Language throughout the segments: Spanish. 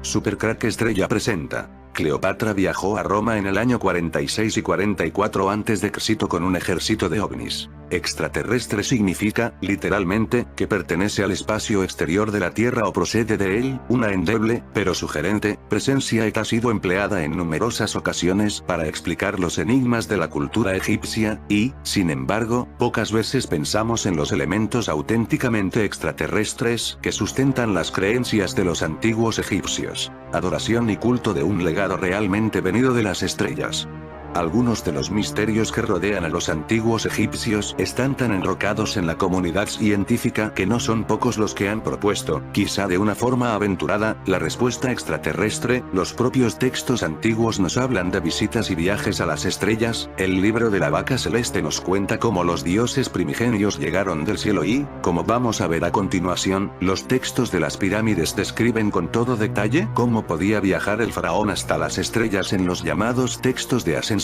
Supercrack Estrella presenta. Cleopatra viajó a Roma en el año 46 y 44 a.C. con un ejército de ovnis. Extraterrestre significa, literalmente, que pertenece al espacio exterior de la Tierra o procede de él. Una endeble, pero sugerente, presencia ha sido empleada en numerosas ocasiones para explicar los enigmas de la cultura egipcia, y, sin embargo, pocas veces pensamos en los elementos auténticamente extraterrestres que sustentan las creencias de los antiguos egipcios. Adoración y culto de un legado realmente venido de las estrellas. Algunos de los misterios que rodean a los antiguos egipcios están tan enrocados en la comunidad científica que no son pocos los que han propuesto, quizá de una forma aventurada, la respuesta extraterrestre. Los propios textos antiguos nos hablan de visitas y viajes a las estrellas. El libro de la vaca celeste nos cuenta cómo los dioses primigenios llegaron del cielo y, como vamos a ver a continuación, los textos de las pirámides describen con todo detalle cómo podía viajar el faraón hasta las estrellas en los llamados textos de ascensión.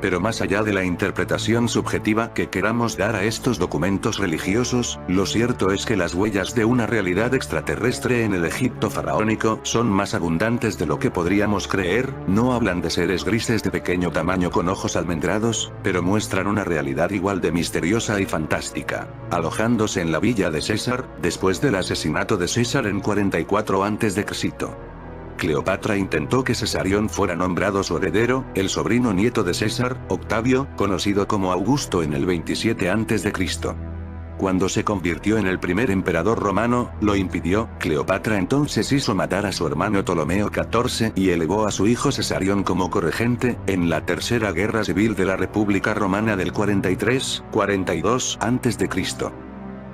Pero más allá de la interpretación subjetiva que queramos dar a estos documentos religiosos, lo cierto es que las huellas de una realidad extraterrestre en el Egipto faraónico son más abundantes de lo que podríamos creer. No hablan de seres grises de pequeño tamaño con ojos almendrados, pero muestran una realidad igual de misteriosa y fantástica. Alojándose en la villa de César, después del asesinato de César en 44 a.C. Cleopatra intentó que Cesarión fuera nombrado su heredero, el sobrino nieto de César, Octavio, conocido como Augusto en el 27 a.C. Cuando se convirtió en el primer emperador romano, lo impidió. Cleopatra entonces hizo matar a su hermano Ptolomeo XIV y elevó a su hijo Cesarión como corregente, en la tercera guerra civil de la República Romana del 43-42 a.C.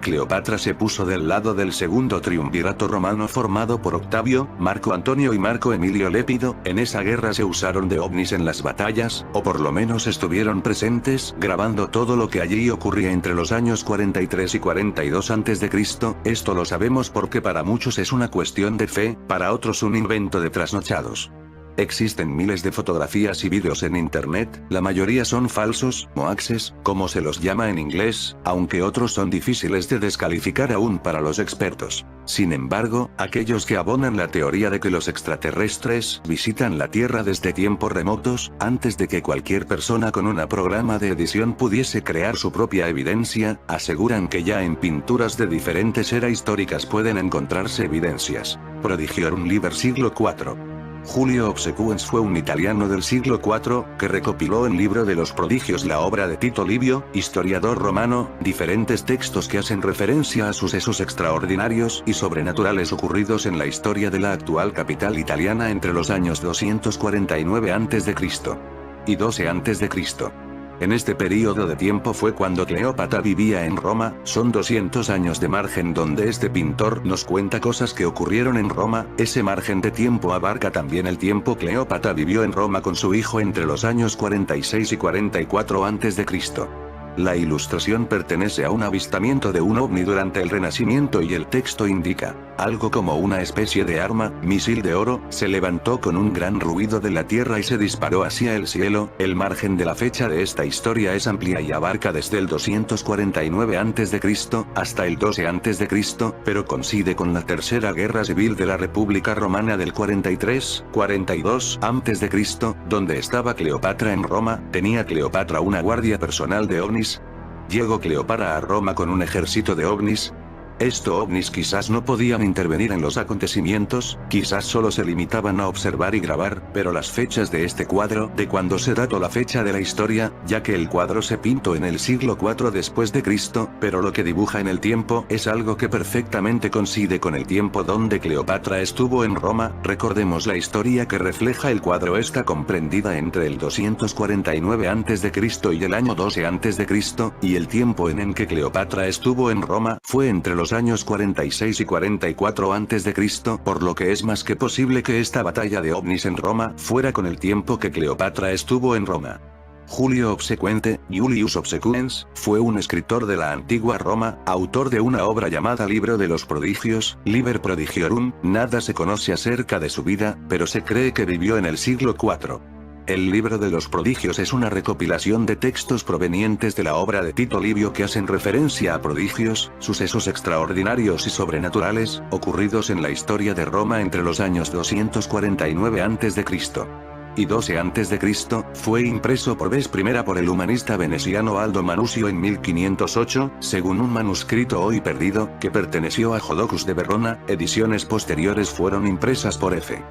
Cleopatra se puso del lado del segundo triunvirato romano formado por Octavio, Marco Antonio y Marco Emilio Lépido. En esa guerra se usaron de ovnis en las batallas, o por lo menos estuvieron presentes, grabando todo lo que allí ocurría entre los años 43 y 42 a.C. Esto lo sabemos porque para muchos es una cuestión de fe, para otros un invento de trasnochados. Existen miles de fotografías y vídeos en internet, la mayoría son falsos, hoaxes, como se los llama en inglés, aunque otros son difíciles de descalificar aún para los expertos. Sin embargo, aquellos que abonan la teoría de que los extraterrestres visitan la Tierra desde tiempos remotos, antes de que cualquier persona con un programa de edición pudiese crear su propia evidencia, aseguran que ya en pinturas de diferentes eras históricas pueden encontrarse evidencias. Prodigiorum Liber siglo IV. Julio Obsequens fue un italiano del siglo IV, que recopiló en Libro de los Prodigios la obra de Tito Livio, historiador romano, diferentes textos que hacen referencia a sucesos extraordinarios y sobrenaturales ocurridos en la historia de la actual capital italiana entre los años 249 a.C. y 12 a.C. En este período de tiempo fue cuando Cleopatra vivía en Roma. Son 200 años de margen donde este pintor nos cuenta cosas que ocurrieron en Roma. Ese margen de tiempo abarca también el tiempo Cleopatra vivió en Roma con su hijo entre los años 46 y 44 a.C. La ilustración pertenece a un avistamiento de un ovni durante el Renacimiento y el texto indica, algo como una especie de arma, misil de oro, se levantó con un gran ruido de la tierra y se disparó hacia el cielo. El margen de la fecha de esta historia es amplia y abarca desde el 249 a.C. hasta el 12 a.C., pero coincide con la tercera guerra civil de la República Romana del 43-42 a.C., donde estaba Cleopatra en Roma. ¿Tenía Cleopatra una guardia personal de ovnis? ¿Llegó Cleopatra a Roma con un ejército de ovnis? Estos ovnis quizás no podían intervenir en los acontecimientos, quizás solo se limitaban a observar y grabar, pero las fechas de este cuadro, de cuando se dató la fecha de la historia, ya que el cuadro se pintó en el siglo IV después de Cristo, pero lo que dibuja en el tiempo es algo que perfectamente coincide con el tiempo donde Cleopatra estuvo en Roma. Recordemos la historia que refleja el cuadro está comprendida entre el 249 a.C. y el año 12 a.C., y el tiempo en que Cleopatra estuvo en Roma fue entre los años 46 y 44 a.C., por lo que es más que posible que esta batalla de ovnis en Roma fuera con el tiempo que Cleopatra estuvo en Roma. Julio Obsequente, Julius Obsequens, fue un escritor de la antigua Roma, autor de una obra llamada Libro de los Prodigios, Liber Prodigiorum. Nada se conoce acerca de su vida, pero se cree que vivió en el siglo IV. El libro de los prodigios es una recopilación de textos provenientes de la obra de Tito Livio que hacen referencia a prodigios, sucesos extraordinarios y sobrenaturales, ocurridos en la historia de Roma entre los años 249 a.C. y 12 a.C., fue impreso por vez primera por el humanista veneciano Aldo Manusio en 1508, según un manuscrito hoy perdido, que perteneció a Jodocus de Verona. Ediciones posteriores fueron impresas por F.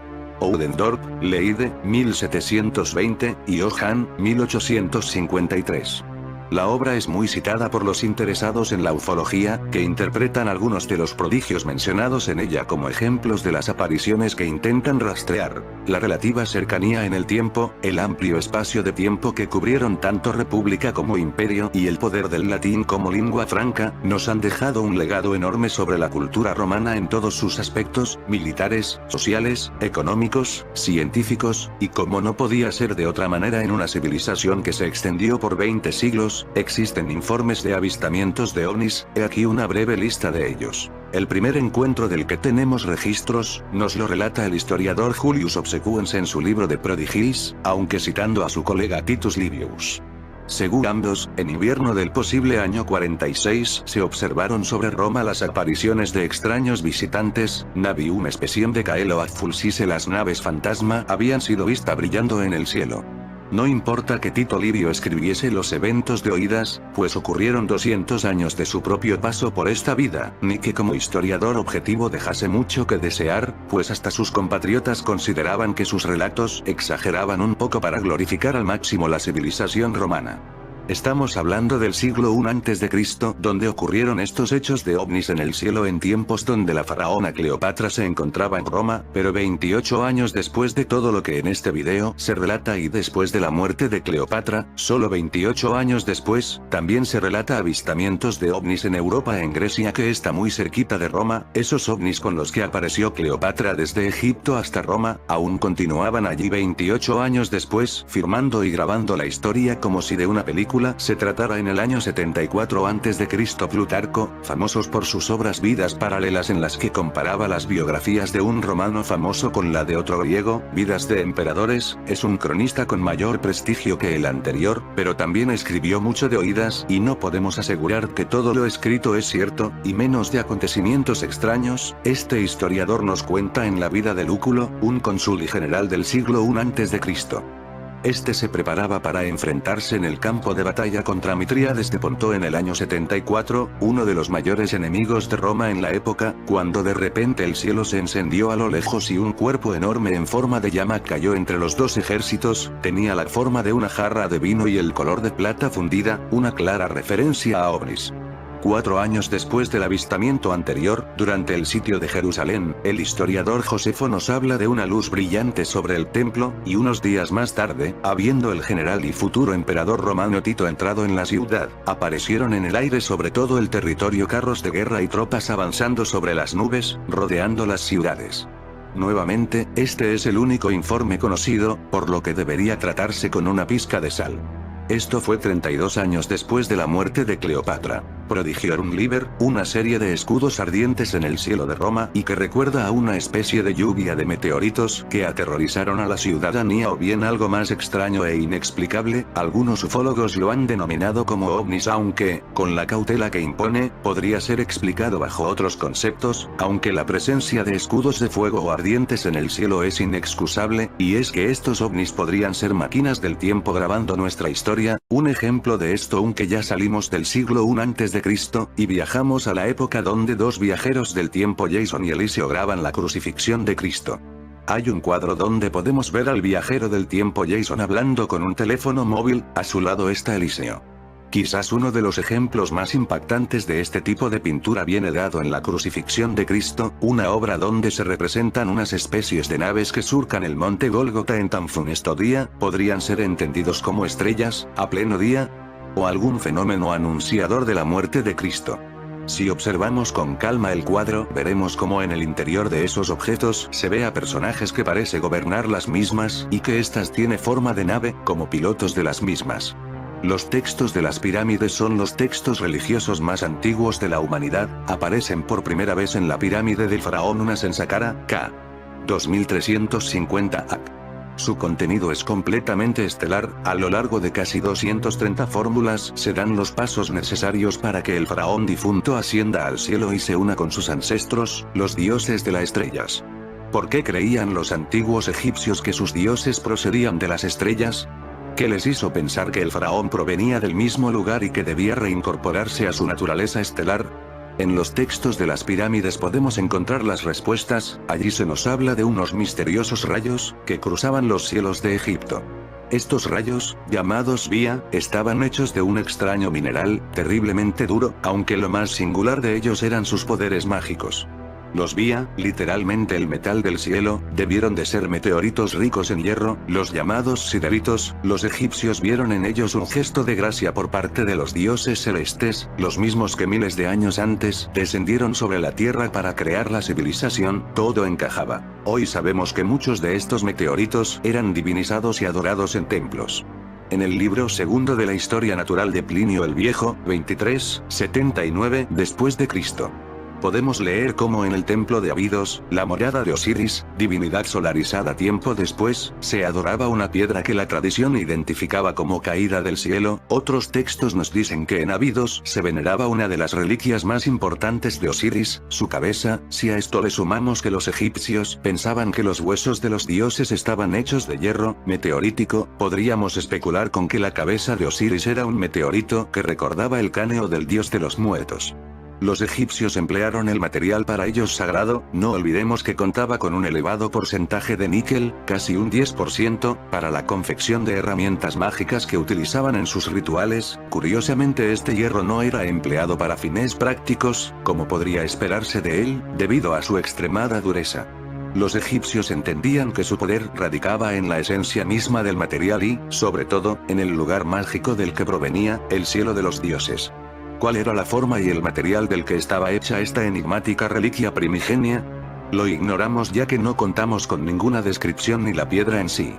Oudendorp, Leide, 1720, y Johann, 1853. La obra es muy citada por los interesados en la ufología, que interpretan algunos de los prodigios mencionados en ella como ejemplos de las apariciones que intentan rastrear. La relativa cercanía en el tiempo, el amplio espacio de tiempo que cubrieron tanto república como imperio y el poder del latín como lengua franca, nos han dejado un legado enorme sobre la cultura romana en todos sus aspectos, militares, sociales, económicos, científicos, y como no podía ser de otra manera en una civilización que se extendió por 20 siglos, existen informes de avistamientos de ovnis, he aquí una breve lista de ellos. El primer encuentro del que tenemos registros, nos lo relata el historiador Julius Obsequens en su libro de Prodigiis, aunque citando a su colega Titus Livius. Según ambos, en invierno del posible año 46 se observaron sobre Roma las apariciones de extraños visitantes, navium speciem de caelo ad fulcise. Las naves fantasma habían sido vistas brillando en el cielo. No importa que Tito Livio escribiese los eventos de oídas, pues ocurrieron 200 años de su propio paso por esta vida, ni que como historiador objetivo dejase mucho que desear, pues hasta sus compatriotas consideraban que sus relatos exageraban un poco para glorificar al máximo la civilización romana. Estamos hablando del siglo I a.C., donde ocurrieron estos hechos de ovnis en el cielo en tiempos donde la faraona Cleopatra se encontraba en Roma, pero 28 años después de todo lo que en este video se relata y después de la muerte de Cleopatra, solo 28 años después, también se relata avistamientos de ovnis en Europa, en Grecia, que está muy cerquita de Roma. Esos ovnis con los que apareció Cleopatra desde Egipto hasta Roma, aún continuaban allí 28 años después, firmando y grabando la historia como si de una película se tratara en el año 74 a.C. Plutarco, famosos por sus obras Vidas paralelas en las que comparaba las biografías de un romano famoso con la de otro griego, Vidas de emperadores, es un cronista con mayor prestigio que el anterior, pero también escribió mucho de oídas, y no podemos asegurar que todo lo escrito es cierto, y menos de acontecimientos extraños. Este historiador nos cuenta en la vida de Lúculo, un cónsul y general del siglo I a.C. Este se preparaba para enfrentarse en el campo de batalla contra Mitríades de Ponto en el año 74, uno de los mayores enemigos de Roma en la época, cuando de repente el cielo se encendió a lo lejos y un cuerpo enorme en forma de llama cayó entre los dos ejércitos. Tenía la forma de una jarra de vino y el color de plata fundida, una clara referencia a ovnis. 4 años después del avistamiento anterior, durante el sitio de Jerusalén, el historiador Josefo nos habla de una luz brillante sobre el templo, y unos días más tarde, habiendo el general y futuro emperador romano Tito entrado en la ciudad, aparecieron en el aire sobre todo el territorio carros de guerra y tropas avanzando sobre las nubes, rodeando las ciudades. Nuevamente, este es el único informe conocido, por lo que debería tratarse con una pizca de sal. Esto fue 32 años después de la muerte de Cleopatra. Prodigiorum Liber, una serie de escudos ardientes en el cielo de Roma y que recuerda a una especie de lluvia de meteoritos que aterrorizaron a la ciudadanía, o bien algo más extraño e inexplicable. Algunos ufólogos lo han denominado como ovnis, aunque, con la cautela que impone, podría ser explicado bajo otros conceptos, aunque la presencia de escudos de fuego ardientes en el cielo es inexcusable, y es que estos ovnis podrían ser máquinas del tiempo grabando nuestra historia. Un ejemplo de esto, aunque ya salimos del siglo I a.C. y viajamos a la época donde dos viajeros del tiempo, Jason y Eliseo, graban la crucifixión de Cristo. Hay un cuadro donde podemos ver al viajero del tiempo Jason hablando con un teléfono móvil, a su lado está Eliseo. Quizás uno de los ejemplos más impactantes de este tipo de pintura viene dado en la crucifixión de Cristo, una obra donde se representan unas especies de naves que surcan el monte Gólgota en tan funesto día. Podrían ser entendidos como estrellas, a pleno día, o algún fenómeno anunciador de la muerte de Cristo. Si observamos con calma el cuadro, veremos cómo en el interior de esos objetos se ve a personajes que parece gobernar las mismas, y que éstas tiene forma de nave, como pilotos de las mismas. Los textos de las pirámides son los textos religiosos más antiguos de la humanidad. Aparecen por primera vez en la pirámide del faraón Unas en Saqqara, k. 2350 AC. Su contenido es completamente estelar. A lo largo de casi 230 fórmulas se dan los pasos necesarios para que el faraón difunto ascienda al cielo y se una con sus ancestros, los dioses de las estrellas. ¿Por qué creían los antiguos egipcios que sus dioses procedían de las estrellas? ¿Qué les hizo pensar que el faraón provenía del mismo lugar y que debía reincorporarse a su naturaleza estelar? En los textos de las pirámides podemos encontrar las respuestas. Allí se nos habla de unos misteriosos rayos, que cruzaban los cielos de Egipto. Estos rayos, llamados vía, estaban hechos de un extraño mineral, terriblemente duro, aunque lo más singular de ellos eran sus poderes mágicos. Los vía, literalmente el metal del cielo, debieron de ser meteoritos ricos en hierro, los llamados sideritos. Los egipcios vieron en ellos un gesto de gracia por parte de los dioses celestes, los mismos que miles de años antes descendieron sobre la tierra para crear la civilización. Todo encajaba. Hoy sabemos que muchos de estos meteoritos eran divinizados y adorados en templos. En el libro segundo de la Historia Natural de Plinio el Viejo, 2379 después de Cristo, podemos leer cómo en el templo de Abidos, la morada de Osiris, divinidad solarizada tiempo después, se adoraba una piedra que la tradición identificaba como caída del cielo. Otros textos nos dicen que en Abidos se veneraba una de las reliquias más importantes de Osiris, su cabeza. Si a esto le sumamos que los egipcios pensaban que los huesos de los dioses estaban hechos de hierro meteorítico, podríamos especular con que la cabeza de Osiris era un meteorito que recordaba el cráneo del dios de los muertos. Los egipcios emplearon el material para ellos sagrado. No olvidemos que contaba con un elevado porcentaje de níquel, casi un 10%, para la confección de herramientas mágicas que utilizaban en sus rituales. Curiosamente, este hierro no era empleado para fines prácticos, como podría esperarse de él, debido a su extremada dureza. Los egipcios entendían que su poder radicaba en la esencia misma del material y, sobre todo, en el lugar mágico del que provenía, el cielo de los dioses. ¿Cuál era la forma y el material del que estaba hecha esta enigmática reliquia primigenia? Lo ignoramos ya que no contamos con ninguna descripción ni la piedra en sí.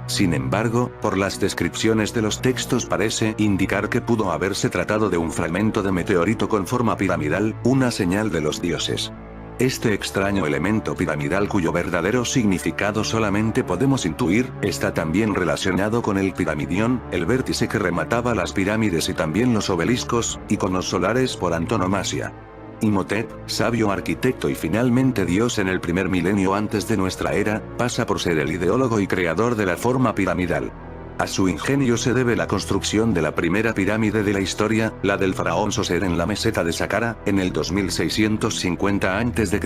Sin embargo, por las descripciones de los textos parece indicar que pudo haberse tratado de un fragmento de meteorito con forma piramidal, una señal de los dioses. Este extraño elemento piramidal, cuyo verdadero significado solamente podemos intuir, está también relacionado con el piramidión, el vértice que remataba las pirámides y también los obeliscos, iconos solares por antonomasia. Imhotep, sabio arquitecto y finalmente Dios en el primer milenio antes de nuestra era, pasa por ser el ideólogo y creador de la forma piramidal. A su ingenio se debe la construcción de la primera pirámide de la historia, la del faraón Soser en la meseta de Saqqara, en el 2650 a.C.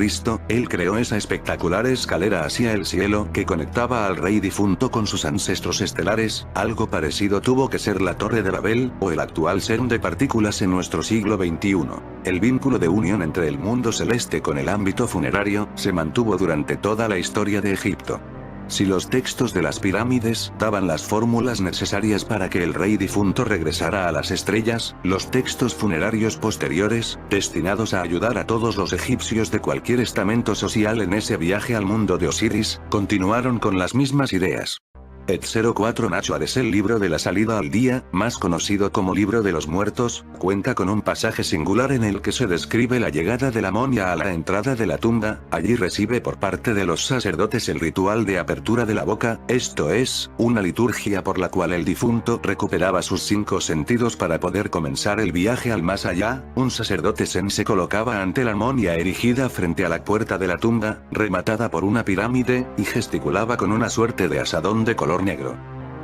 Él creó esa espectacular escalera hacia el cielo que conectaba al rey difunto con sus ancestros estelares. Algo parecido tuvo que ser la Torre de Babel, o el actual CERN de partículas en nuestro siglo XXI. El vínculo de unión entre el mundo celeste con el ámbito funerario se mantuvo durante toda la historia de Egipto. Si los textos de las pirámides daban las fórmulas necesarias para que el rey difunto regresara a las estrellas, los textos funerarios posteriores, destinados a ayudar a todos los egipcios de cualquier estamento social en ese viaje al mundo de Osiris, continuaron con las mismas ideas. Et 04 Nacho Hades, el libro de la salida al día, más conocido como libro de los muertos, cuenta con un pasaje singular en el que se describe la llegada de la momia a la entrada de la tumba. Allí recibe por parte de los sacerdotes el ritual de apertura de la boca, esto es, una liturgia por la cual el difunto recuperaba sus 5 sentidos para poder comenzar el viaje al más allá. Un sacerdote zen se colocaba ante la momia erigida frente a la puerta de la tumba, rematada por una pirámide, y gesticulaba con una suerte de asadón de color negro.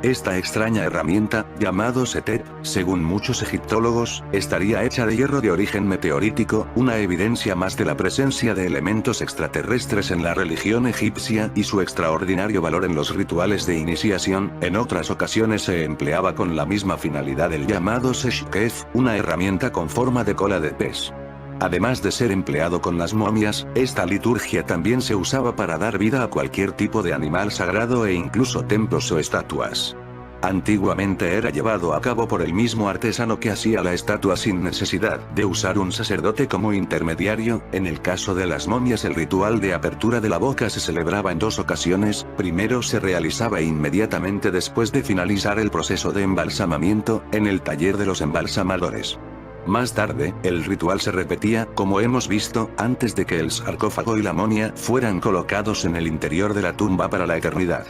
Esta extraña herramienta, llamado Setet, según muchos egiptólogos, estaría hecha de hierro de origen meteorítico, una evidencia más de la presencia de elementos extraterrestres en la religión egipcia y su extraordinario valor en los rituales de iniciación. En otras ocasiones se empleaba con la misma finalidad el llamado Seshkef, una herramienta con forma de cola de pez. Además de ser empleado con las momias, esta liturgia también se usaba para dar vida a cualquier tipo de animal sagrado e incluso templos o estatuas. Antiguamente era llevado a cabo por el mismo artesano que hacía la estatua sin necesidad de usar un sacerdote como intermediario. En el caso de las momias, el ritual de apertura de la boca se celebraba en 2 ocasiones. Primero se realizaba inmediatamente después de finalizar el proceso de embalsamamiento, en el taller de los embalsamadores. Más tarde, el ritual se repetía, como hemos visto, antes de que el sarcófago y la momia fueran colocados en el interior de la tumba para la eternidad.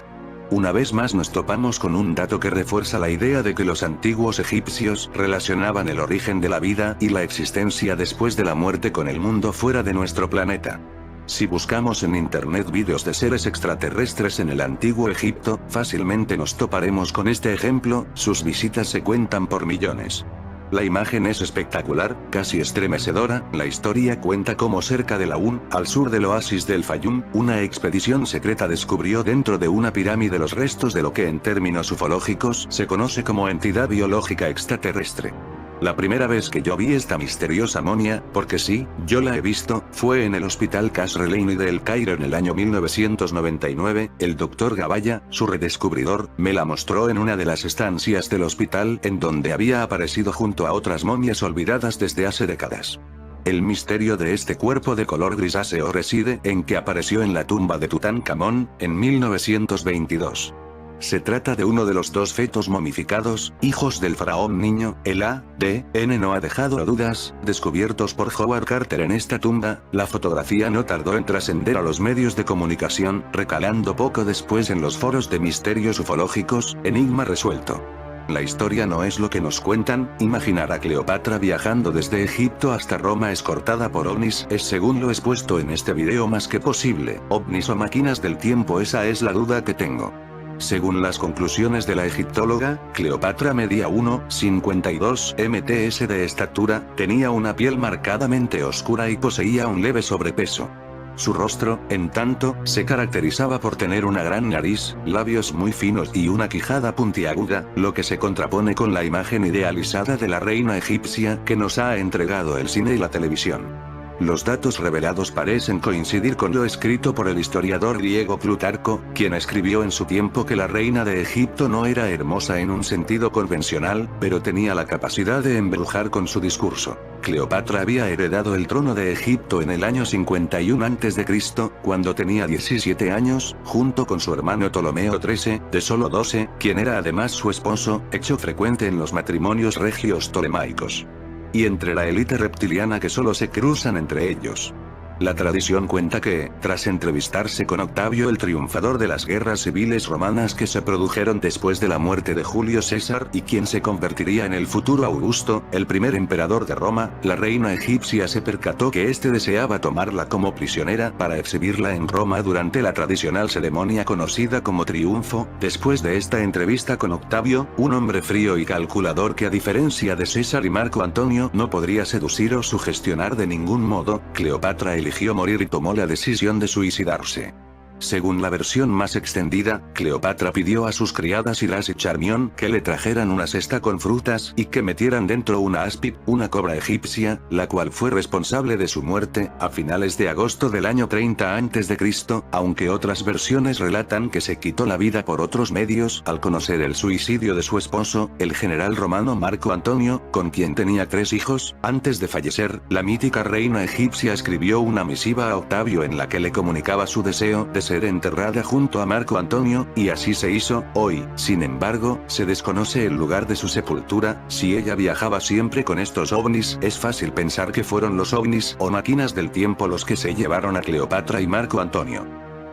Una vez más nos topamos con un dato que refuerza la idea de que los antiguos egipcios relacionaban el origen de la vida y la existencia después de la muerte con el mundo fuera de nuestro planeta. Si buscamos en internet vídeos de seres extraterrestres en el antiguo Egipto, fácilmente nos toparemos con este ejemplo, sus visitas se cuentan por millones. La imagen es espectacular, casi estremecedora. La historia cuenta cómo cerca de Laún, al sur del oasis del Fayum, una expedición secreta descubrió dentro de una pirámide los restos de lo que en términos ufológicos se conoce como entidad biológica extraterrestre. La primera vez que yo vi esta misteriosa momia, porque sí, yo la he visto, fue en el Hospital Kasrelaini de El Cairo en el año 1999, el Dr. Gabaya, su redescubridor, me la mostró en una de las estancias del hospital en donde había aparecido junto a otras momias olvidadas desde hace décadas. El misterio de este cuerpo de color grisáceo reside en que apareció en la tumba de Tutankamón, en 1922. Se trata de uno de los dos fetos momificados, hijos del faraón niño, el ADN no ha dejado dudas, descubiertos por Howard Carter en esta tumba. La fotografía no tardó en trascender a los medios de comunicación, recalando poco después en los foros de misterios ufológicos, enigma resuelto. La historia no es lo que nos cuentan. Imaginar a Cleopatra viajando desde Egipto hasta Roma escortada por ovnis es, según lo expuesto en este video, más que posible. ¿Ovnis o máquinas del tiempo? Esa es la duda que tengo. Según las conclusiones de la egiptóloga, Cleopatra medía 1,52 mts de estatura, tenía una piel marcadamente oscura y poseía un leve sobrepeso. Su rostro, en tanto, se caracterizaba por tener una gran nariz, labios muy finos y una quijada puntiaguda, lo que se contrapone con la imagen idealizada de la reina egipcia que nos ha entregado el cine y la televisión. Los datos revelados parecen coincidir con lo escrito por el historiador griego Plutarco, quien escribió en su tiempo que la reina de Egipto no era hermosa en un sentido convencional, pero tenía la capacidad de embrujar con su discurso. Cleopatra había heredado el trono de Egipto en el año 51 a.C., cuando tenía 17 años, junto con su hermano Ptolomeo XIII, de solo 12, quien era además su esposo, hecho frecuente en los matrimonios regios ptolemaicos. Y entre la élite reptiliana que solo se cruzan entre ellos. La tradición cuenta que, tras entrevistarse con Octavio el triunfador de las guerras civiles romanas que se produjeron después de la muerte de Julio César y quien se convertiría en el futuro Augusto, el primer emperador de Roma, la reina egipcia se percató que éste deseaba tomarla como prisionera para exhibirla en Roma durante la tradicional ceremonia conocida como triunfo. Después de esta entrevista con Octavio, un hombre frío y calculador que a diferencia de César y Marco Antonio no podría seducir o sugestionar de ningún modo, Cleopatra eligió morir y tomó la decisión de suicidarse. Según la versión más extendida, Cleopatra pidió a sus criadas Hilas y Charmión que le trajeran una cesta con frutas y que metieran dentro una áspid, una cobra egipcia, la cual fue responsable de su muerte, a finales de agosto del año 30 a.C., aunque otras versiones relatan que se quitó la vida por otros medios al conocer el suicidio de su esposo, el general romano Marco Antonio, con quien tenía 3 hijos. Antes de fallecer, la mítica reina egipcia escribió una misiva a Octavio en la que le comunicaba su deseo de ser enterrada junto a Marco Antonio, y así se hizo. Hoy, sin embargo, se desconoce el lugar de su sepultura. Si ella viajaba siempre con estos ovnis, es fácil pensar que fueron los ovnis o máquinas del tiempo los que se llevaron a Cleopatra y Marco Antonio.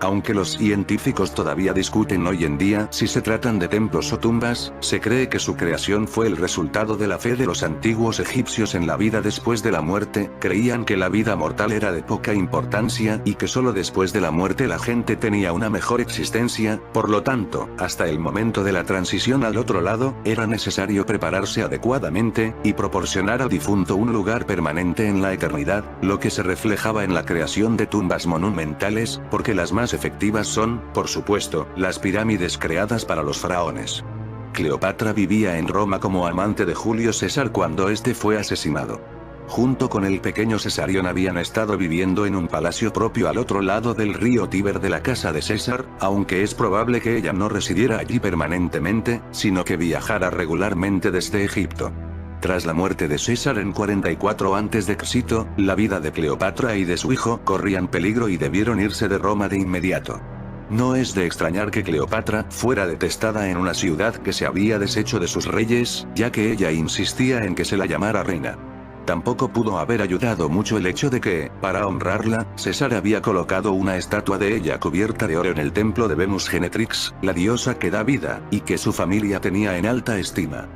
Aunque los científicos todavía discuten hoy en día si se tratan de templos o tumbas, se cree que su creación fue el resultado de la fe de los antiguos egipcios en la vida después de la muerte. Creían que la vida mortal era de poca importancia y que solo después de la muerte la gente tenía una mejor existencia. Por lo tanto, hasta el momento de la transición al otro lado, era necesario prepararse adecuadamente y proporcionar al difunto un lugar permanente en la eternidad, lo que se reflejaba en la creación de tumbas monumentales, porque las más efectivas son, por supuesto, las pirámides creadas para los faraones. Cleopatra vivía en Roma como amante de Julio César cuando este fue asesinado. Junto con el pequeño Cesarión habían estado viviendo en un palacio propio al otro lado del río Tíber de la casa de César, aunque es probable que ella no residiera allí permanentemente, sino que viajara regularmente desde Egipto. Tras la muerte de César en 44 a.C., la vida de Cleopatra y de su hijo corrían peligro y debieron irse de Roma de inmediato. No es de extrañar que Cleopatra fuera detestada en una ciudad que se había deshecho de sus reyes, ya que ella insistía en que se la llamara reina. tampoco pudo haber ayudado mucho el hecho de que, para honrarla, César había colocado una estatua de ella cubierta de oro en el templo de Venus Genetrix, la diosa que da vida, y que su familia tenía en alta estima.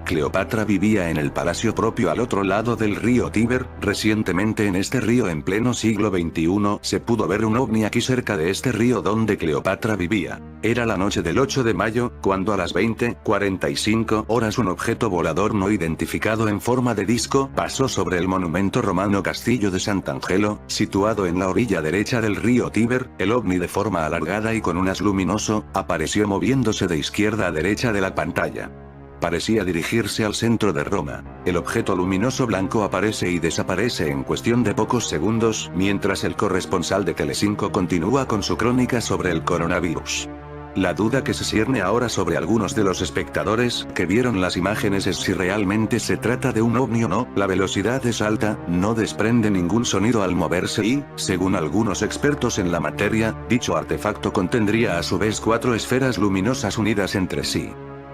Cleopatra vivía en el palacio propio al otro lado del río Tíber. Recientemente en este río en pleno siglo XXI se pudo ver un ovni aquí cerca de este río donde Cleopatra vivía. Era la noche del 8 de mayo, cuando a las 20:45 horas un objeto volador no identificado en forma de disco pasó sobre el monumento romano Castillo de Sant'Angelo, situado en la orilla derecha del río Tíber. El ovni de forma alargada y con un haz luminoso, apareció moviéndose de izquierda a derecha de la pantalla. Parecía dirigirse al centro de Roma. El objeto luminoso blanco aparece y desaparece en cuestión de pocos segundos, mientras el corresponsal de Telecinco continúa con su crónica sobre el coronavirus. La duda que se cierne ahora sobre algunos de los espectadores que vieron las imágenes es si realmente se trata de un ovni o no. La velocidad es alta, no desprende ningún sonido al moverse y, según algunos expertos en la materia, dicho artefacto contendría a su vez 4 esferas luminosas unidas entre sí.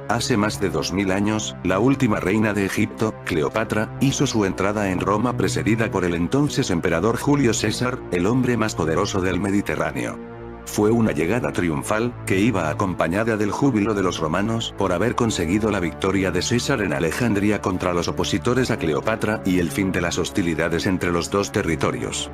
Hace más de 2000 años, la última reina de Egipto, Cleopatra, hizo su entrada en Roma precedida por el entonces emperador Julio César, el hombre más poderoso del Mediterráneo. Fue una llegada triunfal, que iba acompañada del júbilo de los romanos por haber conseguido la victoria de César en Alejandría contra los opositores a Cleopatra y el fin de las hostilidades entre los dos territorios.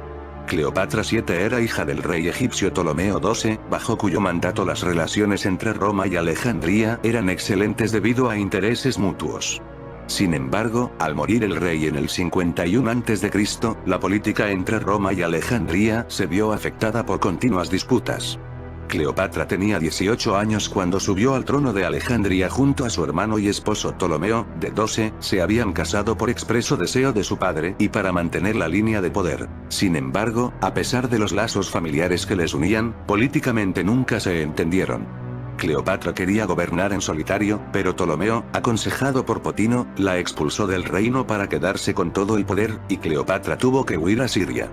Cleopatra VII era hija del rey egipcio Ptolomeo XII, bajo cuyo mandato las relaciones entre Roma y Alejandría eran excelentes debido a intereses mutuos. Sin embargo, al morir el rey en el 51 a.C., la política entre Roma y Alejandría se vio afectada por continuas disputas. Cleopatra tenía 18 años cuando subió al trono de Alejandría junto a su hermano y esposo Ptolomeo, de 12, se habían casado por expreso deseo de su padre y para mantener la línea de poder. Sin embargo, a pesar de los lazos familiares que les unían, políticamente nunca se entendieron. Cleopatra quería gobernar en solitario, pero Ptolomeo, aconsejado por Potino, la expulsó del reino para quedarse con todo el poder, y Cleopatra tuvo que huir a Siria.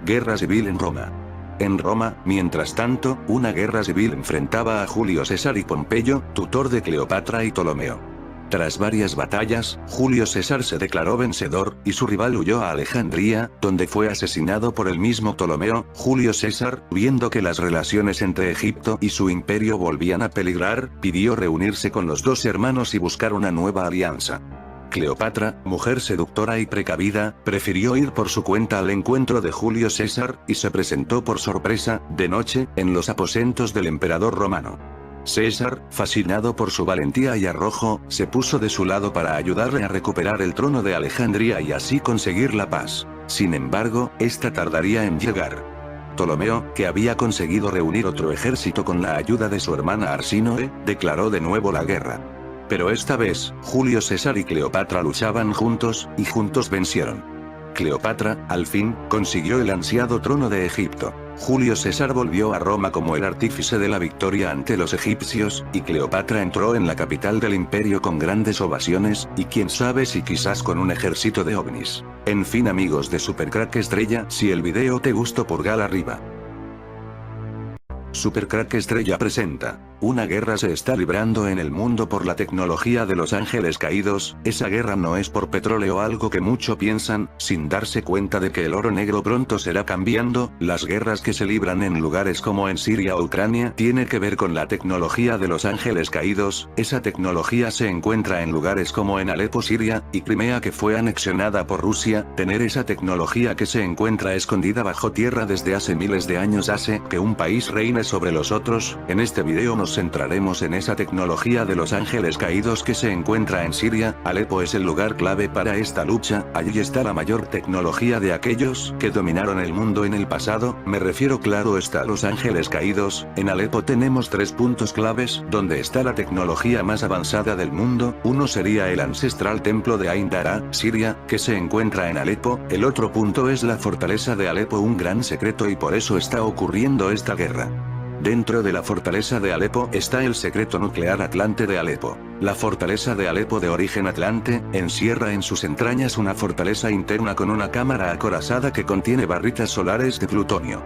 Guerra civil en Roma. En Roma, mientras tanto, una guerra civil enfrentaba a Julio César y Pompeyo, tutor de Cleopatra y Ptolomeo. Tras varias batallas, Julio César se declaró vencedor, y su rival huyó a Alejandría, donde fue asesinado por el mismo Ptolomeo. Julio César, viendo que las relaciones entre Egipto y su imperio volvían a peligrar, pidió reunirse con los dos hermanos y buscar una nueva alianza. Cleopatra, mujer seductora y precavida, prefirió ir por su cuenta al encuentro de Julio César, y se presentó por sorpresa, de noche, en los aposentos del emperador romano. César, fascinado por su valentía y arrojo, se puso de su lado para ayudarle a recuperar el trono de Alejandría y así conseguir la paz. Sin embargo, esta tardaría en llegar. Ptolomeo, que había conseguido reunir otro ejército con la ayuda de su hermana Arsínoe, declaró de nuevo la guerra. Pero esta vez, Julio César y Cleopatra luchaban juntos, y juntos vencieron. Cleopatra, al fin, consiguió el ansiado trono de Egipto. Julio César volvió a Roma como el artífice de la victoria ante los egipcios, y Cleopatra entró en la capital del imperio con grandes ovaciones, y quién sabe si quizás con un ejército de ovnis. En fin amigos de Supercrack Estrella, si el video te gustó pulgar arriba. Supercrack Estrella presenta. Una guerra se está librando en el mundo por la tecnología de los ángeles caídos. Esa guerra no es por petróleo, algo que mucho piensan, sin darse cuenta de que el oro negro pronto será cambiando. Las guerras que se libran en lugares como en Siria o Ucrania tiene que ver con la tecnología de los ángeles caídos. Esa tecnología se encuentra en lugares como en Alepo, Siria, y Crimea, que fue anexionada por Rusia. Tener esa tecnología que se encuentra escondida bajo tierra desde hace miles de años hace que un país reine sobre los otros. En este video nos centraremos en esa tecnología de los ángeles caídos que se encuentra en Siria. Alepo es el lugar clave para esta lucha. Allí está la mayor tecnología de aquellos que dominaron el mundo en el pasado. Me refiero, claro está, a los ángeles caídos. En Alepo tenemos 3 puntos claves donde está la tecnología más avanzada del mundo. Uno sería el ancestral templo de Ain Dara, Siria, que se encuentra en Alepo. El otro punto es la fortaleza de Alepo, un gran secreto, y por eso está ocurriendo esta guerra. Dentro de la fortaleza de Alepo está el secreto nuclear Atlante de Alepo. La fortaleza de Alepo, de origen atlante, encierra en sus entrañas una fortaleza interna con una cámara acorazada que contiene barritas solares de plutonio.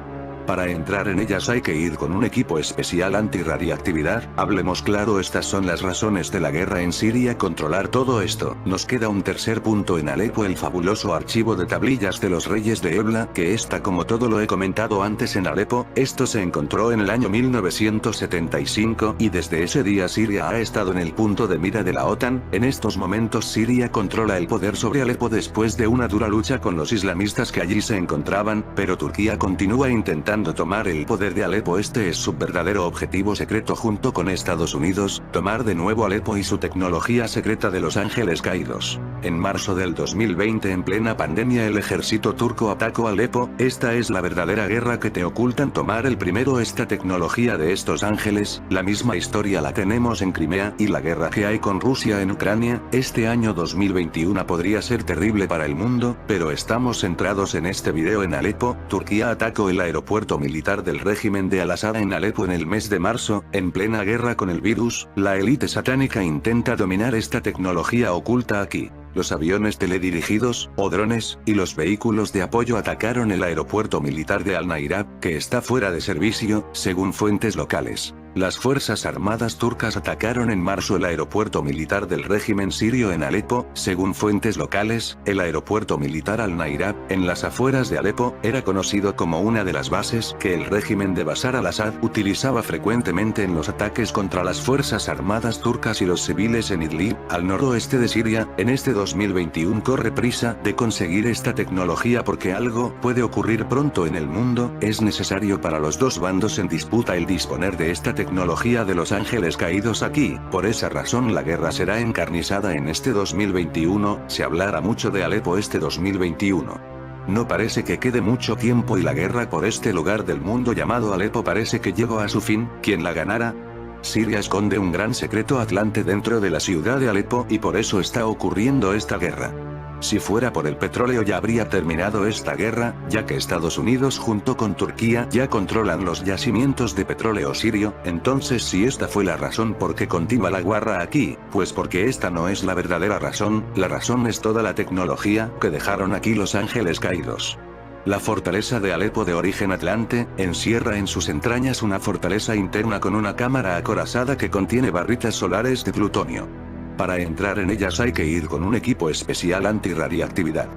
Para entrar en ellas hay que ir con un equipo especial antirradiactividad. Hablemos claro, estas son las razones de la guerra en Siria. Controlar todo esto. Nos queda un tercer punto en Alepo, el fabuloso archivo de tablillas de los reyes de Ebla, que está, como todo lo he comentado antes, en Alepo. Esto se encontró en el año 1975, y desde ese día Siria ha estado en el punto de mira de la OTAN. En estos momentos Siria controla el poder sobre Alepo después de una dura lucha con los islamistas que allí se encontraban, pero Turquía continúa intentando tomar el poder de Alepo. Este es su verdadero objetivo secreto junto con Estados Unidos, tomar de nuevo Alepo y su tecnología secreta de los ángeles caídos. En marzo del 2020, en plena pandemia, el ejército turco atacó Alepo. Esta es la verdadera guerra que te ocultan. Tomar el primero esta tecnología de estos ángeles. La misma historia la tenemos en Crimea, y la guerra que hay con Rusia en Ucrania. Este año 2021 podría ser terrible para el mundo, pero estamos centrados en este video en Alepo. Turquía atacó el aeropuerto militar del régimen de Al-Assad en Alepo en el mes de marzo, en plena guerra con el virus. La élite satánica intenta dominar esta tecnología oculta aquí. Los aviones teledirigidos, o drones, y los vehículos de apoyo atacaron el aeropuerto militar de Al-Nairab, que está fuera de servicio, según fuentes locales. Las fuerzas armadas turcas atacaron en marzo el aeropuerto militar del régimen sirio en Alepo. Según fuentes locales, el aeropuerto militar Al-Nairab, en las afueras de Alepo, era conocido como una de las bases que el régimen de Bashar al-Assad utilizaba frecuentemente en los ataques contra las fuerzas armadas turcas y los civiles en Idlib, al noroeste de Siria. En este 2021 corre prisa de conseguir esta tecnología porque algo puede ocurrir pronto en el mundo. Es necesario para los dos bandos en disputa el disponer de esta tecnología de los ángeles caídos aquí. Por esa razón la guerra será encarnizada en este 2021. Se hablará mucho de Alepo este 2021. No parece que quede mucho tiempo y la guerra por este lugar del mundo llamado Alepo parece que llegó a su fin. ¿Quién la ganará? Siria esconde un gran secreto atlante dentro de la ciudad de Alepo y por eso está ocurriendo esta guerra. Si fuera por el petróleo ya habría terminado esta guerra, ya que Estados Unidos junto con Turquía ya controlan los yacimientos de petróleo sirio. Entonces, si esta fue la razón por qué continúa la guerra aquí, pues porque esta no es la verdadera razón. La razón es toda la tecnología que dejaron aquí los ángeles caídos. La fortaleza de Alepo, de origen atlante, encierra en sus entrañas una fortaleza interna con una cámara acorazada que contiene barritas solares de plutonio. Para entrar en ellas hay que ir con un equipo especial antirradiactividad.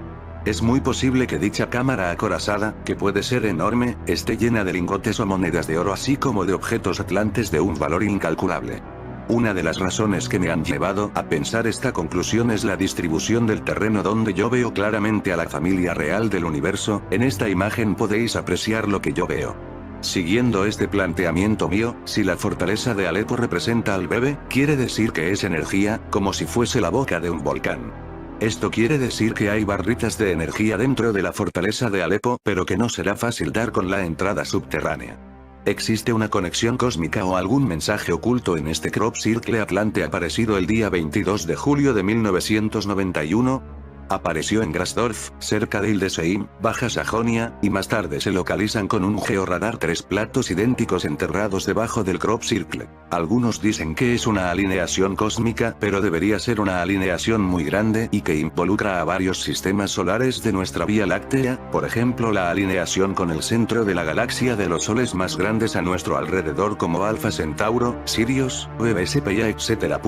Es muy posible que dicha cámara acorazada, que puede ser enorme, esté llena de lingotes o monedas de oro así como de objetos atlantes de un valor incalculable. Una de las razones que me han llevado a pensar esta conclusión es la distribución del terreno, donde yo veo claramente a la familia real del universo. En esta imagen podéis apreciar lo que yo veo. Siguiendo este planteamiento mío, si la fortaleza de Alepo representa al bebé, quiere decir que es energía, como si fuese la boca de un volcán. Esto quiere decir que hay barritas de energía dentro de la fortaleza de Alepo, pero que no será fácil dar con la entrada subterránea. ¿Existe una conexión cósmica o algún mensaje oculto en este crop circle atlante aparecido el día 22 de julio de 1991? Apareció en Grasdorf, cerca de Hildesheim, Baja Sajonia, y más tarde se localizan con un georradar 3 platos idénticos enterrados debajo del crop circle. Algunos dicen que es una alineación cósmica, pero debería ser una alineación muy grande y que involucra a varios sistemas solares de nuestra Vía Láctea, por ejemplo la alineación con el centro de la galaxia de los soles más grandes a nuestro alrededor como Alfa Centauro, Sirius, VSPA, etc.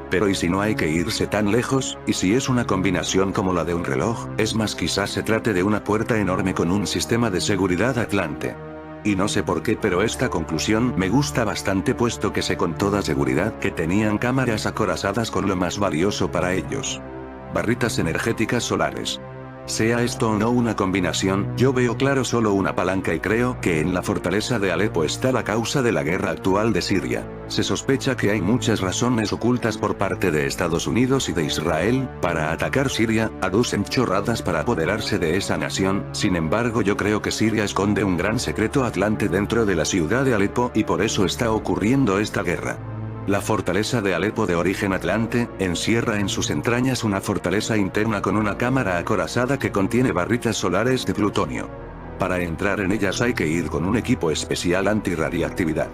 Pero ¿y si no hay que irse tan lejos? ¿Y si es una combinación como la de un reloj? Es más, quizás se trate de una puerta enorme con un sistema de seguridad atlante. Y no sé por qué, pero esta conclusión me gusta bastante, puesto que sé con toda seguridad que tenían cámaras acorazadas con lo más valioso para ellos: barritas energéticas solares. Sea esto o no una combinación, yo veo claro solo una palanca y creo que en la fortaleza de Alepo está la causa de la guerra actual de Siria. Se sospecha que hay muchas razones ocultas por parte de Estados Unidos y de Israel para atacar Siria. Aducen chorradas para apoderarse de esa nación. Sin embargo, yo creo que Siria esconde un gran secreto atlante dentro de la ciudad de Alepo y por eso está ocurriendo esta guerra. La fortaleza de Alepo, de origen atlante, encierra en sus entrañas una fortaleza interna con una cámara acorazada que contiene barritas solares de plutonio. Para entrar en ellas hay que ir con un equipo especial antirradiactividad.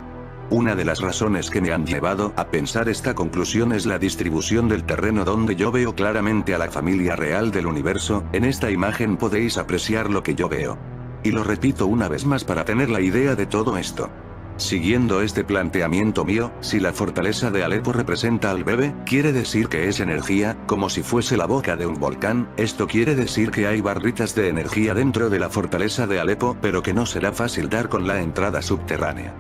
Una de las razones que me han llevado a pensar esta conclusión es la distribución del terreno, donde yo veo claramente a la familia real del universo. En esta imagen podéis apreciar lo que yo veo. Y lo repito una vez más para tener la idea de todo esto. Siguiendo este planteamiento mío, si la fortaleza de Alepo representa al bebé, quiere decir que es energía, como si fuese la boca de un volcán. Esto quiere decir que hay barritas de energía dentro de la fortaleza de Alepo, pero que no será fácil dar con la entrada subterránea.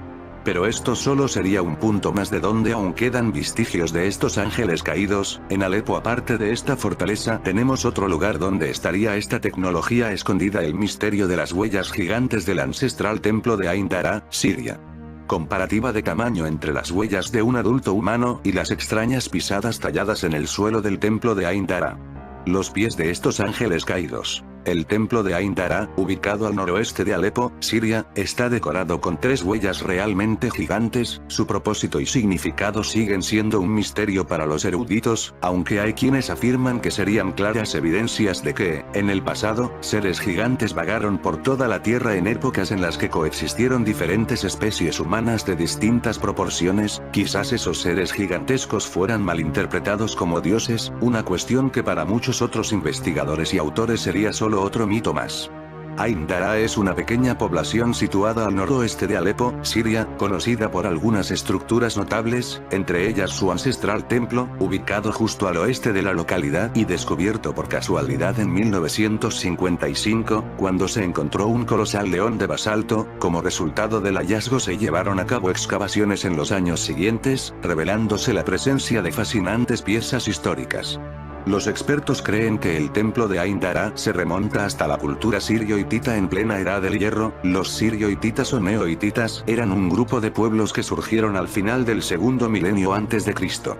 Pero esto solo sería un punto más de donde aún quedan vestigios de estos ángeles caídos. En Alepo, aparte de esta fortaleza, tenemos otro lugar donde estaría esta tecnología escondida, el misterio de las huellas gigantes del ancestral templo de Ain Dara, Siria. Comparativa de tamaño entre las huellas de un adulto humano y las extrañas pisadas talladas en el suelo del templo de Ain Dara. Los pies de estos ángeles caídos. El templo de Ain Dara, ubicado al noroeste de Alepo, Siria, está decorado con 3 huellas realmente gigantes. Su propósito y significado siguen siendo un misterio para los eruditos, aunque hay quienes afirman que serían claras evidencias de que, en el pasado, seres gigantes vagaron por toda la Tierra en épocas en las que coexistieron diferentes especies humanas de distintas proporciones. Quizás esos seres gigantescos fueran malinterpretados como dioses, una cuestión que para muchos otros investigadores y autores sería solo otro mito más. Ain Dara es una pequeña población situada al noroeste de Alepo, Siria, conocida por algunas estructuras notables, entre ellas su ancestral templo, ubicado justo al oeste de la localidad y descubierto por casualidad en 1955, cuando se encontró un colosal león de basalto. Como resultado del hallazgo se llevaron a cabo excavaciones en los años siguientes, revelándose la presencia de fascinantes piezas históricas. Los expertos creen que el templo de Ain Dara se remonta hasta la cultura sirio-hitita en plena era del hierro. Los sirio-hititas o neo-hititas eran un grupo de pueblos que surgieron al final del segundo milenio antes de Cristo.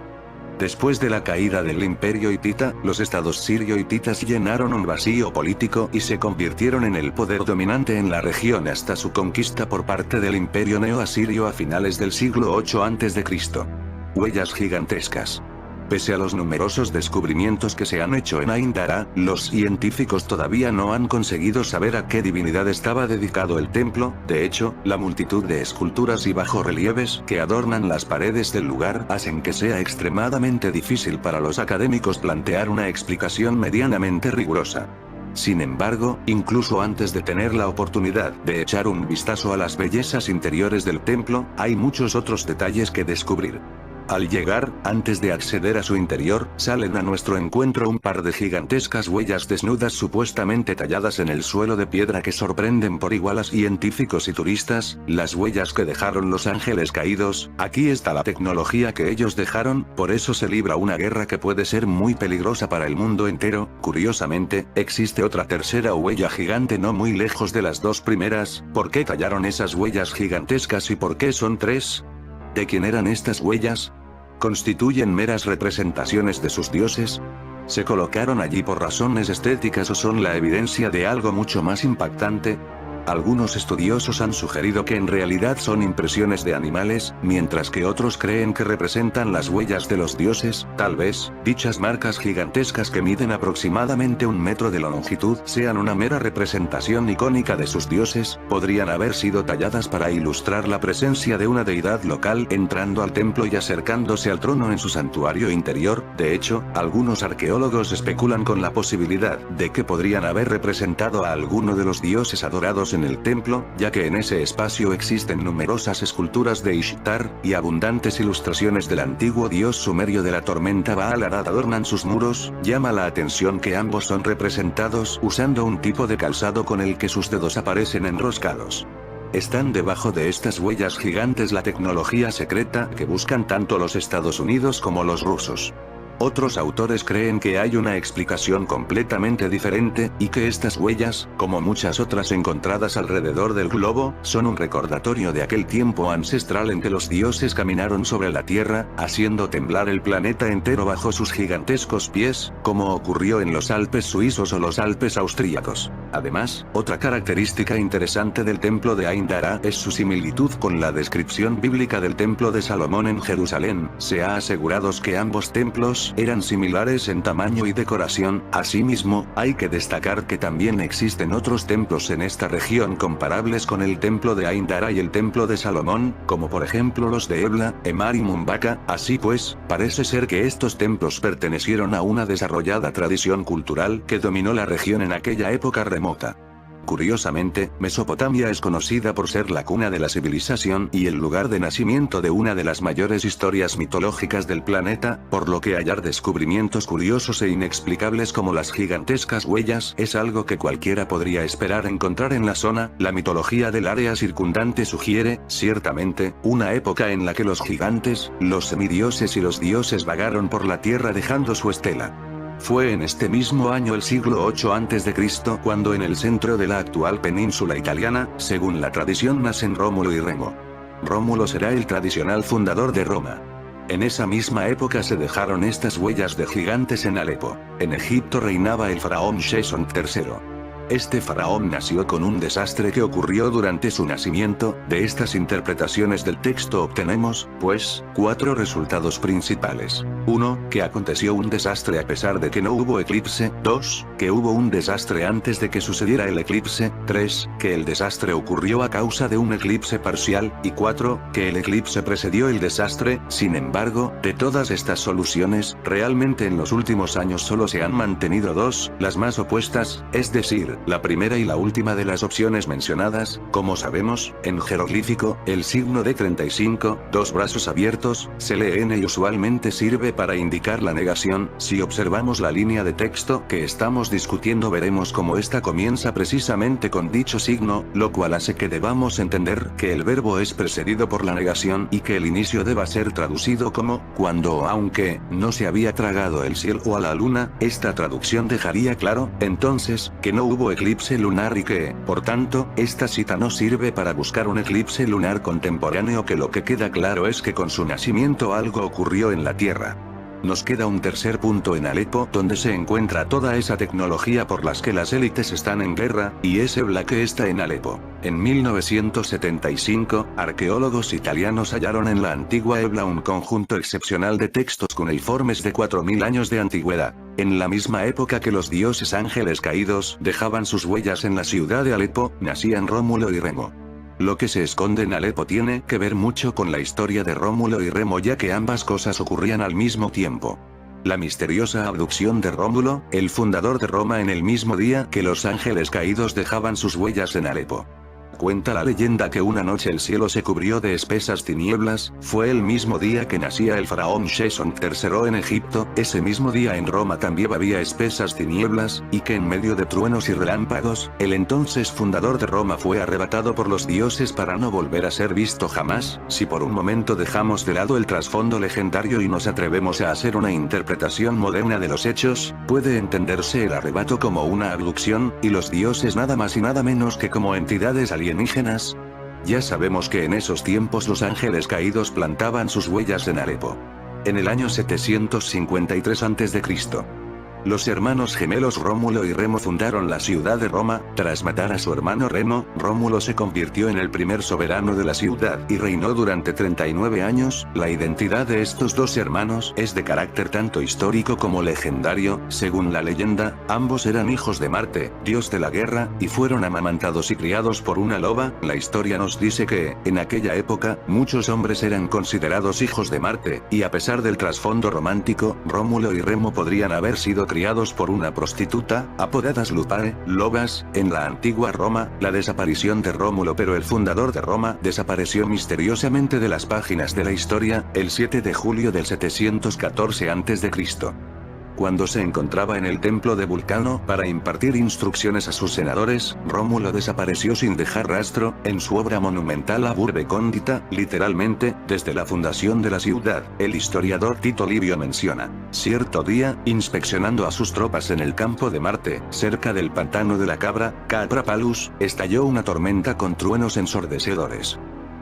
Después de la caída del imperio hitita, los estados sirio-hititas llenaron un vacío político y se convirtieron en el poder dominante en la región hasta su conquista por parte del imperio neo-asirio a finales del siglo VIII a.C. Huellas gigantescas. Pese a los numerosos descubrimientos que se han hecho en Ain Dara, los científicos todavía no han conseguido saber a qué divinidad estaba dedicado el templo. De hecho, la multitud de esculturas y bajorrelieves que adornan las paredes del lugar hacen que sea extremadamente difícil para los académicos plantear una explicación medianamente rigurosa. Sin embargo, incluso antes de tener la oportunidad de echar un vistazo a las bellezas interiores del templo, hay muchos otros detalles que descubrir. Al llegar, antes de acceder a su interior, salen a nuestro encuentro un par de gigantescas huellas desnudas supuestamente talladas en el suelo de piedra que sorprenden por igual a científicos y turistas, las huellas que dejaron los ángeles caídos. Aquí está la tecnología que ellos dejaron, por eso se libra una guerra que puede ser muy peligrosa para el mundo entero. Curiosamente, existe otra tercera huella gigante no muy lejos de las dos primeras. ¿Por qué tallaron esas huellas gigantescas y por qué son 3? ¿De quién eran estas huellas? ¿Constituyen meras representaciones de sus dioses? ¿Se colocaron allí por razones estéticas o son la evidencia de algo mucho más impactante? Algunos estudiosos han sugerido que en realidad son impresiones de animales, mientras que otros creen que representan las huellas de los dioses. Tal vez, dichas marcas gigantescas que miden aproximadamente 1 metro de longitud sean una mera representación icónica de sus dioses. Podrían haber sido talladas para ilustrar la presencia de una deidad local entrando al templo y acercándose al trono en su santuario interior. De hecho, algunos arqueólogos especulan con la posibilidad de que podrían haber representado a alguno de los dioses adorados en el templo, ya que en ese espacio existen numerosas esculturas de Ishtar, y abundantes ilustraciones del antiguo dios sumerio de la tormenta Baal-Harad adornan sus muros. Llama la atención que ambos son representados usando un tipo de calzado con el que sus dedos aparecen enroscados. ¿Están debajo de estas huellas gigantes la tecnología secreta que buscan tanto los Estados Unidos como los rusos? Otros autores creen que hay una explicación completamente diferente, y que estas huellas, como muchas otras encontradas alrededor del globo, son un recordatorio de aquel tiempo ancestral en que los dioses caminaron sobre la Tierra, haciendo temblar el planeta entero bajo sus gigantescos pies, como ocurrió en los Alpes suizos o los Alpes austríacos. Además, otra característica interesante del templo de Ain Dara es su similitud con la descripción bíblica del templo de Salomón en Jerusalén. Se ha asegurado que ambos templos eran similares en tamaño y decoración. Asimismo, hay que destacar que también existen otros templos en esta región comparables con el templo de Ain Dara y el templo de Salomón, como por ejemplo los de Ebla, Emar y Mumbaka. Así pues, parece ser que estos templos pertenecieron a una desarrollada tradición cultural que dominó la región en aquella época remota. Curiosamente, Mesopotamia es conocida por ser la cuna de la civilización y el lugar de nacimiento de una de las mayores historias mitológicas del planeta, por lo que hallar descubrimientos curiosos e inexplicables como las gigantescas huellas es algo que cualquiera podría esperar encontrar en la zona. La mitología del área circundante sugiere, ciertamente, una época en la que los gigantes, los semidioses y los dioses vagaron por la tierra dejando su estela. Fue en este mismo año el siglo 8 a.C. cuando en el centro de la actual península italiana, según la tradición nacen Rómulo y Remo. Rómulo será el tradicional fundador de Roma. En esa misma época se dejaron estas huellas de gigantes en Alepo. En Egipto reinaba el faraón Sesong III. Este faraón nació con un desastre que ocurrió durante su nacimiento. De estas interpretaciones del texto obtenemos, pues, 4 resultados principales. 1. Que aconteció un desastre a pesar de que no hubo eclipse. 2. Que hubo un desastre antes de que sucediera el eclipse. 3. Que el desastre ocurrió a causa de un eclipse parcial. Y 4. Que el eclipse precedió el desastre. Sin embargo, de todas estas soluciones, realmente en los últimos años solo se han mantenido 2, las más opuestas, es decir, la primera y la última de las opciones mencionadas. Como sabemos, en jeroglífico, el signo de 35, 2 brazos abiertos, se lee N y usualmente sirve para indicar la negación. Si observamos la línea de texto que estamos discutiendo veremos cómo esta comienza precisamente con dicho signo, lo cual hace que debamos entender que el verbo es precedido por la negación y que el inicio deba ser traducido como, cuando o aunque, no se había tragado el cielo o a la luna. Esta traducción dejaría claro, entonces, que no hubo eclipse lunar y que, por tanto, esta cita no sirve para buscar un eclipse lunar contemporáneo, que lo que queda claro es que con su nacimiento algo ocurrió en la Tierra. Nos queda un tercer punto en Alepo donde se encuentra toda esa tecnología por las que las élites están en guerra, y es Ebla que está en Alepo. En 1975, arqueólogos italianos hallaron en la antigua Ebla un conjunto excepcional de textos cuneiformes de 4000 años de antigüedad. En la misma época que los dioses ángeles caídos dejaban sus huellas en la ciudad de Alepo, nacían Rómulo y Remo. Lo que se esconde en Alepo tiene que ver mucho con la historia de Rómulo y Remo, ya que ambas cosas ocurrían al mismo tiempo. La misteriosa abducción de Rómulo, el fundador de Roma, en el mismo día que los ángeles caídos dejaban sus huellas en Alepo. Cuenta la leyenda que una noche el cielo se cubrió de espesas tinieblas. Fue el mismo día que nacía el faraón Sesong III en Egipto. Ese mismo día en Roma también había espesas tinieblas, y que en medio de truenos y relámpagos, el entonces fundador de Roma fue arrebatado por los dioses para no volver a ser visto jamás. Si por un momento dejamos de lado el trasfondo legendario y nos atrevemos a hacer una interpretación moderna de los hechos, puede entenderse el arrebato como una abducción, y los dioses nada más y nada menos que como entidades alienígenas. Ya sabemos que en esos tiempos los ángeles caídos plantaban sus huellas en Alepo. En el año 753 a.C., los hermanos gemelos Rómulo y Remo fundaron la ciudad de Roma. Tras matar a su hermano Remo, Rómulo se convirtió en el primer soberano de la ciudad y reinó durante 39 años. La identidad de estos dos hermanos es de carácter tanto histórico como legendario. Según la leyenda, ambos eran hijos de Marte, dios de la guerra, y fueron amamantados y criados por una loba. La historia nos dice que, en aquella época, muchos hombres eran considerados hijos de Marte, y a pesar del trasfondo romántico, Rómulo y Remo podrían haber sido criados por una prostituta, apodadas Lupae, lobas. En la antigua Roma, la desaparición de Rómulo, pero el fundador de Roma, desapareció misteriosamente de las páginas de la historia, el 7 de julio del 714 a.C. Cuando se encontraba en el templo de Vulcano para impartir instrucciones a sus senadores, Rómulo desapareció sin dejar rastro. En su obra monumental Ab Urbe Condita, literalmente, desde la fundación de la ciudad, el historiador Tito Livio menciona: cierto día, inspeccionando a sus tropas en el campo de Marte, cerca del pantano de la Cabra, Capra Palus, estalló una tormenta con truenos ensordecedores.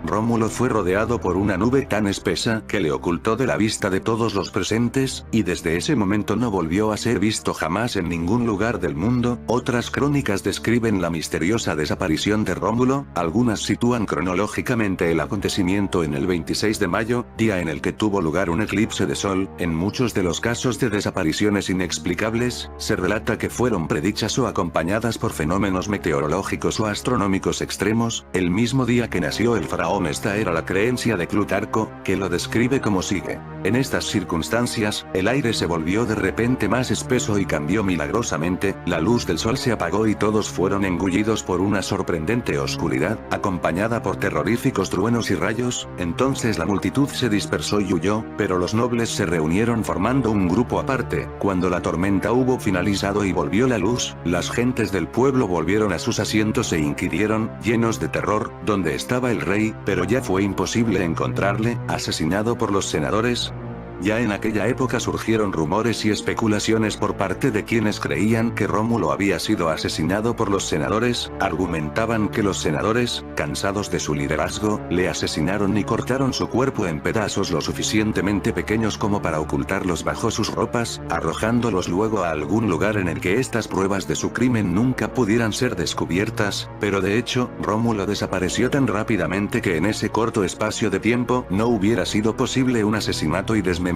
Rómulo fue rodeado por una nube tan espesa que le ocultó de la vista de todos los presentes, y desde ese momento no volvió a ser visto jamás en ningún lugar del mundo. Otras crónicas describen la misteriosa desaparición de Rómulo, algunas sitúan cronológicamente el acontecimiento en el 26 de mayo, día en el que tuvo lugar un eclipse de sol. En muchos de los casos de desapariciones inexplicables, se relata que fueron predichas o acompañadas por fenómenos meteorológicos o astronómicos extremos, el mismo día que nació el faraón aún esta era la creencia de Plutarco, que lo describe como sigue. En estas circunstancias, el aire se volvió de repente más espeso y cambió milagrosamente, la luz del sol se apagó y todos fueron engullidos por una sorprendente oscuridad, acompañada por terroríficos truenos y rayos. Entonces la multitud se dispersó y huyó, pero los nobles se reunieron formando un grupo aparte. Cuando la tormenta hubo finalizado y volvió la luz, las gentes del pueblo volvieron a sus asientos e inquirieron, llenos de terror, dónde estaba el rey, pero ya fue imposible encontrarle, asesinado por los senadores. Ya en aquella época surgieron rumores y especulaciones por parte de quienes creían que Rómulo había sido asesinado por los senadores, argumentaban que los senadores, cansados de su liderazgo, le asesinaron y cortaron su cuerpo en pedazos lo suficientemente pequeños como para ocultarlos bajo sus ropas, arrojándolos luego a algún lugar en el que estas pruebas de su crimen nunca pudieran ser descubiertas, pero de hecho, Rómulo desapareció tan rápidamente que en ese corto espacio de tiempo no hubiera sido posible un asesinato y desmembramiento,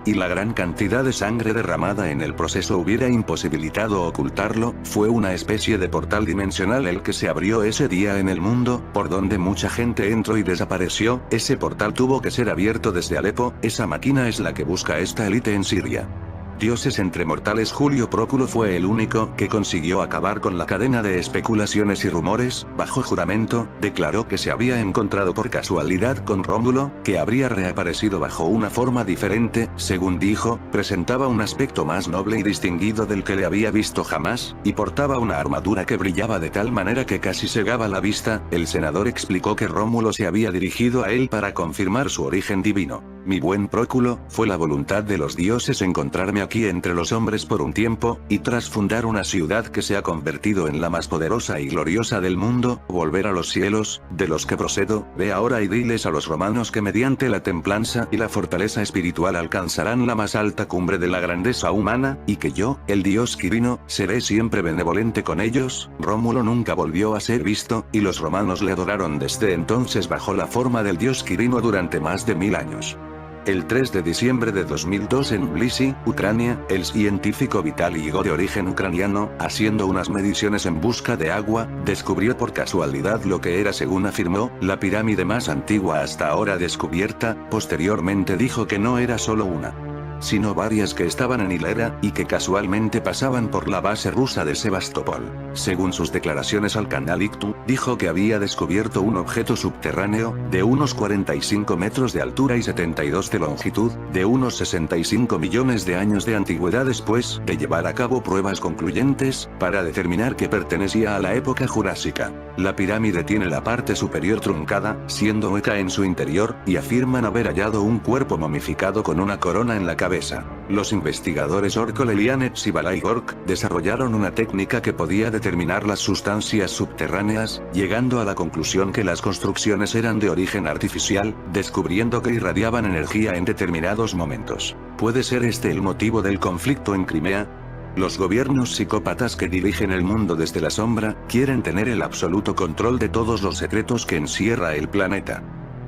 y la gran cantidad de sangre derramada en el proceso hubiera imposibilitado ocultarlo. Fue una especie de portal dimensional el que se abrió ese día en el mundo, por donde mucha gente entró y desapareció. Ese portal tuvo que ser abierto desde Alepo, esa máquina es la que busca esta élite en Siria. Dioses entre mortales. Julio Próculo fue el único que consiguió acabar con la cadena de especulaciones y rumores. Bajo juramento, declaró que se había encontrado por casualidad con Rómulo, que habría reaparecido bajo una forma diferente, según dijo, presentaba un aspecto más noble y distinguido del que le había visto jamás, y portaba una armadura que brillaba de tal manera que casi cegaba la vista. El senador explicó que Rómulo se había dirigido a él para confirmar su origen divino. Mi buen Próculo, fue la voluntad de los dioses encontrarme aquí entre los hombres por un tiempo, y tras fundar una ciudad que se ha convertido en la más poderosa y gloriosa del mundo, volver a los cielos, de los que procedo. Ve ahora y diles a los romanos que mediante la templanza y la fortaleza espiritual alcanzarán la más alta cumbre de la grandeza humana, y que yo, el dios Quirino, seré siempre benevolente con ellos. Rómulo nunca volvió a ser visto, y los romanos le adoraron desde entonces bajo la forma del dios Quirino durante más de 1000 años. El 3 de diciembre de 2002 en Tbilisi, Ucrania, el científico Vitaly Igor de origen ucraniano, haciendo unas mediciones en busca de agua, descubrió por casualidad lo que era, según afirmó, la pirámide más antigua hasta ahora descubierta. Posteriormente dijo que no era solo una, sino varias que estaban en hilera, y que casualmente pasaban por la base rusa de Sebastopol. Según sus declaraciones al canal ICTU, dijo que había descubierto un objeto subterráneo, de unos 45 metros de altura y 72 de longitud, de unos 65 millones de años de antigüedad después de llevar a cabo pruebas concluyentes, para determinar que pertenecía a la época jurásica. La pirámide tiene la parte superior truncada, siendo hueca en su interior, y afirman haber hallado un cuerpo momificado con una corona en la cabeza. Los investigadores Orko Lelianets y Balay Gork desarrollaron una técnica que podía determinar las sustancias subterráneas, llegando a la conclusión que las construcciones eran de origen artificial, descubriendo que irradiaban energía en determinados momentos. ¿Puede ser este el motivo del conflicto en Crimea? Los gobiernos psicópatas que dirigen el mundo desde la sombra, quieren tener el absoluto control de todos los secretos que encierra el planeta.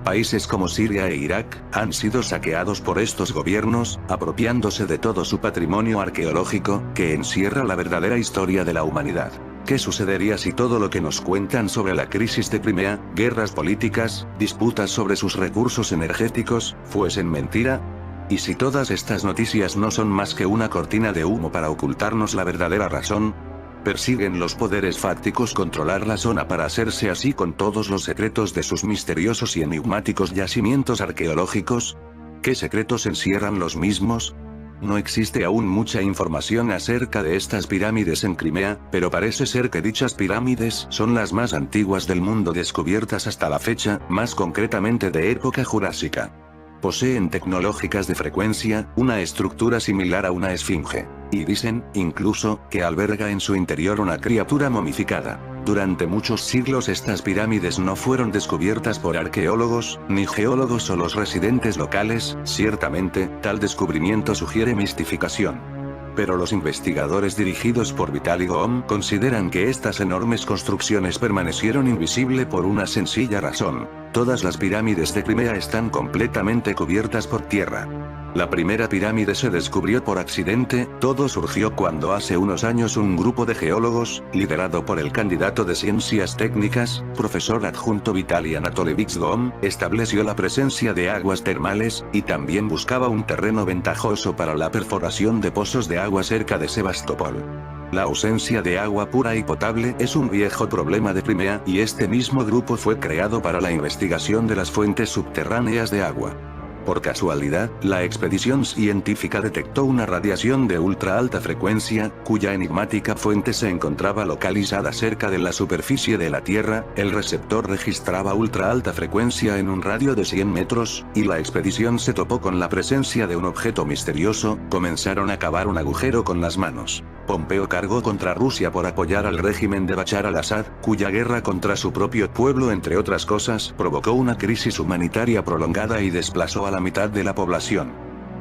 Países como Siria e Irak, han sido saqueados por estos gobiernos, apropiándose de todo su patrimonio arqueológico, que encierra la verdadera historia de la humanidad. ¿Qué sucedería si todo lo que nos cuentan sobre la crisis de Crimea, guerras políticas, disputas sobre sus recursos energéticos, fuesen mentira? ¿Y si todas estas noticias no son más que una cortina de humo para ocultarnos la verdadera razón? ¿Persiguen los poderes fácticos controlar la zona para hacerse así con todos los secretos de sus misteriosos y enigmáticos yacimientos arqueológicos? ¿Qué secretos encierran los mismos? No existe aún mucha información acerca de estas pirámides en Crimea, pero parece ser que dichas pirámides son las más antiguas del mundo descubiertas hasta la fecha, más concretamente de época jurásica. Poseen tecnológicas de frecuencia, una estructura similar a una esfinge. Y dicen, incluso, que alberga en su interior una criatura momificada. Durante muchos siglos estas pirámides no fueron descubiertas por arqueólogos, ni geólogos o los residentes locales. Ciertamente, tal descubrimiento sugiere mistificación. Pero los investigadores dirigidos por Vitaly Goom consideran que estas enormes construcciones permanecieron invisibles por una sencilla razón. Todas las pirámides de Crimea están completamente cubiertas por tierra. La primera pirámide se descubrió por accidente, todo surgió cuando hace unos años un grupo de geólogos, liderado por el candidato de Ciencias Técnicas, profesor adjunto Vitali Anatolievich Gom, estableció la presencia de aguas termales, y también buscaba un terreno ventajoso para la perforación de pozos de agua cerca de Sebastopol. La ausencia de agua pura y potable es un viejo problema de Crimea, y este mismo grupo fue creado para la investigación de las fuentes subterráneas de agua. Por casualidad, la expedición científica detectó una radiación de ultra alta frecuencia, cuya enigmática fuente se encontraba localizada cerca de la superficie de la Tierra. El receptor registraba ultra alta frecuencia en un radio de 100 metros, y la expedición se topó con la presencia de un objeto misterioso. Comenzaron a cavar un agujero con las manos. Pompeo cargó contra Rusia por apoyar al régimen de Bashar al-Assad, cuya guerra contra su propio pueblo, entre otras cosas, provocó una crisis humanitaria prolongada y desplazó a la mitad de la población.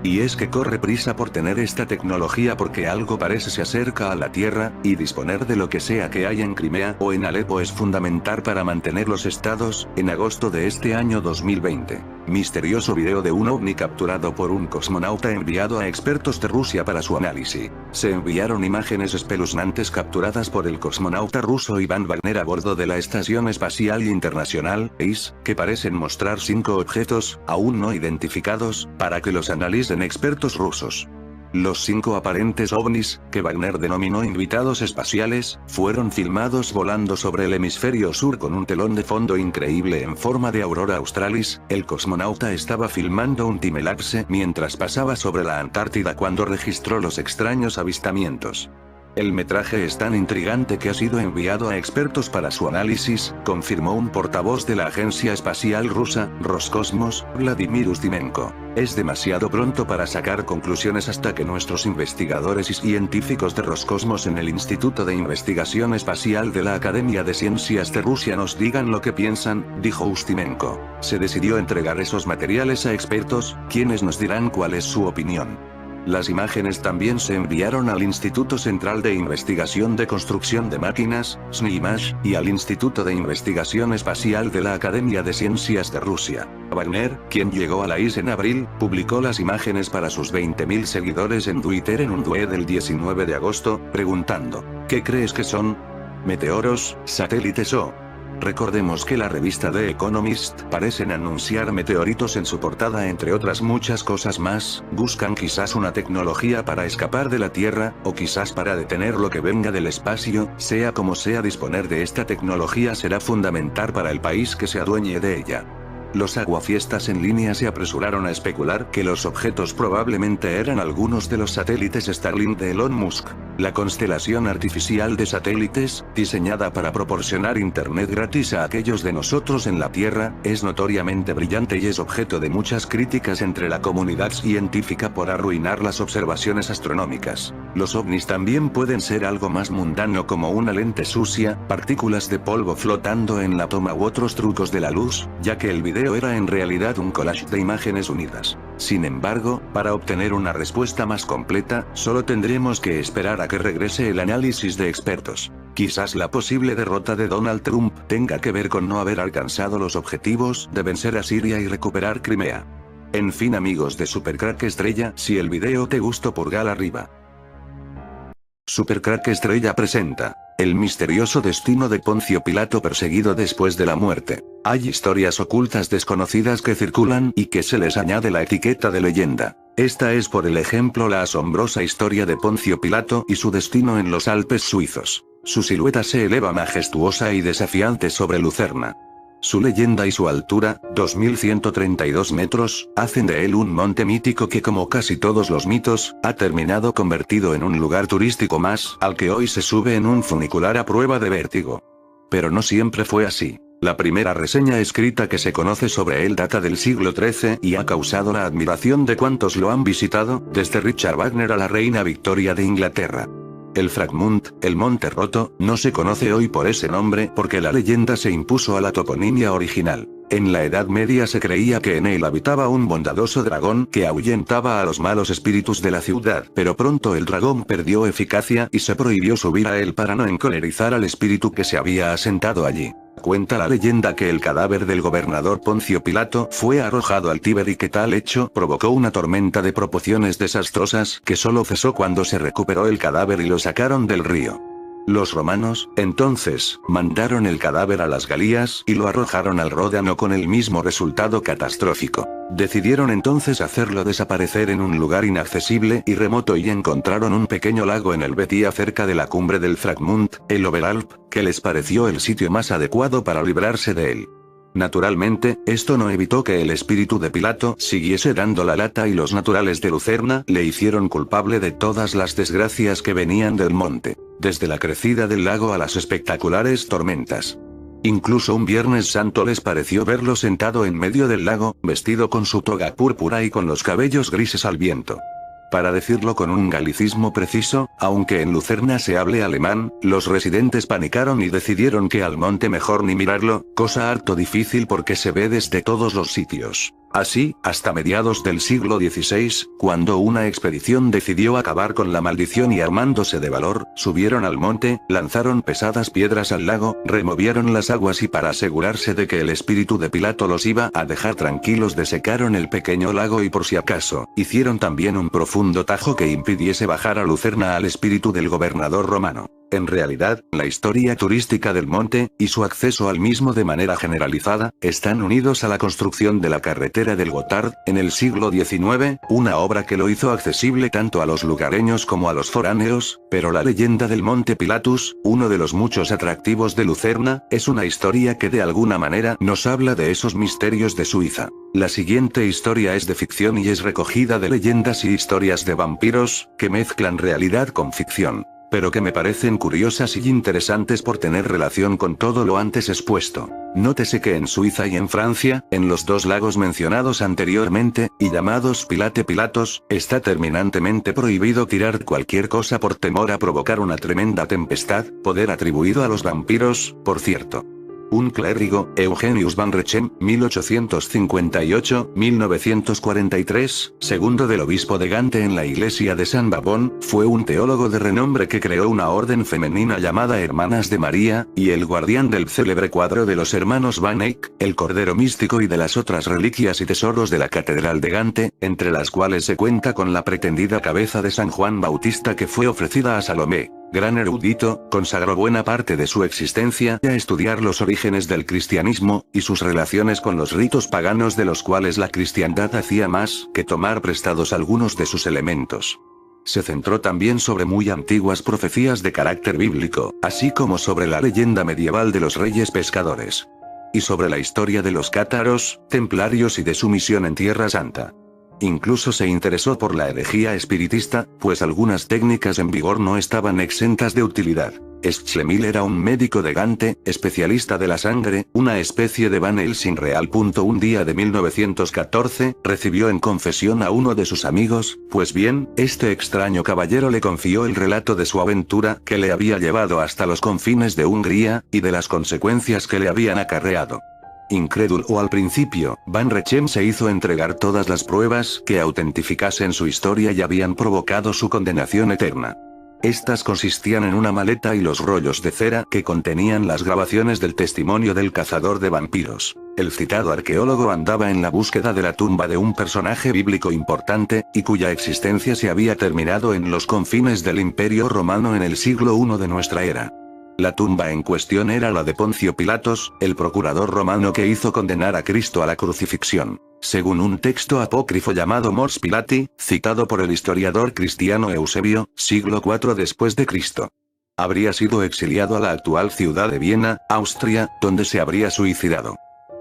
Y es que corre prisa por tener esta tecnología porque algo parece se acerca a la Tierra, y disponer de lo que sea que haya en Crimea o en Alepo es fundamental para mantener los estados. En agosto de este año 2020, misterioso video de un ovni capturado por un cosmonauta enviado a expertos de Rusia para su análisis. Se enviaron imágenes espeluznantes capturadas por el cosmonauta ruso Iván Wagner a bordo de la Estación Espacial Internacional, EIS, que parecen mostrar 5 objetos, aún no identificados, para que los analicen expertos rusos. Los 5 aparentes ovnis, que Wagner denominó invitados espaciales, fueron filmados volando sobre el hemisferio sur con un telón de fondo increíble en forma de aurora australis. El cosmonauta estaba filmando un timelapse mientras pasaba sobre la Antártida cuando registró los extraños avistamientos. El metraje es tan intrigante que ha sido enviado a expertos para su análisis, confirmó un portavoz de la agencia espacial rusa, Roscosmos, Vladimir Ustimenko. Es demasiado pronto para sacar conclusiones hasta que nuestros investigadores y científicos de Roscosmos en el Instituto de Investigación Espacial de la Academia de Ciencias de Rusia nos digan lo que piensan, dijo Ustimenko. Se decidió entregar esos materiales a expertos, quienes nos dirán cuál es su opinión. Las imágenes también se enviaron al Instituto Central de Investigación de Construcción de Máquinas, SNIMASH, y al Instituto de Investigación Espacial de la Academia de Ciencias de Rusia. Wagner, quien llegó a la IS en abril, publicó las imágenes para sus 20.000 seguidores en Twitter en un tweet del 19 de agosto, preguntando: ¿qué crees que son? ¿Meteoros, satélites o...? Recordemos que la revista The Economist parecen anunciar meteoritos en su portada, entre otras muchas cosas más. Buscan quizás una tecnología para escapar de la Tierra, o quizás para detener lo que venga del espacio. Sea como sea, disponer de esta tecnología será fundamental para el país que se adueñe de ella. Los aguafiestas en línea se apresuraron a especular que los objetos probablemente eran algunos de los satélites Starlink de Elon Musk. La constelación artificial de satélites, diseñada para proporcionar internet gratis a aquellos de nosotros en la Tierra, es notoriamente brillante y es objeto de muchas críticas entre la comunidad científica por arruinar las observaciones astronómicas. Los ovnis también pueden ser algo más mundano, como una lente sucia, partículas de polvo flotando en la toma u otros trucos de la luz, ya que el video era en realidad un collage de imágenes unidas. Sin embargo, para obtener una respuesta más completa, solo tendremos que esperar a que regrese el análisis de expertos. Quizás la posible derrota de Donald Trump tenga que ver con no haber alcanzado los objetivos de vencer a Siria y recuperar Crimea. En fin, amigos de Supercrack Estrella, si el video te gustó, pulgar arriba. Supercrack Estrella presenta el misterioso destino de Poncio Pilato perseguido después de la muerte. Hay historias ocultas desconocidas que circulan y que se les añade la etiqueta de leyenda. Esta es, por el ejemplo, la asombrosa historia de Poncio Pilato y su destino en los Alpes suizos. Su silueta se eleva majestuosa y desafiante sobre Lucerna. Su leyenda y su altura, 2132 metros, hacen de él un monte mítico que, como casi todos los mitos, ha terminado convertido en un lugar turístico más, al que hoy se sube en un funicular a prueba de vértigo. Pero no siempre fue así. La primera reseña escrita que se conoce sobre él data del siglo XIII y ha causado la admiración de cuantos lo han visitado, desde Richard Wagner a la reina Victoria de Inglaterra. El Fragmund, el Monte Roto, no se conoce hoy por ese nombre porque la leyenda se impuso a la toponimia original. En la Edad Media se creía que en él habitaba un bondadoso dragón que ahuyentaba a los malos espíritus de la ciudad, pero pronto el dragón perdió eficacia y se prohibió subir a él para no encolerizar al espíritu que se había asentado allí. Cuenta la leyenda que el cadáver del gobernador Poncio Pilato fue arrojado al Tíber y que tal hecho provocó una tormenta de proporciones desastrosas que solo cesó cuando se recuperó el cadáver y lo sacaron del río. Los romanos, entonces, mandaron el cadáver a las Galías y lo arrojaron al Ródano con el mismo resultado catastrófico. Decidieron entonces hacerlo desaparecer en un lugar inaccesible y remoto y encontraron un pequeño lago en el Betia cerca de la cumbre del Fragmund, el Oberalp, que les pareció el sitio más adecuado para librarse de él. Naturalmente, esto no evitó que el espíritu de Pilato siguiese dando la lata y los naturales de Lucerna le hicieron culpable de todas las desgracias que venían del monte, desde la crecida del lago a las espectaculares tormentas. Incluso un Viernes Santo les pareció verlo sentado en medio del lago, vestido con su toga púrpura y con los cabellos grises al viento. Para decirlo con un galicismo preciso, aunque en Lucerna se hable alemán, los residentes panicaron y decidieron que al monte mejor ni mirarlo, cosa harto difícil porque se ve desde todos los sitios. Así, hasta mediados del siglo XVI, cuando una expedición decidió acabar con la maldición y armándose de valor, subieron al monte, lanzaron pesadas piedras al lago, removieron las aguas y para asegurarse de que el espíritu de Pilato los iba a dejar tranquilos desecaron el pequeño lago y por si acaso, hicieron también un profundo tajo que impidiese bajar a Lucerna al espíritu del gobernador romano. En realidad, la historia turística del monte, y su acceso al mismo de manera generalizada, están unidos a la construcción de la carretera del Gotthard, en el siglo XIX, una obra que lo hizo accesible tanto a los lugareños como a los foráneos, pero la leyenda del Monte Pilatus, uno de los muchos atractivos de Lucerna, es una historia que de alguna manera nos habla de esos misterios de Suiza. La siguiente historia es de ficción y es recogida de leyendas y historias de vampiros, que mezclan realidad con ficción, pero que me parecen curiosas y interesantes por tener relación con todo lo antes expuesto. Nótese que en Suiza y en Francia, en los dos lagos mencionados anteriormente, y llamados Pilatos, está terminantemente prohibido tirar cualquier cosa por temor a provocar una tremenda tempestad, poder atribuido a los vampiros, por cierto. Un clérigo, Eugenius van Rechem, 1858-1943, segundo del obispo de Gante en la iglesia de San Babón, fue un teólogo de renombre que creó una orden femenina llamada Hermanas de María, y el guardián del célebre cuadro de los hermanos Van Eyck, el Cordero Místico y de las otras reliquias y tesoros de la Catedral de Gante, entre las cuales se cuenta con la pretendida cabeza de San Juan Bautista que fue ofrecida a Salomé. Gran erudito, consagró buena parte de su existencia a estudiar los orígenes del cristianismo, y sus relaciones con los ritos paganos de los cuales la cristiandad hacía más que tomar prestados algunos de sus elementos. Se centró también sobre muy antiguas profecías de carácter bíblico, así como sobre la leyenda medieval de los reyes pescadores. Y sobre la historia de los cátaros, templarios y de su misión en Tierra Santa. Incluso se interesó por la herejía espiritista, pues algunas técnicas en vigor no estaban exentas de utilidad. Schlemil era un médico de Gante, especialista de la sangre, una especie de Van Helsing real. Un día de 1914, recibió en confesión a uno de sus amigos, pues bien, este extraño caballero le confió el relato de su aventura que le había llevado hasta los confines de Hungría, y de las consecuencias que le habían acarreado. Incrédulo al principio, Van Rechem se hizo entregar todas las pruebas que autentificasen su historia y habían provocado su condenación eterna. Estas consistían en una maleta y los rollos de cera que contenían las grabaciones del testimonio del cazador de vampiros. El citado arqueólogo andaba en la búsqueda de la tumba de un personaje bíblico importante, y cuya existencia se había terminado en los confines del Imperio Romano en el siglo I de nuestra era. La tumba en cuestión era la de Poncio Pilatos, el procurador romano que hizo condenar a Cristo a la crucifixión, según un texto apócrifo llamado Mors Pilati, citado por el historiador cristiano Eusebio, siglo IV después de Cristo. Habría sido exiliado a la actual ciudad de Viena, Austria, donde se habría suicidado.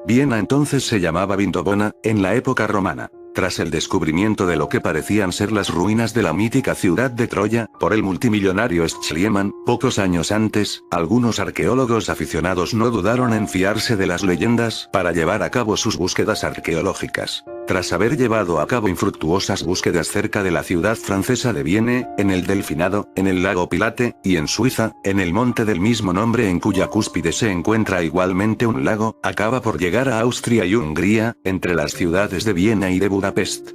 Viena entonces se llamaba Vindobona, en la época romana. Tras el descubrimiento de lo que parecían ser las ruinas de la mítica ciudad de Troya, por el multimillonario Schliemann, pocos años antes, algunos arqueólogos aficionados no dudaron en fiarse de las leyendas para llevar a cabo sus búsquedas arqueológicas. Tras haber llevado a cabo infructuosas búsquedas cerca de la ciudad francesa de Vienne, en el Delfinado, en el lago Pilate, y en Suiza, en el monte del mismo nombre en cuya cúspide se encuentra igualmente un lago, acaba por llegar a Austria y Hungría, entre las ciudades de Viena y de Budapest.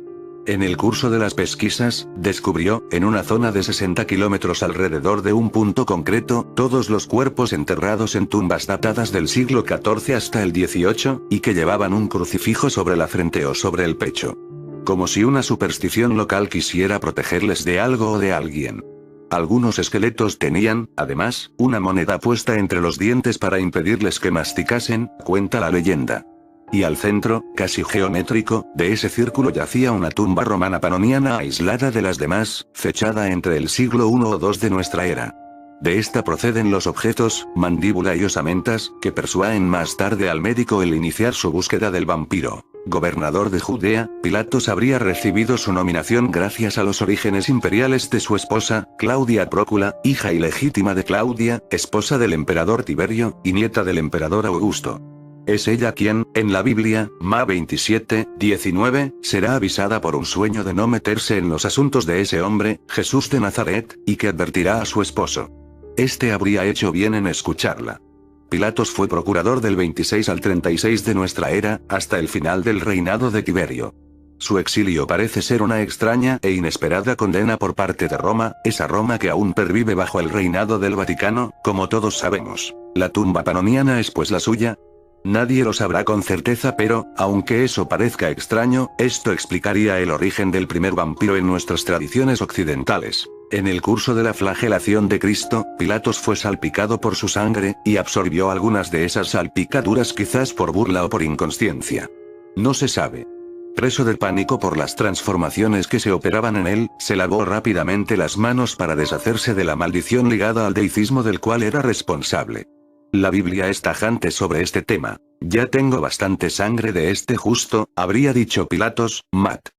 En el curso de las pesquisas, descubrió, en una zona de 60 kilómetros alrededor de un punto concreto, todos los cuerpos enterrados en tumbas datadas del siglo XIV hasta el XVIII, y que llevaban un crucifijo sobre la frente o sobre el pecho. Como si una superstición local quisiera protegerles de algo o de alguien. Algunos esqueletos tenían, además, una moneda puesta entre los dientes para impedirles que masticasen, cuenta la leyenda. Y al centro, casi geométrico, de ese círculo yacía una tumba romana panoniana aislada de las demás, fechada entre el siglo I o II de nuestra era. De esta proceden los objetos, mandíbula y osamentas, que persuaden más tarde al médico el iniciar su búsqueda del vampiro. Gobernador de Judea, Pilatos habría recibido su nominación gracias a los orígenes imperiales de su esposa, Claudia Prócula, hija ilegítima de Claudia, esposa del emperador Tiberio, y nieta del emperador Augusto. Es ella quien, en la Biblia, Ma 27:19, será avisada por un sueño de no meterse en los asuntos de ese hombre, Jesús de Nazaret, y que advertirá a su esposo. Este habría hecho bien en escucharla. Pilatos fue procurador del 26 al 36 de nuestra era, hasta el final del reinado de Tiberio. Su exilio parece ser una extraña e inesperada condena por parte de Roma, esa Roma que aún pervive bajo el reinado del Vaticano, como todos sabemos. La tumba panoniana es pues la suya. Nadie lo sabrá con certeza, pero, aunque eso parezca extraño, esto explicaría el origen del primer vampiro en nuestras tradiciones occidentales. En el curso de la flagelación de Cristo, Pilatos fue salpicado por su sangre, y absorbió algunas de esas salpicaduras quizás por burla o por inconsciencia. No se sabe. Preso del pánico por las transformaciones que se operaban en él, se lavó rápidamente las manos para deshacerse de la maldición ligada al deícismo del cual era responsable. La Biblia es tajante sobre este tema. Ya tengo bastante sangre de este justo, habría dicho Pilatos, Mat.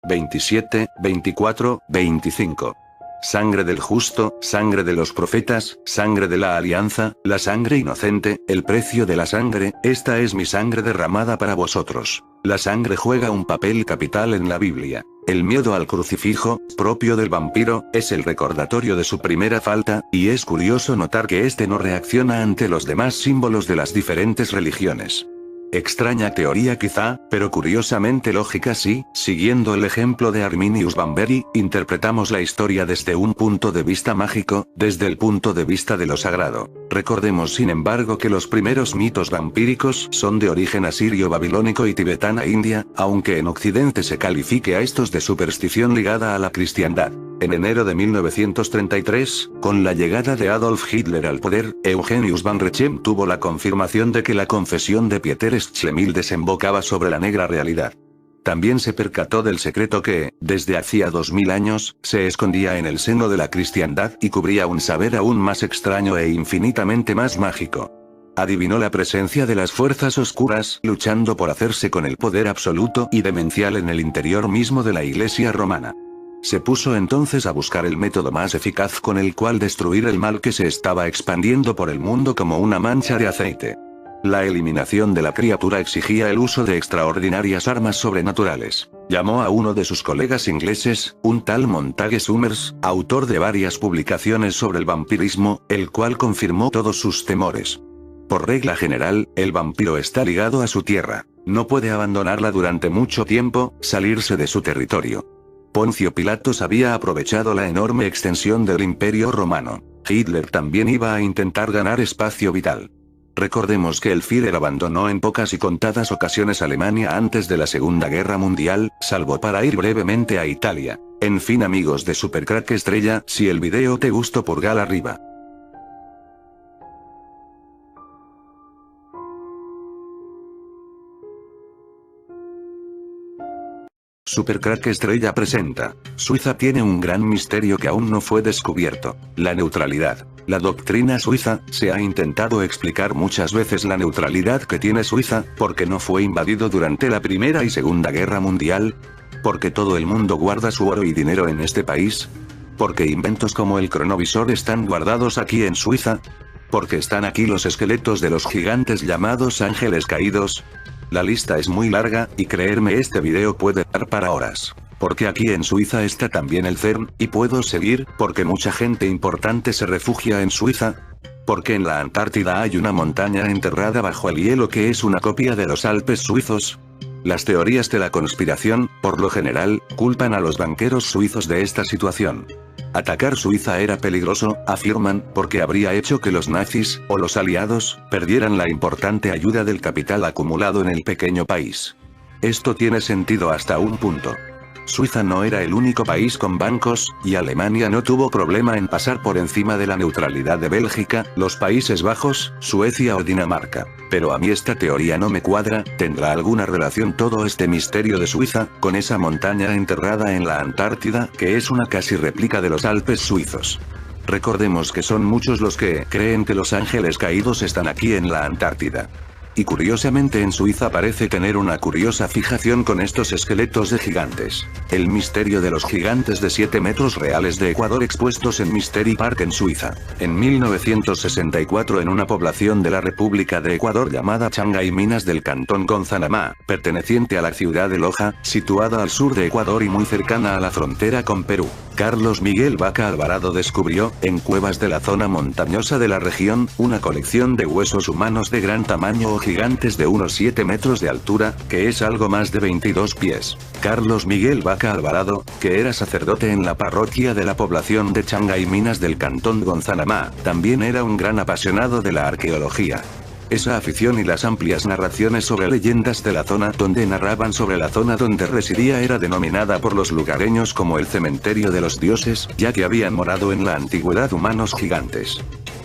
27, 24, 25. Sangre del justo, sangre de los profetas, sangre de la alianza, la sangre inocente, el precio de la sangre, esta es mi sangre derramada para vosotros. La sangre juega un papel capital en la Biblia. El miedo al crucifijo, propio del vampiro, es el recordatorio de su primera falta, y es curioso notar que este no reacciona ante los demás símbolos de las diferentes religiones. Extraña teoría quizá, pero curiosamente lógica sí, siguiendo el ejemplo de Arminius Bamberi, interpretamos la historia desde un punto de vista mágico, desde el punto de vista de lo sagrado. Recordemos sin embargo que los primeros mitos vampíricos son de origen asirio babilónico y tibetana india, aunque en Occidente se califique a estos de superstición ligada a la cristiandad. En enero de 1933, con la llegada de Adolf Hitler al poder, Eugenius van Rechem tuvo la confirmación de que la confesión de Pieter Schlemil desembocaba sobre la negra realidad. También se percató del secreto que, desde hacía 2000 años, se escondía en el seno de la cristiandad y cubría un saber aún más extraño e infinitamente más mágico. Adivinó la presencia de las fuerzas oscuras luchando por hacerse con el poder absoluto y demencial en el interior mismo de la Iglesia romana. Se puso entonces a buscar el método más eficaz con el cual destruir el mal que se estaba expandiendo por el mundo como una mancha de aceite. La eliminación de la criatura exigía el uso de extraordinarias armas sobrenaturales. Llamó a uno de sus colegas ingleses, un tal Montague Summers, autor de varias publicaciones sobre el vampirismo, el cual confirmó todos sus temores. Por regla general, el vampiro está ligado a su tierra. No puede abandonarla durante mucho tiempo, salirse de su territorio. Poncio Pilatos había aprovechado la enorme extensión del Imperio Romano. Hitler también iba a intentar ganar espacio vital. Recordemos que el Führer abandonó en pocas y contadas ocasiones Alemania antes de la Segunda Guerra Mundial, salvo para ir brevemente a Italia. En fin amigos de Supercrack Estrella, si el video te gustó pulgar arriba. Supercrack Estrella presenta. Suiza tiene un gran misterio que aún no fue descubierto. La neutralidad. La doctrina suiza, se ha intentado explicar muchas veces la neutralidad que tiene Suiza, porque no fue invadido durante la Primera y Segunda Guerra Mundial. Porque todo el mundo guarda su oro y dinero en este país. Porque inventos como el cronovisor están guardados aquí en Suiza. Porque están aquí los esqueletos de los gigantes llamados ángeles caídos. La lista es muy larga, y creerme este video puede dar para horas. Porque aquí en Suiza está también el CERN, y puedo seguir, porque mucha gente importante se refugia en Suiza. Porque en la Antártida hay una montaña enterrada bajo el hielo que es una copia de los Alpes suizos. Las teorías de la conspiración, por lo general, culpan a los banqueros suizos de esta situación. Atacar Suiza era peligroso, afirman, porque habría hecho que los nazis, o los aliados, perdieran la importante ayuda del capital acumulado en el pequeño país. Esto tiene sentido hasta un punto. Suiza no era el único país con bancos, y Alemania no tuvo problema en pasar por encima de la neutralidad de Bélgica, los Países Bajos, Suecia o Dinamarca. Pero a mí esta teoría no me cuadra. ¿Tendrá alguna relación todo este misterio de Suiza, con esa montaña enterrada en la Antártida, que es una casi réplica de los Alpes suizos? Recordemos que son muchos los que creen que los ángeles caídos están aquí en la Antártida. Y curiosamente en Suiza parece tener una curiosa fijación con estos esqueletos de gigantes. El misterio de los gigantes de 7 metros reales de Ecuador expuestos en Mystery Park en Suiza. En 1964 en una población de la República de Ecuador llamada Changay Minas del cantón Gonzanamá, perteneciente a la ciudad de Loja, situada al sur de Ecuador y muy cercana a la frontera con Perú, Carlos Miguel Vaca Alvarado descubrió, en cuevas de la zona montañosa de la región, una colección de huesos humanos de gran tamaño o gigantes de unos 7 metros de altura, que es algo más de 22 pies. Carlos Miguel Vaca Alvarado, que era sacerdote en la parroquia de la población de Changay Minas del cantón Gonzanamá, también era un gran apasionado de la arqueología. Esa afición y las amplias narraciones sobre leyendas de la zona donde narraban sobre la zona donde residía era denominada por los lugareños como el cementerio de los dioses, ya que habían morado en la antigüedad humanos gigantes.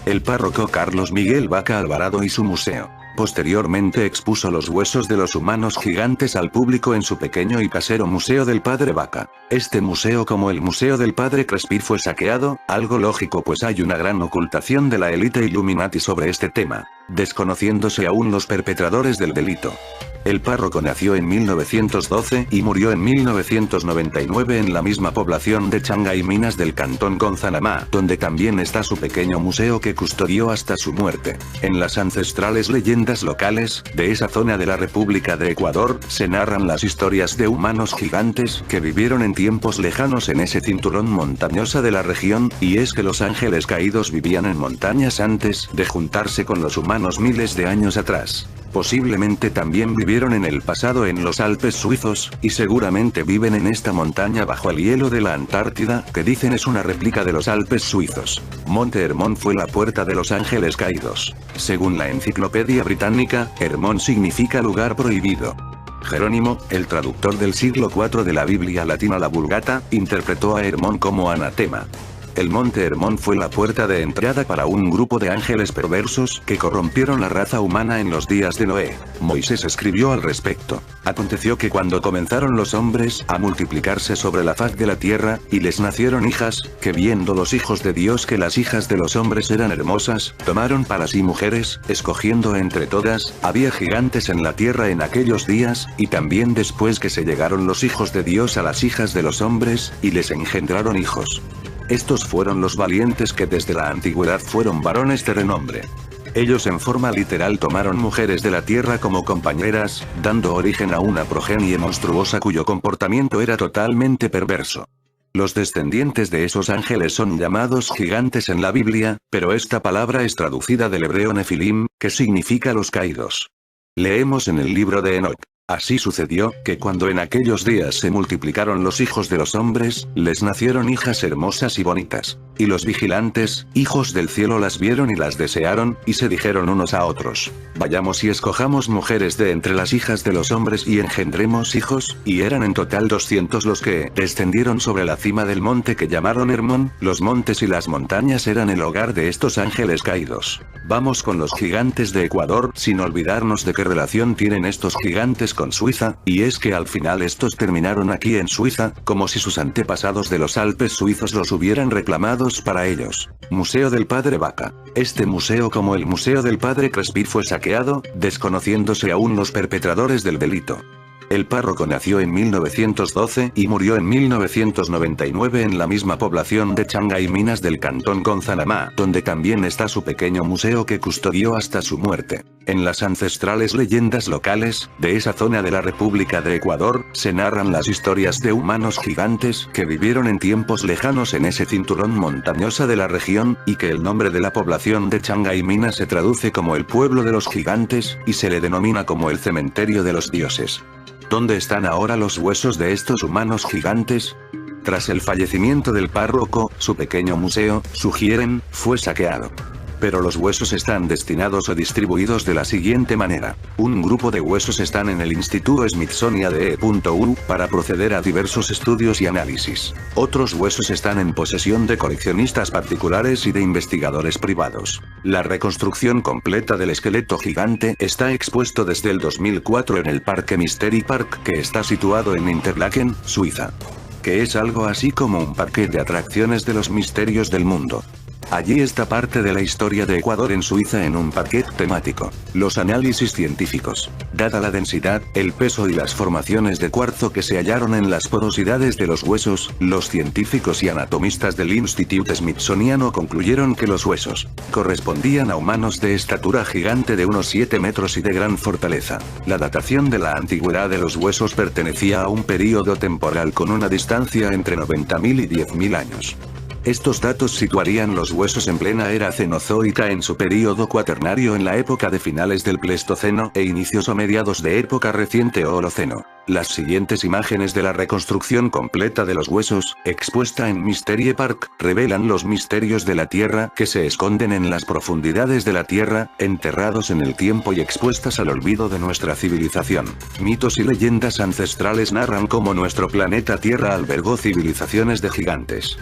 El párroco Carlos Miguel Vaca Alvarado y su museo. Posteriormente expuso los huesos de los humanos gigantes al público en su pequeño y casero Museo del Padre Vaca. Este museo, como el Museo del Padre Crespi, fue saqueado, algo lógico pues hay una gran ocultación de la élite Illuminati sobre este tema, desconociéndose aún los perpetradores del delito. El párroco nació en 1912 y murió en 1999 en la misma población de Changay Minas del cantón Gonzanamá, donde también está su pequeño museo que custodió hasta su muerte. En las ancestrales leyendas locales, de esa zona de la República de Ecuador, se narran las historias de humanos gigantes que vivieron en tiempos lejanos en ese cinturón montañoso de la región, y es que los ángeles caídos vivían en montañas antes de juntarse con los humanos miles de años atrás. Posiblemente también vivieron en el pasado en los Alpes suizos, y seguramente viven en esta montaña bajo el hielo de la Antártida, que dicen es una réplica de los Alpes suizos. Monte Hermón fue la puerta de los ángeles caídos. Según la enciclopedia británica, Hermón significa lugar prohibido. Jerónimo, el traductor del siglo IV de la Biblia latina la Vulgata, interpretó a Hermón como anatema. El monte Hermón fue la puerta de entrada para un grupo de ángeles perversos que corrompieron la raza humana en los días de Noé. Moisés escribió al respecto. Aconteció que cuando comenzaron los hombres a multiplicarse sobre la faz de la tierra, y les nacieron hijas, que viendo los hijos de Dios que las hijas de los hombres eran hermosas, tomaron para sí mujeres, escogiendo entre todas, había gigantes en la tierra en aquellos días, y también después que se llegaron los hijos de Dios a las hijas de los hombres, y les engendraron hijos. Estos fueron los valientes que desde la antigüedad fueron varones de renombre. Ellos en forma literal tomaron mujeres de la tierra como compañeras, dando origen a una progenie monstruosa cuyo comportamiento era totalmente perverso. Los descendientes de esos ángeles son llamados gigantes en la Biblia, pero esta palabra es traducida del hebreo nefilim, que significa los caídos. Leemos en el libro de Enoc. Así sucedió, que cuando en aquellos días se multiplicaron los hijos de los hombres, les nacieron hijas hermosas y bonitas. Y los vigilantes, hijos del cielo, las vieron y las desearon, y se dijeron unos a otros: vayamos y escojamos mujeres de entre las hijas de los hombres y engendremos hijos, y eran en total 200 los que descendieron sobre la cima del monte que llamaron Hermón. Los montes y las montañas eran el hogar de estos ángeles caídos. Vamos con los gigantes de Ecuador, sin olvidarnos de qué relación tienen estos gigantes con Suiza, y es que al final estos terminaron aquí en Suiza, como si sus antepasados de los Alpes suizos los hubieran reclamados para ellos. Museo del Padre Vaca. Este museo, como el Museo del Padre Crespi, fue saqueado, desconociéndose aún los perpetradores del delito. El párroco nació en 1912 y murió en 1999 en la misma población de Changay Minas del cantón Gonzanamá, donde también está su pequeño museo que custodió hasta su muerte. En las ancestrales leyendas locales, de esa zona de la República de Ecuador, se narran las historias de humanos gigantes que vivieron en tiempos lejanos en ese cinturón montañoso de la región, y que el nombre de la población de Changay Minas se traduce como el pueblo de los gigantes, y se le denomina como el cementerio de los dioses. ¿Dónde están ahora los huesos de estos humanos gigantes? Tras el fallecimiento del párroco, su pequeño museo, sugieren, fue saqueado. Pero los huesos están destinados o distribuidos de la siguiente manera. Un grupo de huesos están en el Instituto Smithsonian de E.U. para proceder a diversos estudios y análisis. Otros huesos están en posesión de coleccionistas particulares y de investigadores privados. La reconstrucción completa del esqueleto gigante está expuesto desde el 2004 en el Parque Mystery Park, que está situado en Interlaken, Suiza. Que es algo así como un parque de atracciones de los misterios del mundo. Allí está parte de la historia de Ecuador en Suiza en un parquet temático. Los análisis científicos. Dada la densidad, el peso y las formaciones de cuarzo que se hallaron en las porosidades de los huesos, los científicos y anatomistas del Instituto Smithsoniano concluyeron que los huesos correspondían a humanos de estatura gigante de unos 7 metros y de gran fortaleza. La datación de la antigüedad de los huesos pertenecía a un período temporal con una distancia entre 90.000 y 10.000 años. Estos datos situarían los huesos en plena era cenozoica en su período cuaternario en la época de finales del Pleistoceno e inicios o mediados de época reciente o Holoceno. Las siguientes imágenes de la reconstrucción completa de los huesos, expuesta en Mystery Park, revelan los misterios de la Tierra que se esconden en las profundidades de la Tierra, enterrados en el tiempo y expuestas al olvido de nuestra civilización. Mitos y leyendas ancestrales narran cómo nuestro planeta Tierra albergó civilizaciones de gigantes.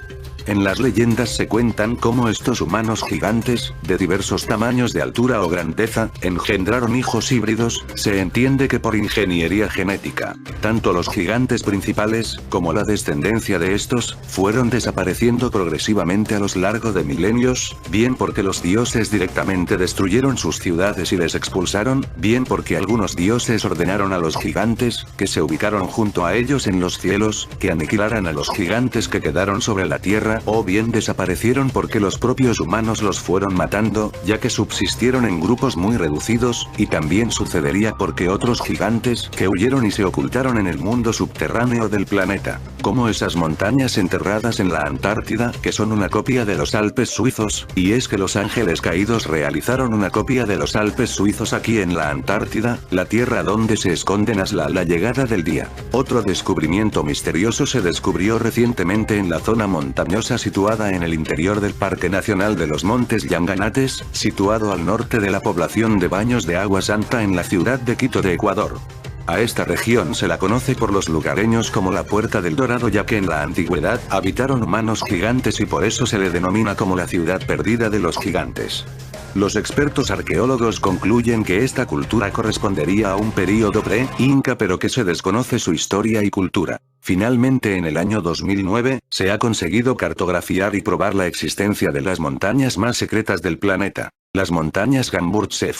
En las leyendas se cuentan cómo estos humanos gigantes, de diversos tamaños de altura o grandeza, engendraron hijos híbridos. Se entiende que por ingeniería genética, tanto los gigantes principales, como la descendencia de estos, fueron desapareciendo progresivamente a lo largo de milenios, bien porque los dioses directamente destruyeron sus ciudades y les expulsaron, bien porque algunos dioses ordenaron a los gigantes, que se ubicaron junto a ellos en los cielos, que aniquilaran a los gigantes que quedaron sobre la tierra, o bien desaparecieron porque los propios humanos los fueron matando, ya que subsistieron en grupos muy reducidos, y también sucedería porque otros gigantes, que huyeron y se ocultaron en el mundo subterráneo del planeta, como esas montañas enterradas en la Antártida, que son una copia de los Alpes suizos, y es que los ángeles caídos realizaron una copia de los Alpes suizos aquí en la Antártida, la tierra donde se esconden hasta la llegada del día. Otro descubrimiento misterioso se descubrió recientemente en la zona montañosa situada en el interior del Parque Nacional de los Montes Yanganates, situado al norte de la población de Baños de Agua Santa en la ciudad de Quito de Ecuador. A esta región se la conoce por los lugareños como la Puerta del Dorado, ya que en la antigüedad habitaron humanos gigantes y por eso se le denomina como la ciudad perdida de los gigantes. Los expertos arqueólogos concluyen que esta cultura correspondería a un período pre-inca pero que se desconoce su historia y cultura. Finalmente en el año 2009, se ha conseguido cartografiar y probar la existencia de las montañas más secretas del planeta, las montañas Gamburtsev.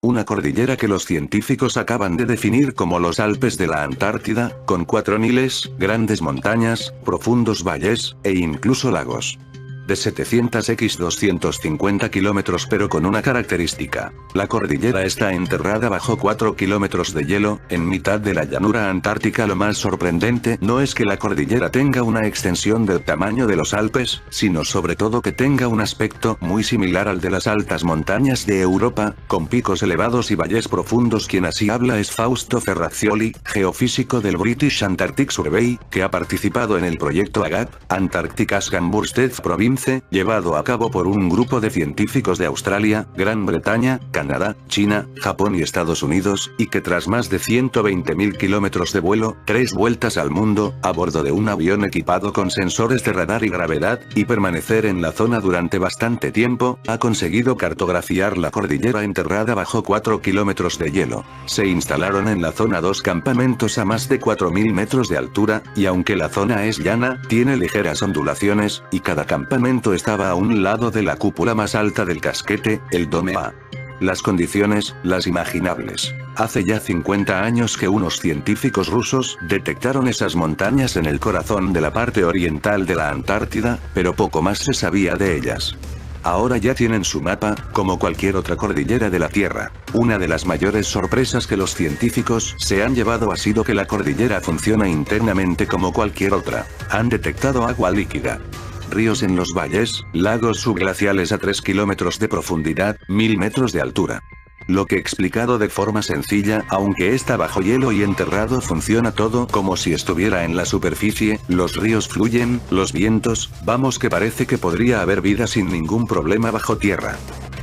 Una cordillera que los científicos acaban de definir como los Alpes de la Antártida, con 4 niles, grandes montañas, profundos valles, e incluso lagos. De 700 x 250 kilómetros pero con una característica. La cordillera está enterrada bajo 4 kilómetros de hielo, en mitad de la llanura antártica. Lo más sorprendente no es que la cordillera tenga una extensión del tamaño de los Alpes, sino sobre todo que tenga un aspecto muy similar al de las altas montañas de Europa, con picos elevados y valles profundos. Quien así habla es Fausto Ferrazzioli, geofísico del British Antarctic Survey, que ha participado en el proyecto AGAP, Antarcticas Gamburtsev Province, llevado a cabo por un grupo de científicos de Australia, Gran Bretaña, Canadá, China, Japón y Estados Unidos, y que tras más de 120.000 kilómetros de vuelo, 3 vueltas al mundo, a bordo de un avión equipado con sensores de radar y gravedad, y permanecer en la zona durante bastante tiempo, ha conseguido cartografiar la cordillera enterrada bajo 4 kilómetros de hielo. Se instalaron en la zona 2 campamentos a más de 4.000 metros de altura, y aunque la zona es llana, tiene ligeras ondulaciones, y cada campamento estaba a un lado de la cúpula más alta del casquete, el Dome A. Las condiciones, las imaginables. Hace ya 50 años que unos científicos rusos detectaron esas montañas en el corazón de la parte oriental de la Antártida, pero poco más se sabía de ellas. Ahora ya tienen su mapa, como cualquier otra cordillera de la Tierra. Una de las mayores sorpresas que los científicos se han llevado ha sido que la cordillera funciona internamente como cualquier otra. Han detectado agua líquida, ríos en los valles, lagos subglaciales a 3 kilómetros de profundidad, 1000 metros de altura. Lo que explicado de forma sencilla, aunque está bajo hielo y enterrado funciona todo como si estuviera en la superficie, los ríos fluyen, los vientos, vamos que parece que podría haber vida sin ningún problema bajo tierra.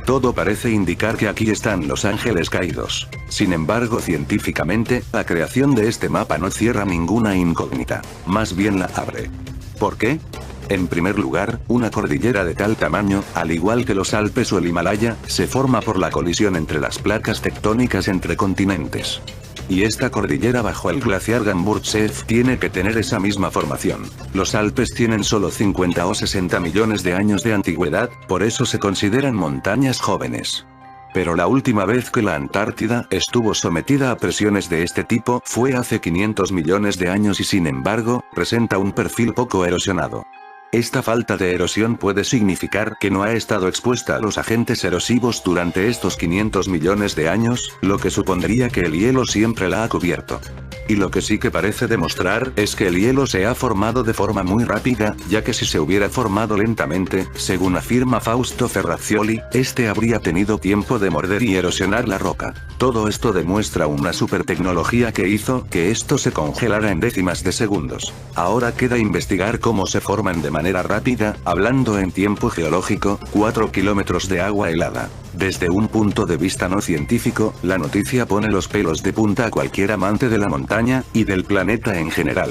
Todo parece indicar que aquí están los ángeles caídos. Sin embargo, científicamente, la creación de este mapa no cierra ninguna incógnita, más bien la abre. ¿Por qué? En primer lugar, una cordillera de tal tamaño, al igual que los Alpes o el Himalaya, se forma por la colisión entre las placas tectónicas entre continentes. Y esta cordillera bajo el glaciar Gamburtsev tiene que tener esa misma formación. Los Alpes tienen solo 50 o 60 millones de años de antigüedad, por eso se consideran montañas jóvenes. Pero la última vez que la Antártida estuvo sometida a presiones de este tipo fue hace 500 millones de años y sin embargo, presenta un perfil poco erosionado. Esta falta de erosión puede significar que no ha estado expuesta a los agentes erosivos durante estos 500 millones de años, lo que supondría que el hielo siempre la ha cubierto. Y lo que sí que parece demostrar es que el hielo se ha formado de forma muy rápida, ya que si se hubiera formado lentamente, según afirma Fausto Ferrazioli, este habría tenido tiempo de morder y erosionar la roca. Todo esto demuestra una super tecnología que hizo que esto se congelara en décimas de segundos. Ahora queda investigar cómo se forman de manera rápida, hablando en tiempo geológico, 4 kilómetros de agua helada. Desde un punto de vista no científico, la noticia pone los pelos de punta a cualquier amante de la montaña, y del planeta en general.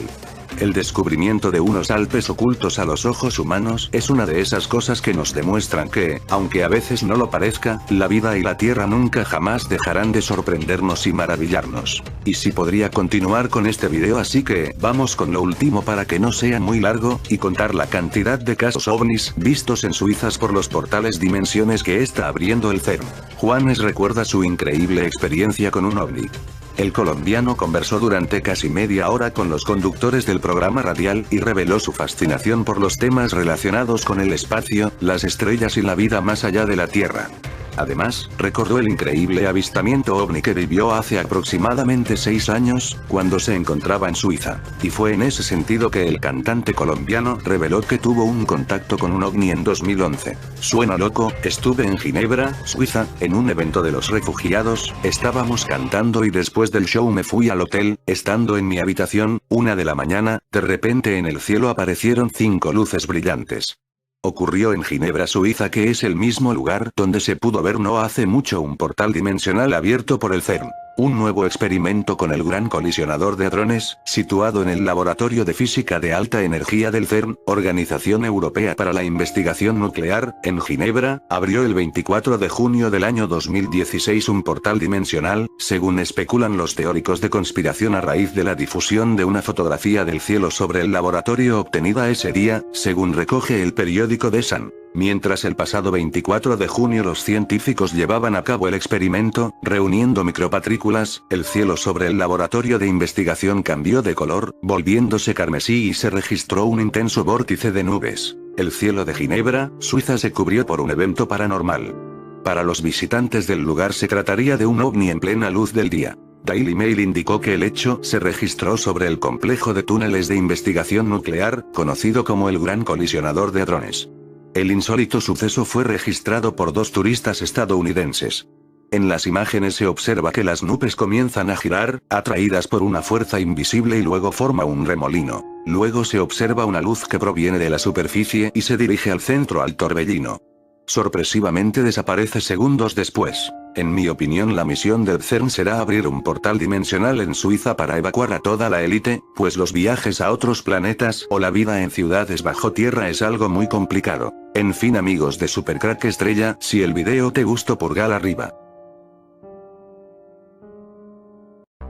El descubrimiento de unos Alpes ocultos a los ojos humanos es una de esas cosas que nos demuestran que, aunque a veces no lo parezca, la vida y la Tierra nunca jamás dejarán de sorprendernos y maravillarnos. Y sí podría continuar con este video, así que, vamos con lo último para que no sea muy largo, y contar la cantidad de casos ovnis vistos en Suiza por los portales dimensiones que está abriendo el CERN. Juanes recuerda su increíble experiencia con un ovni. El colombiano conversó durante casi media hora con los conductores del programa radial y reveló su fascinación por los temas relacionados con el espacio, las estrellas y la vida más allá de la Tierra. Además, recordó el increíble avistamiento ovni que vivió hace aproximadamente 6 años, cuando se encontraba en Suiza. Y fue en ese sentido que el cantante colombiano reveló que tuvo un contacto con un ovni en 2011. Suena loco, estuve en Ginebra, Suiza, en un evento de los refugiados, estábamos cantando y después del show me fui al hotel, estando en mi habitación, 1 de la mañana, de repente en el cielo aparecieron 5 luces brillantes. Ocurrió en Ginebra, Suiza, que es el mismo lugar donde se pudo ver no hace mucho un portal dimensional abierto por el CERN. Un nuevo experimento con el Gran Colisionador de Hadrones, situado en el Laboratorio de Física de Alta Energía del CERN, Organización Europea para la Investigación Nuclear, en Ginebra, abrió el 24 de junio del año 2016 un portal dimensional, según especulan los teóricos de conspiración a raíz de la difusión de una fotografía del cielo sobre el laboratorio obtenida ese día, según recoge el periódico The Sun. Mientras el pasado 24 de junio los científicos llevaban a cabo el experimento, reuniendo micropartículas, el cielo sobre el laboratorio de investigación cambió de color, volviéndose carmesí y se registró un intenso vórtice de nubes. El cielo de Ginebra, Suiza se cubrió por un evento paranormal. Para los visitantes del lugar se trataría de un ovni en plena luz del día. Daily Mail indicó que el hecho se registró sobre el complejo de túneles de investigación nuclear, conocido como el Gran Colisionador de Hadrones. El insólito suceso fue registrado por 2 turistas estadounidenses. En las imágenes se observa que las nubes comienzan a girar, atraídas por una fuerza invisible y luego forma un remolino. Luego se observa una luz que proviene de la superficie y se dirige al centro al torbellino. Sorpresivamente desaparece segundos después. En mi opinión, la misión del CERN será abrir un portal dimensional en Suiza para evacuar a toda la élite, pues los viajes a otros planetas o la vida en ciudades bajo tierra es algo muy complicado. En fin, amigos de Supercrack Estrella, si el video te gustó, pulgar arriba.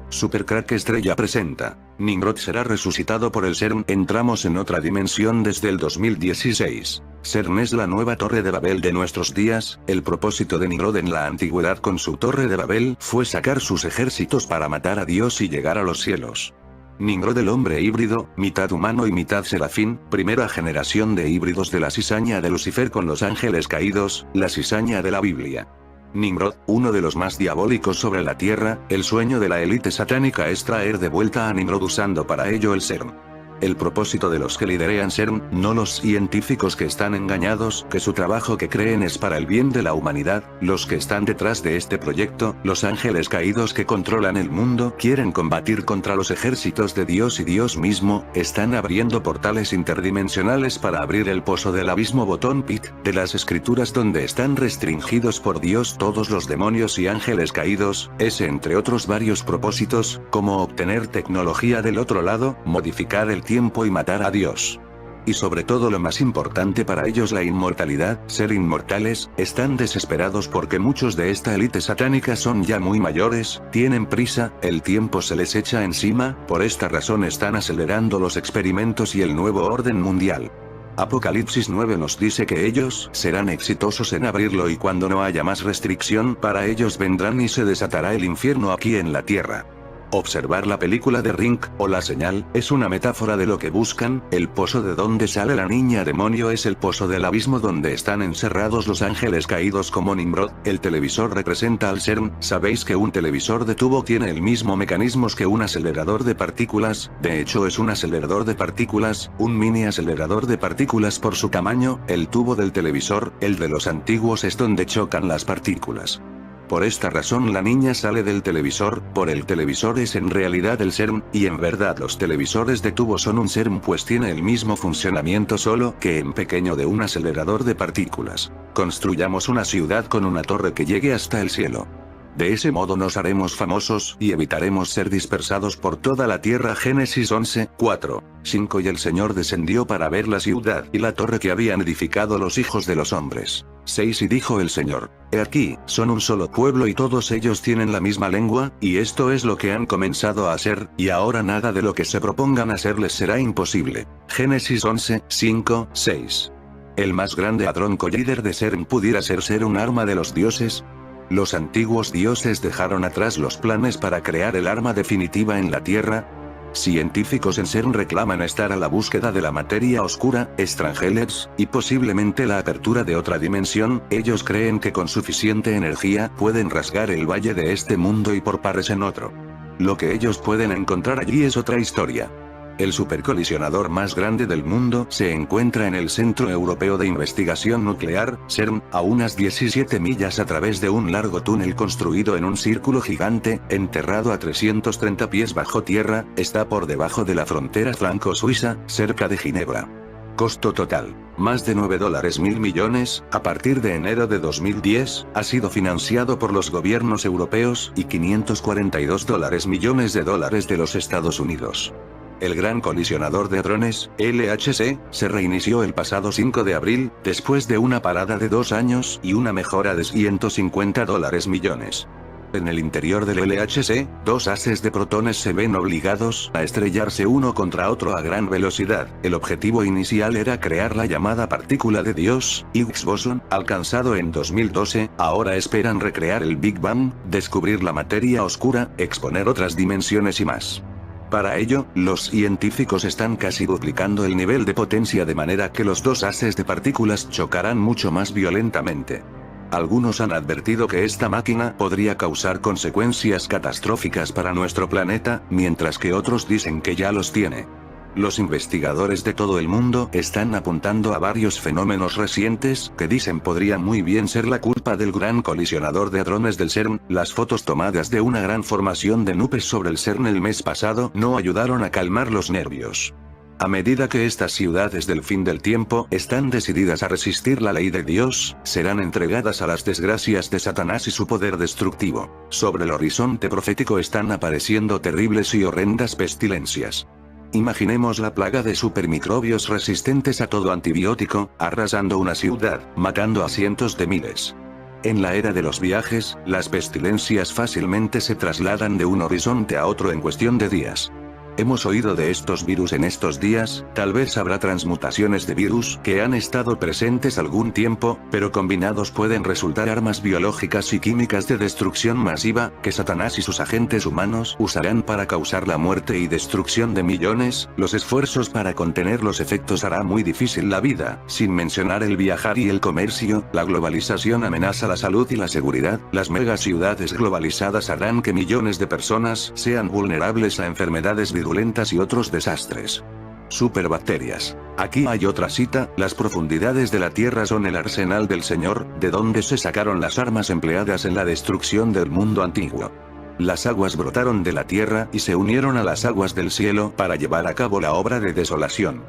Supercrack Estrella presenta. Nimrod será resucitado por el CERN. Entramos en otra dimensión desde el 2016. CERN es la nueva Torre de Babel de nuestros días. El propósito de Nimrod en la antigüedad con su Torre de Babel fue sacar sus ejércitos para matar a Dios y llegar a los cielos. Nimrod, el hombre híbrido, mitad humano y mitad serafín, primera generación de híbridos de la cizaña de Lucifer con los ángeles caídos, la cizaña de la Biblia. Nimrod, uno de los más diabólicos sobre la Tierra, el sueño de la élite satánica es traer de vuelta a Nimrod usando para ello el CERN. El propósito de los que liderean CERN, no los científicos que están engañados, que su trabajo que creen es para el bien de la humanidad, los que están detrás de este proyecto, los ángeles caídos que controlan el mundo, quieren combatir contra los ejércitos de Dios y Dios mismo, están abriendo portales interdimensionales para abrir el pozo del abismo botón pit, de las escrituras donde están restringidos por Dios todos los demonios y ángeles caídos, ese entre otros varios propósitos, como obtener tecnología del otro lado, modificar el tiempo y matar a Dios. Y sobre todo lo más importante para ellos la inmortalidad, ser inmortales, están desesperados porque muchos de esta élite satánica son ya muy mayores, tienen prisa, el tiempo se les echa encima, por esta razón están acelerando los experimentos y el nuevo orden mundial. Apocalipsis 9 nos dice que ellos serán exitosos en abrirlo y cuando no haya más restricción para ellos vendrán y se desatará el infierno aquí en la tierra. Observar la película de Ring, o La Señal, es una metáfora de lo que buscan, el pozo de donde sale la niña demonio es el pozo del abismo donde están encerrados los ángeles caídos como Nimrod, el televisor representa al CERN, sabéis que un televisor de tubo tiene el mismo mecanismos que un acelerador de partículas, de hecho es un acelerador de partículas, un mini acelerador de partículas por su tamaño, el tubo del televisor, el de los antiguos es donde chocan las partículas. Por esta razón la niña sale del televisor, por el televisor es en realidad el CERN, y en verdad los televisores de tubo son un CERN pues tiene el mismo funcionamiento solo que en pequeño de un acelerador de partículas. Construyamos una ciudad con una torre que llegue hasta el cielo. De ese modo nos haremos famosos y evitaremos ser dispersados por toda la tierra. Génesis 11, 4, 5 Y el Señor descendió para ver la ciudad y la torre que habían edificado los hijos de los hombres. 6 Y dijo el Señor, he aquí, son un solo pueblo y todos ellos tienen la misma lengua, y esto es lo que han comenzado a hacer, y ahora nada de lo que se propongan hacer les será imposible. Génesis 11, 5, 6. El más grande hadrón collider de CERN pudiera ser un arma de los dioses. Los antiguos dioses dejaron atrás los planes para crear el arma definitiva en la Tierra. Científicos en CERN reclaman estar a la búsqueda de la materia oscura, Strangelers, y posiblemente la apertura de otra dimensión. Ellos creen que con suficiente energía pueden rasgar el valle de este mundo y por pares en otro. Lo que ellos pueden encontrar allí es otra historia. El supercolisionador más grande del mundo se encuentra en el Centro Europeo de Investigación Nuclear, CERN, a unas 17 millas a través de un largo túnel construido en un círculo gigante, enterrado a 330 pies bajo tierra, está por debajo de la frontera franco-suiza, cerca de Ginebra. Costo total, más de $9.000 millones, a partir de enero de 2010, ha sido financiado por los gobiernos europeos y $542 millones de los Estados Unidos. El Gran Colisionador de Hadrones, LHC, se reinició el pasado 5 de abril, después de una parada de 2 años y una mejora de $150 millones. En el interior del LHC, dos haces de protones se ven obligados a estrellarse uno contra otro a gran velocidad. El objetivo inicial era crear la llamada partícula de Dios, Higgs boson, alcanzado en 2012, ahora esperan recrear el Big Bang, descubrir la materia oscura, exponer otras dimensiones y más. Para ello, los científicos están casi duplicando el nivel de potencia de manera que los dos haces de partículas chocarán mucho más violentamente. Algunos han advertido que esta máquina podría causar consecuencias catastróficas para nuestro planeta, mientras que otros dicen que ya los tiene. Los investigadores de todo el mundo están apuntando a varios fenómenos recientes que dicen podrían muy bien ser la culpa del Gran Colisionador de Hadrones del CERN. Las fotos tomadas de una gran formación de nubes sobre el CERN el mes pasado no ayudaron a calmar los nervios. A medida que estas ciudades del fin del tiempo están decididas a resistir la ley de Dios, serán entregadas a las desgracias de Satanás y su poder destructivo. Sobre el horizonte profético están apareciendo terribles y horrendas pestilencias. Imaginemos la plaga de supermicrobios resistentes a todo antibiótico, arrasando una ciudad, matando a cientos de miles. En la era de los viajes, las pestilencias fácilmente se trasladan de un horizonte a otro en cuestión de días. Hemos oído de estos virus en estos días, tal vez habrá transmutaciones de virus que han estado presentes algún tiempo, pero combinados pueden resultar armas biológicas y químicas de destrucción masiva, que Satanás y sus agentes humanos usarán para causar la muerte y destrucción de millones. Los esfuerzos para contener los efectos hará muy difícil la vida, sin mencionar el viajar y el comercio. La globalización amenaza la salud y la seguridad. Las megaciudades globalizadas harán que millones de personas sean vulnerables a enfermedades virulentas y otros desastres. Superbacterias. Aquí hay otra cita: las profundidades de la tierra son el arsenal del Señor, de donde se sacaron las armas empleadas en la destrucción del mundo antiguo. Las aguas brotaron de la tierra y se unieron a las aguas del cielo para llevar a cabo la obra de desolación.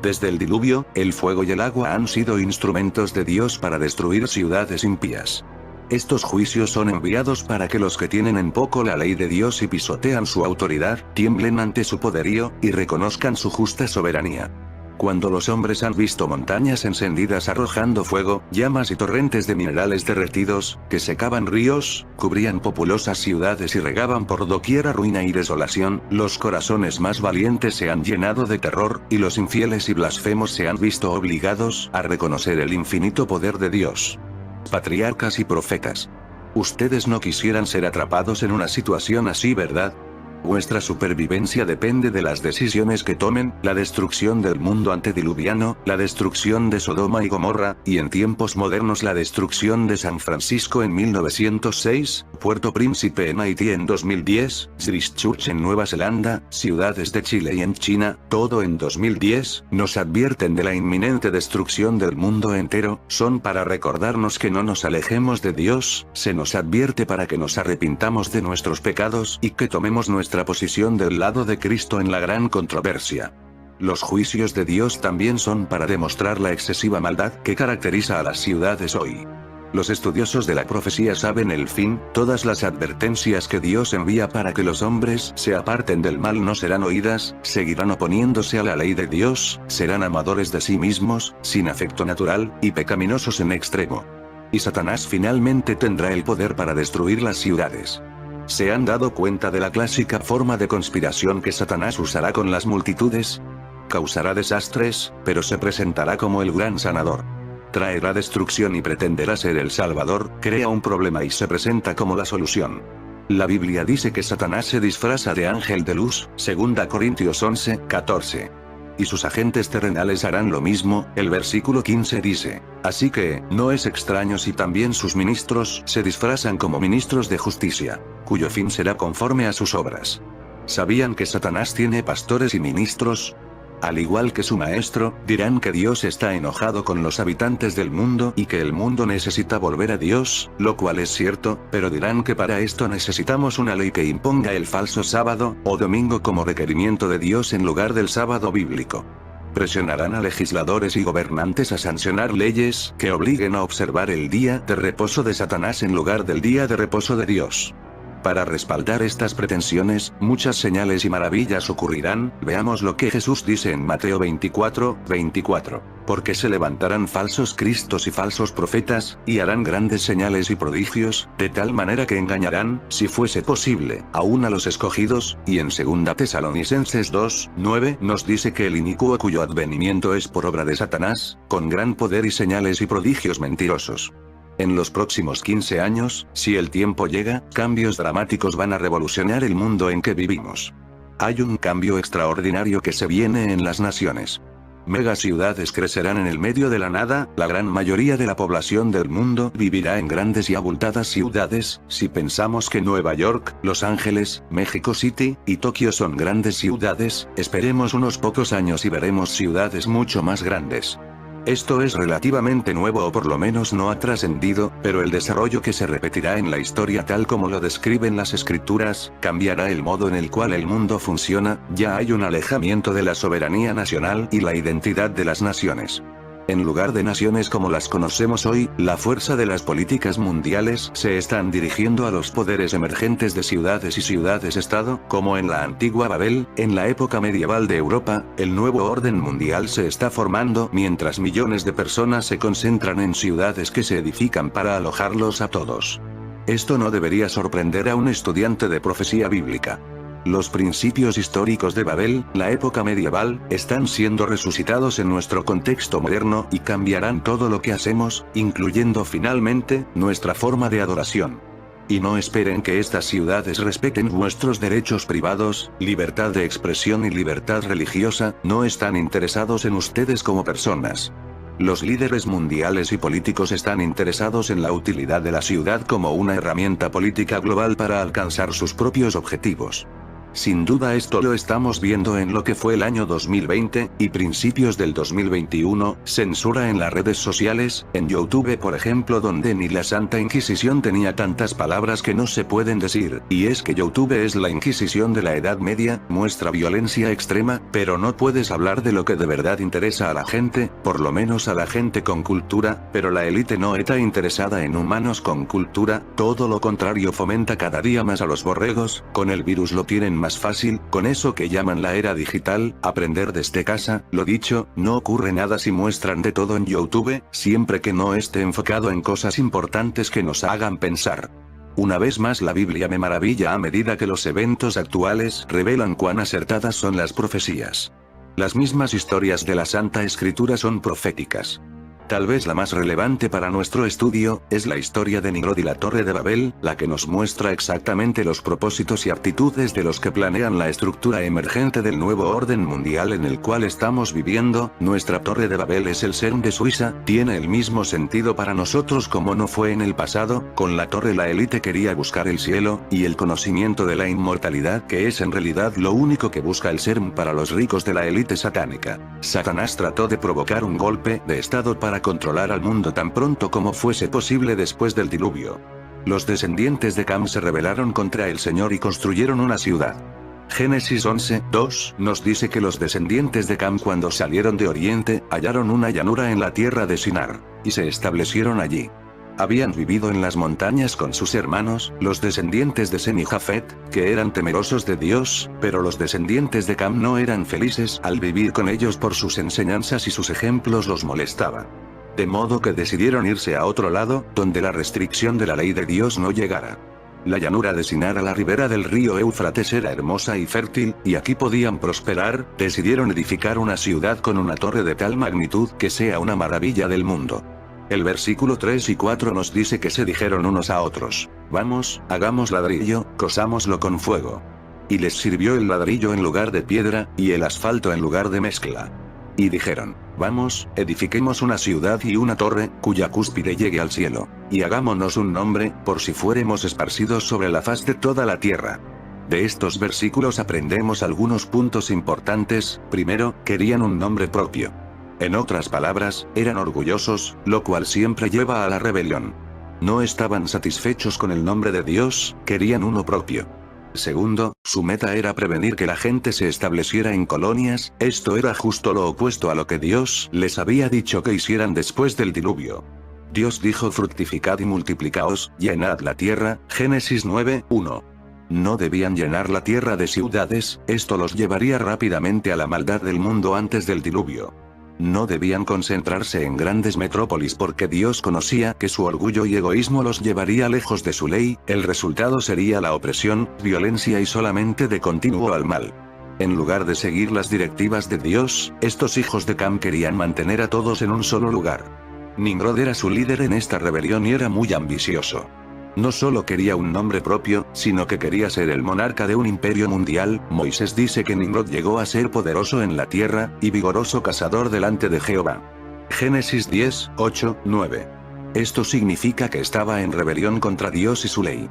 Desde el diluvio, el fuego y el agua han sido instrumentos de Dios para destruir ciudades impías. Estos juicios son enviados para que los que tienen en poco la ley de Dios y pisotean su autoridad, tiemblen ante su poderío, y reconozcan su justa soberanía. Cuando los hombres han visto montañas encendidas arrojando fuego, llamas y torrentes de minerales derretidos, que secaban ríos, cubrían populosas ciudades y regaban por doquiera ruina y desolación, los corazones más valientes se han llenado de terror, y los infieles y blasfemos se han visto obligados a reconocer el infinito poder de Dios. Patriarcas y profetas. Ustedes no quisieran ser atrapados en una situación así, ¿verdad? Vuestra supervivencia depende de las decisiones que tomen: la destrucción del mundo antediluviano, la destrucción de Sodoma y Gomorra, y en tiempos modernos la destrucción de San Francisco en 1906, Puerto Príncipe en Haití en 2010, Christchurch en Nueva Zelanda, ciudades de Chile y en China, todo en 2010, nos advierten de la inminente destrucción del mundo entero. Son para recordarnos que no nos alejemos de Dios, se nos advierte para que nos arrepintamos de nuestros pecados y que tomemos nuestra posición del lado de Cristo en la gran controversia. Los juicios de Dios también son para demostrar la excesiva maldad que caracteriza a las ciudades hoy. Los estudiosos de la profecía saben el fin: todas las advertencias que Dios envía para que los hombres se aparten del mal no serán oídas, seguirán oponiéndose a la ley de Dios, serán amadores de sí mismos, sin afecto natural, y pecaminosos en extremo. Y Satanás finalmente tendrá el poder para destruir las ciudades. ¿Se han dado cuenta de la clásica forma de conspiración que Satanás usará con las multitudes? Causará desastres, pero se presentará como el gran sanador. Traerá destrucción y pretenderá ser el salvador, crea un problema y se presenta como la solución. La Biblia dice que Satanás se disfraza de ángel de luz, 2 Corintios 11:14. Y sus agentes terrenales harán lo mismo. El versículo 15 dice: así que, no es extraño si también sus ministros se disfrazan como ministros de justicia, cuyo fin será conforme a sus obras. ¿Sabían que Satanás tiene pastores y ministros? Al igual que su maestro, dirán que Dios está enojado con los habitantes del mundo y que el mundo necesita volver a Dios, lo cual es cierto, pero dirán que para esto necesitamos una ley que imponga el falso sábado, o domingo como requerimiento de Dios en lugar del sábado bíblico. Presionarán a legisladores y gobernantes a sancionar leyes que obliguen a observar el día de reposo de Satanás en lugar del día de reposo de Dios. Para respaldar estas pretensiones, muchas señales y maravillas ocurrirán. Veamos lo que Jesús dice en Mateo 24:24. Porque se levantarán falsos cristos y falsos profetas, y harán grandes señales y prodigios, de tal manera que engañarán, si fuese posible, aún a los escogidos. Y en 2 Tesalonicenses 2:9 nos dice que el inicuo cuyo advenimiento es por obra de Satanás, con gran poder y señales y prodigios mentirosos. En los próximos 15 años, si el tiempo llega, cambios dramáticos van a revolucionar el mundo en que vivimos. Hay un cambio extraordinario que se viene en las naciones. Megaciudades crecerán en el medio de la nada, la gran mayoría de la población del mundo vivirá en grandes y abultadas ciudades. Si pensamos que Nueva York, Los Ángeles, México City, y Tokio son grandes ciudades, esperemos unos pocos años y veremos ciudades mucho más grandes. Esto es relativamente nuevo o por lo menos no ha trascendido, pero el desarrollo que se repetirá en la historia tal como lo describen las escrituras, cambiará el modo en el cual el mundo funciona. Ya hay un alejamiento de la soberanía nacional y la identidad de las naciones. En lugar de naciones como las conocemos hoy, la fuerza de las políticas mundiales se están dirigiendo a los poderes emergentes de ciudades y ciudades-estado, como en la antigua Babel. En la época medieval de Europa, el nuevo orden mundial se está formando mientras millones de personas se concentran en ciudades que se edifican para alojarlos a todos. Esto no debería sorprender a un estudiante de profecía bíblica. Los principios históricos de Babel, la época medieval, están siendo resucitados en nuestro contexto moderno y cambiarán todo lo que hacemos, incluyendo finalmente, nuestra forma de adoración. Y no esperen que estas ciudades respeten vuestros derechos privados, libertad de expresión y libertad religiosa. No están interesados en ustedes como personas. Los líderes mundiales y políticos están interesados en la utilidad de la ciudad como una herramienta política global para alcanzar sus propios objetivos. Sin duda esto lo estamos viendo en lo que fue el año 2020, y principios del 2021, censura en las redes sociales, en YouTube por ejemplo, donde ni la Santa Inquisición tenía tantas palabras que no se pueden decir, y es que YouTube es la Inquisición de la Edad Media, muestra violencia extrema, pero no puedes hablar de lo que de verdad interesa a la gente, por lo menos a la gente con cultura, pero la élite no está interesada en humanos con cultura, todo lo contrario, fomenta cada día más a los borregos, con el virus lo tienen más fácil, con eso que llaman la era digital, aprender desde casa, lo dicho, no ocurre nada si muestran de todo en YouTube, siempre que no esté enfocado en cosas importantes que nos hagan pensar. Una vez más la Biblia me maravilla a medida que los eventos actuales revelan cuán acertadas son las profecías. Las mismas historias de la Santa Escritura son proféticas. Tal vez la más relevante para nuestro estudio, es la historia de Nimrod y la Torre de Babel, la que nos muestra exactamente los propósitos y actitudes de los que planean la estructura emergente del nuevo orden mundial en el cual estamos viviendo. Nuestra Torre de Babel es el CERN de Suiza, tiene el mismo sentido para nosotros como no fue en el pasado, con la torre la élite quería buscar el cielo, y el conocimiento de la inmortalidad que es en realidad lo único que busca el CERN para los ricos de la élite satánica. Satanás trató de provocar un golpe de estado para controlar al mundo tan pronto como fuese posible después del diluvio. Los descendientes de Cam se rebelaron contra el Señor y construyeron una ciudad. Génesis 11:2 nos dice que los descendientes de Cam cuando salieron de Oriente, hallaron una llanura en la tierra de Sinar, y se establecieron allí. Habían vivido en las montañas con sus hermanos, los descendientes de Sem y Jafet, que eran temerosos de Dios, pero los descendientes de Cam no eran felices al vivir con ellos por sus enseñanzas y sus ejemplos los molestaba. De modo que decidieron irse a otro lado, donde la restricción de la ley de Dios no llegara. La llanura de Sinar a la ribera del río Éufrates era hermosa y fértil, y aquí podían prosperar. Decidieron edificar una ciudad con una torre de tal magnitud que sea una maravilla del mundo. El versículo 3 y 4 nos dice que se dijeron unos a otros: vamos, hagamos ladrillo, cosámoslo con fuego. Y les sirvió el ladrillo en lugar de piedra, y el asfalto en lugar de mezcla. Y dijeron: vamos, edifiquemos una ciudad y una torre, cuya cúspide llegue al cielo, y hagámonos un nombre, por si fuéremos esparcidos sobre la faz de toda la tierra. De estos versículos aprendemos algunos puntos importantes. Primero, querían un nombre propio. En otras palabras, eran orgullosos, lo cual siempre lleva a la rebelión. No estaban satisfechos con el nombre de Dios, querían uno propio. Segundo, su meta era prevenir que la gente se estableciera en colonias, esto era justo lo opuesto a lo que Dios les había dicho que hicieran después del diluvio. Dios dijo: fructificad y multiplicaos, llenad la tierra, Génesis 9:1. No debían llenar la tierra de ciudades, esto los llevaría rápidamente a la maldad del mundo antes del diluvio. No debían concentrarse en grandes metrópolis porque Dios conocía que su orgullo y egoísmo los llevaría lejos de su ley, el resultado sería la opresión, violencia y solamente de continuo al mal. En lugar de seguir las directivas de Dios, estos hijos de Cam querían mantener a todos en un solo lugar. Nimrod era su líder en esta rebelión y era muy ambicioso. No solo quería un nombre propio, sino que quería ser el monarca de un imperio mundial. Moisés dice que Nimrod llegó a ser poderoso en la tierra, y vigoroso cazador delante de Jehová. Génesis 10:8-9. Esto significa que estaba en rebelión contra Dios y su ley.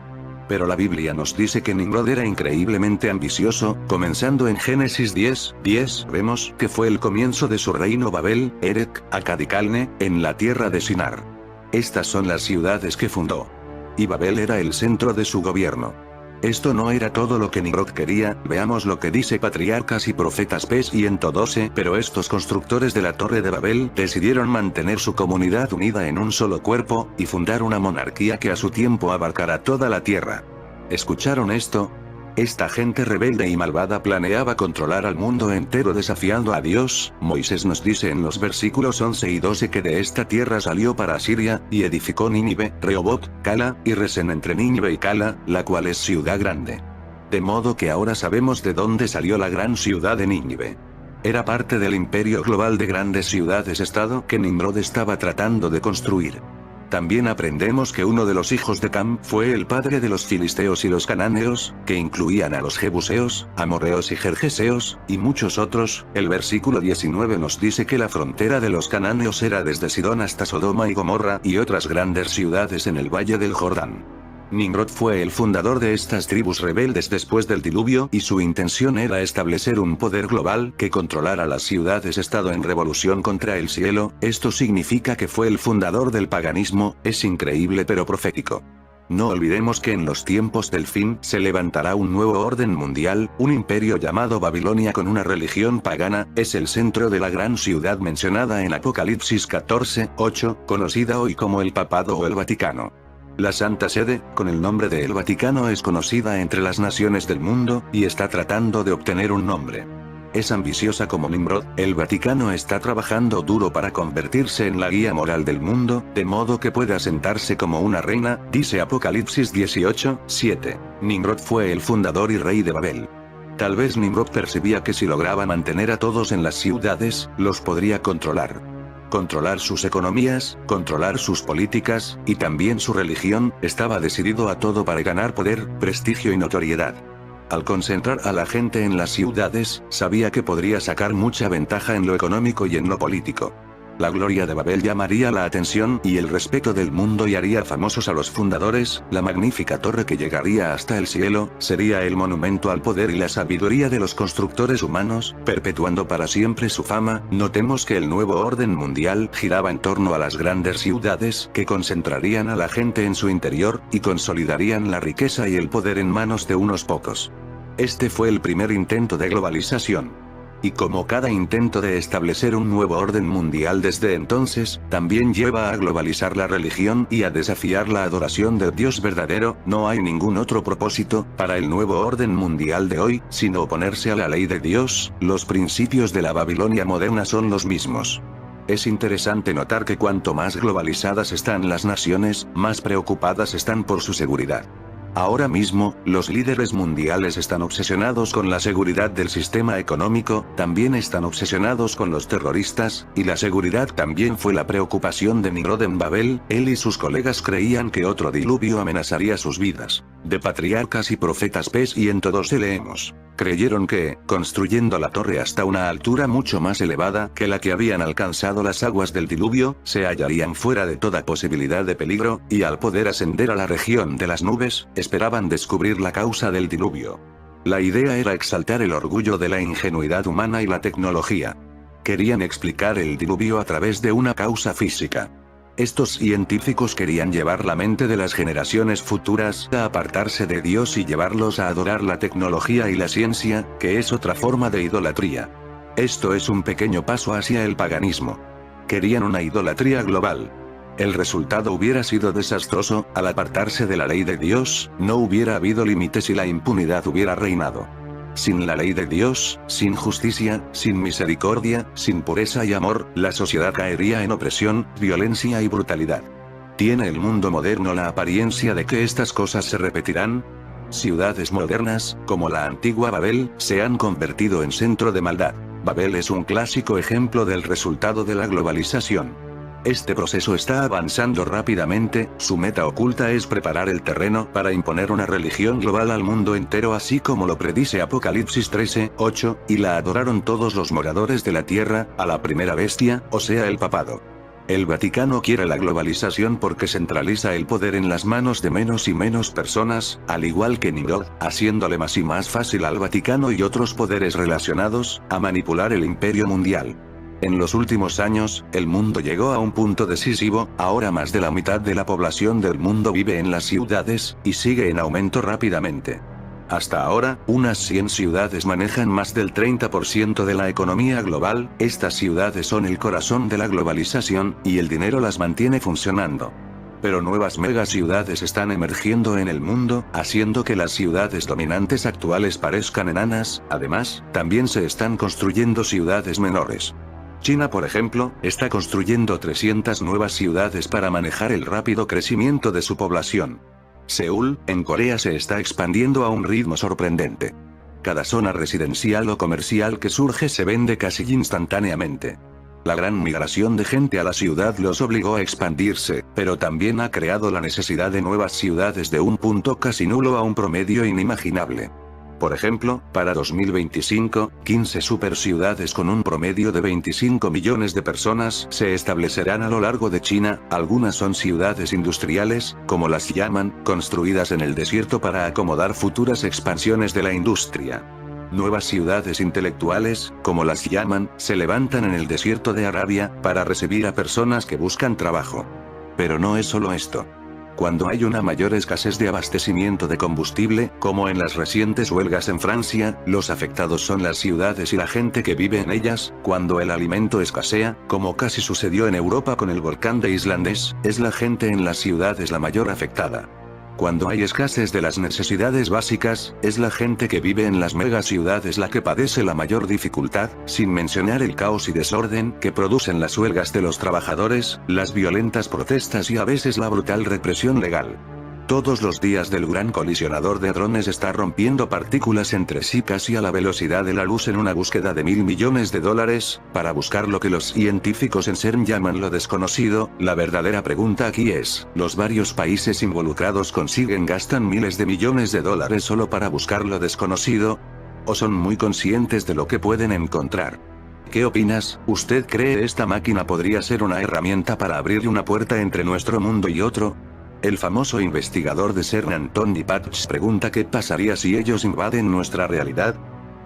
Pero la Biblia nos dice que Nimrod era increíblemente ambicioso. Comenzando en Génesis 10:10 vemos que fue el comienzo de su reino Babel, Erech, Accad y Calne, en la tierra de Sinar. Estas son las ciudades que fundó. Y Babel era el centro de su gobierno. Esto no era todo lo que Nimrod quería. Veamos lo que dice Patriarcas y Profetas p. 112. Pero estos constructores de la Torre de Babel decidieron mantener su comunidad unida en un solo cuerpo, y fundar una monarquía que a su tiempo abarcara toda la tierra. ¿Escucharon esto? Esta gente rebelde y malvada planeaba controlar al mundo entero desafiando a Dios. Moisés nos dice en los versículos 11 y 12 que de esta tierra salió para Asiria, y edificó Nínive, Rehobot, Cala, y Resen entre Nínive y Cala, la cual es ciudad grande. De modo que ahora sabemos de dónde salió la gran ciudad de Nínive. Era parte del imperio global de grandes ciudades-estado que Nimrod estaba tratando de construir. También aprendemos que uno de los hijos de Cam fue el padre de los filisteos y los cananeos, que incluían a los jebuseos, amorreos y gergeseos, y muchos otros. El versículo 19 nos dice que la frontera de los cananeos era desde Sidón hasta Sodoma y Gomorra y otras grandes ciudades en el valle del Jordán. Nimrod fue el fundador de estas tribus rebeldes después del diluvio y su intención era establecer un poder global que controlara las ciudades-estado en revolución contra el cielo. Esto significa que fue el fundador del paganismo. Es increíble pero profético. No olvidemos que en los tiempos del fin se levantará un nuevo orden mundial, un imperio llamado Babilonia con una religión pagana. Es el centro de la gran ciudad mencionada en Apocalipsis 14:8, conocida hoy como el Papado o el Vaticano. La Santa Sede, con el nombre de el Vaticano, es conocida entre las naciones del mundo, y está tratando de obtener un nombre. Es ambiciosa como Nimrod. El Vaticano está trabajando duro para convertirse en la guía moral del mundo, de modo que pueda sentarse como una reina, dice Apocalipsis 18:7. Nimrod fue el fundador y rey de Babel. Tal vez Nimrod percibía que si lograba mantener a todos en las ciudades, los podría controlar. Controlar sus economías, controlar sus políticas, y también su religión. Estaba decidido a todo para ganar poder, prestigio y notoriedad. Al concentrar a la gente en las ciudades, sabía que podría sacar mucha ventaja en lo económico y en lo político. La gloria de Babel llamaría la atención y el respeto del mundo y haría famosos a los fundadores. La magnífica torre que llegaría hasta el cielo, sería el monumento al poder y la sabiduría de los constructores humanos, perpetuando para siempre su fama. Notemos que el nuevo orden mundial giraba en torno a las grandes ciudades, que concentrarían a la gente en su interior, y consolidarían la riqueza y el poder en manos de unos pocos. Este fue el primer intento de globalización. Y como cada intento de establecer un nuevo orden mundial desde entonces, también lleva a globalizar la religión y a desafiar la adoración del Dios verdadero. No hay ningún otro propósito para el nuevo orden mundial de hoy, sino oponerse a la ley de Dios. Los principios de la Babilonia moderna son los mismos. Es interesante notar que cuanto más globalizadas están las naciones, más preocupadas están por su seguridad. Ahora mismo, los líderes mundiales están obsesionados con la seguridad del sistema económico, también están obsesionados con los terroristas, y la seguridad también fue la preocupación de Nimrod en Babel. Él y sus colegas creían que otro diluvio amenazaría sus vidas. De patriarcas y profetas pes y en todos leemos. Creyeron que, construyendo la torre hasta una altura mucho más elevada que la que habían alcanzado las aguas del diluvio, se hallarían fuera de toda posibilidad de peligro, y al poder ascender a la región de las nubes, esperaban descubrir la causa del diluvio. La idea era exaltar el orgullo de la ingenuidad humana y la tecnología. Querían explicar el diluvio a través de una causa física. Estos científicos querían llevar la mente de las generaciones futuras a apartarse de Dios y llevarlos a adorar la tecnología y la ciencia, que es otra forma de idolatría. Esto es un pequeño paso hacia el paganismo. Querían una idolatría global. El resultado hubiera sido desastroso. Al apartarse de la ley de Dios, no hubiera habido límites y la impunidad hubiera reinado. Sin la ley de Dios, sin justicia, sin misericordia, sin pureza y amor, la sociedad caería en opresión, violencia y brutalidad. ¿Tiene el mundo moderno la apariencia de que estas cosas se repetirán? Ciudades modernas, como la antigua Babel, se han convertido en centro de maldad. Babel es un clásico ejemplo del resultado de la globalización. Este proceso está avanzando rápidamente. Su meta oculta es preparar el terreno para imponer una religión global al mundo entero, así como lo predice Apocalipsis 13:8, y la adoraron todos los moradores de la tierra, a la primera bestia, o sea el papado. El Vaticano quiere la globalización porque centraliza el poder en las manos de menos y menos personas, al igual que Nimrod, haciéndole más y más fácil al Vaticano y otros poderes relacionados, a manipular el imperio mundial. En los últimos años, el mundo llegó a un punto decisivo. Ahora más de la mitad de la población del mundo vive en las ciudades, y sigue en aumento rápidamente. Hasta ahora, unas 100 ciudades manejan más del 30% de la economía global. Estas ciudades son el corazón de la globalización, y el dinero las mantiene funcionando. Pero nuevas megaciudades están emergiendo en el mundo, haciendo que las ciudades dominantes actuales parezcan enanas. Además, también se están construyendo ciudades menores. China, por ejemplo, está construyendo 300 nuevas ciudades para manejar el rápido crecimiento de su población. Seúl, en Corea, se está expandiendo a un ritmo sorprendente. Cada zona residencial o comercial que surge se vende casi instantáneamente. La gran migración de gente a la ciudad los obligó a expandirse, pero también ha creado la necesidad de nuevas ciudades de un punto casi nulo a un promedio inimaginable. Por ejemplo, para 2025, 15 superciudades con un promedio de 25 millones de personas se establecerán a lo largo de China. Algunas son ciudades industriales, como las llaman, construidas en el desierto para acomodar futuras expansiones de la industria. Nuevas ciudades intelectuales, como las llaman, se levantan en el desierto de Arabia, para recibir a personas que buscan trabajo. Pero no es solo esto. Cuando hay una mayor escasez de abastecimiento de combustible, como en las recientes huelgas en Francia, los afectados son las ciudades y la gente que vive en ellas. Cuando el alimento escasea, como casi sucedió en Europa con el volcán de islandés, es la gente en las ciudades la mayor afectada. Cuando hay escasez de las necesidades básicas, es la gente que vive en las megaciudades la que padece la mayor dificultad, sin mencionar el caos y desorden que producen las huelgas de los trabajadores, las violentas protestas y a veces la brutal represión legal. Todos los días del gran colisionador de hadrones está rompiendo partículas entre sí casi a la velocidad de la luz en una búsqueda de $1.000 millones, para buscar lo que los científicos en CERN llaman lo desconocido. La verdadera pregunta aquí es, ¿los varios países involucrados gastan miles de millones de dólares solo para buscar lo desconocido? ¿O son muy conscientes de lo que pueden encontrar? ¿Qué opinas? ¿Usted cree esta máquina podría ser una herramienta para abrir una puerta entre nuestro mundo y otro? El famoso investigador de CERN Anthony Patch pregunta qué pasaría si ellos invaden nuestra realidad.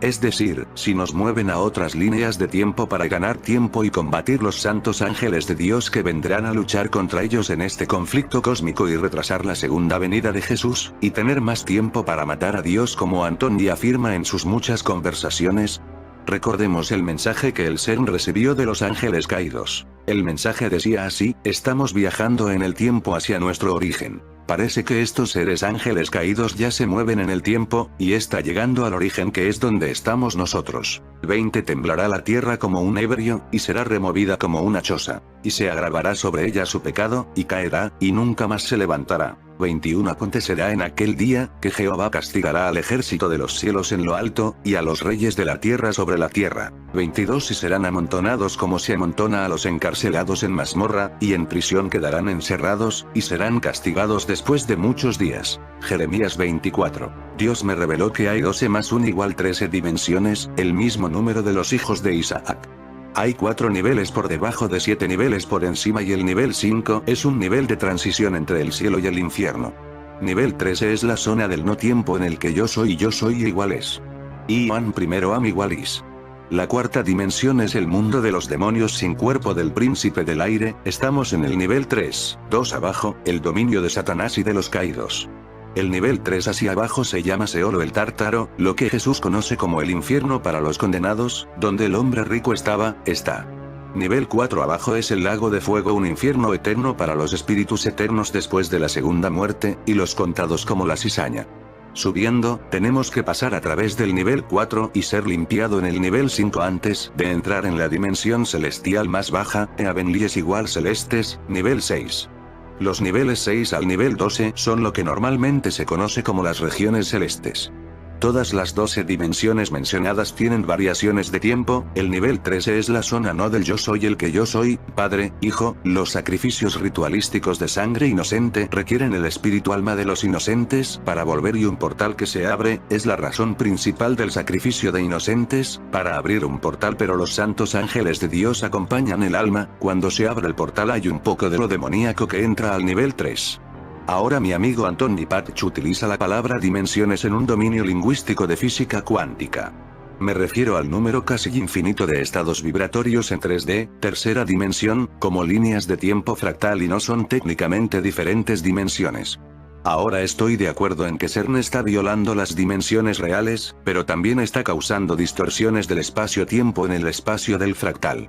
Es decir, si nos mueven a otras líneas de tiempo para ganar tiempo y combatir los santos ángeles de Dios que vendrán a luchar contra ellos en este conflicto cósmico y retrasar la segunda venida de Jesús, y tener más tiempo para matar a Dios como Anthony afirma en sus muchas conversaciones. Recordemos el mensaje que el CERN recibió de los ángeles caídos. El mensaje decía así: estamos viajando en el tiempo hacia nuestro origen. Parece que estos seres ángeles caídos ya se mueven en el tiempo, y está llegando al origen que es donde estamos nosotros. 20 Temblará la tierra como un ebrio, y será removida como una choza. Y se agravará sobre ella su pecado, y caerá, y nunca más se levantará. 21 Acontecerá en aquel día, que Jehová castigará al ejército de los cielos en lo alto, y a los reyes de la tierra sobre la tierra. 22 Y serán amontonados como se amontona a los encarcelados en mazmorra, y en prisión quedarán encerrados, y serán castigados después de muchos días. Jeremías 24. Dios me reveló que hay 12 más 1 igual 13 dimensiones, el mismo número de los hijos de Isaac. Hay 4 niveles por debajo de 7 niveles por encima y el nivel 5 es un nivel de transición entre el cielo y el infierno. Nivel 13 es la zona del no tiempo en el que yo soy iguales. Ian primero am igualis. La cuarta dimensión es el mundo de los demonios sin cuerpo del príncipe del aire. Estamos en el nivel 3, 2 abajo, el dominio de Satanás y de los caídos. El nivel 3 hacia abajo se llama Seol o el Tártaro, lo que Jesús conoce como el infierno para los condenados, donde el hombre rico está. Nivel 4 abajo es el lago de fuego, un infierno eterno para los espíritus eternos después de la segunda muerte, y los contados como la cizaña. Subiendo, tenemos que pasar a través del nivel 4 y ser limpiado en el nivel 5 antes de entrar en la dimensión celestial más baja, Heavenlies igual celestes, nivel 6. Los niveles 6 al nivel 12 son lo que normalmente se conoce como las regiones celestes. Todas las 12 dimensiones mencionadas tienen variaciones de tiempo. El nivel 13 es la zona no del yo soy el que yo soy, Padre, Hijo. Los sacrificios ritualísticos de sangre inocente requieren el espíritu alma de los inocentes para volver, y un portal que se abre es la razón principal del sacrificio de inocentes, para abrir un portal, pero los santos ángeles de Dios acompañan el alma. Cuando se abre el portal hay un poco de lo demoníaco que entra al nivel 3. Ahora mi amigo Anthony Patch utiliza la palabra dimensiones en un dominio lingüístico de física cuántica. Me refiero al número casi infinito de estados vibratorios en 3D, tercera dimensión, como líneas de tiempo fractal, y no son técnicamente diferentes dimensiones. Ahora estoy de acuerdo en que CERN está violando las dimensiones reales, pero también está causando distorsiones del espacio-tiempo en el espacio del fractal.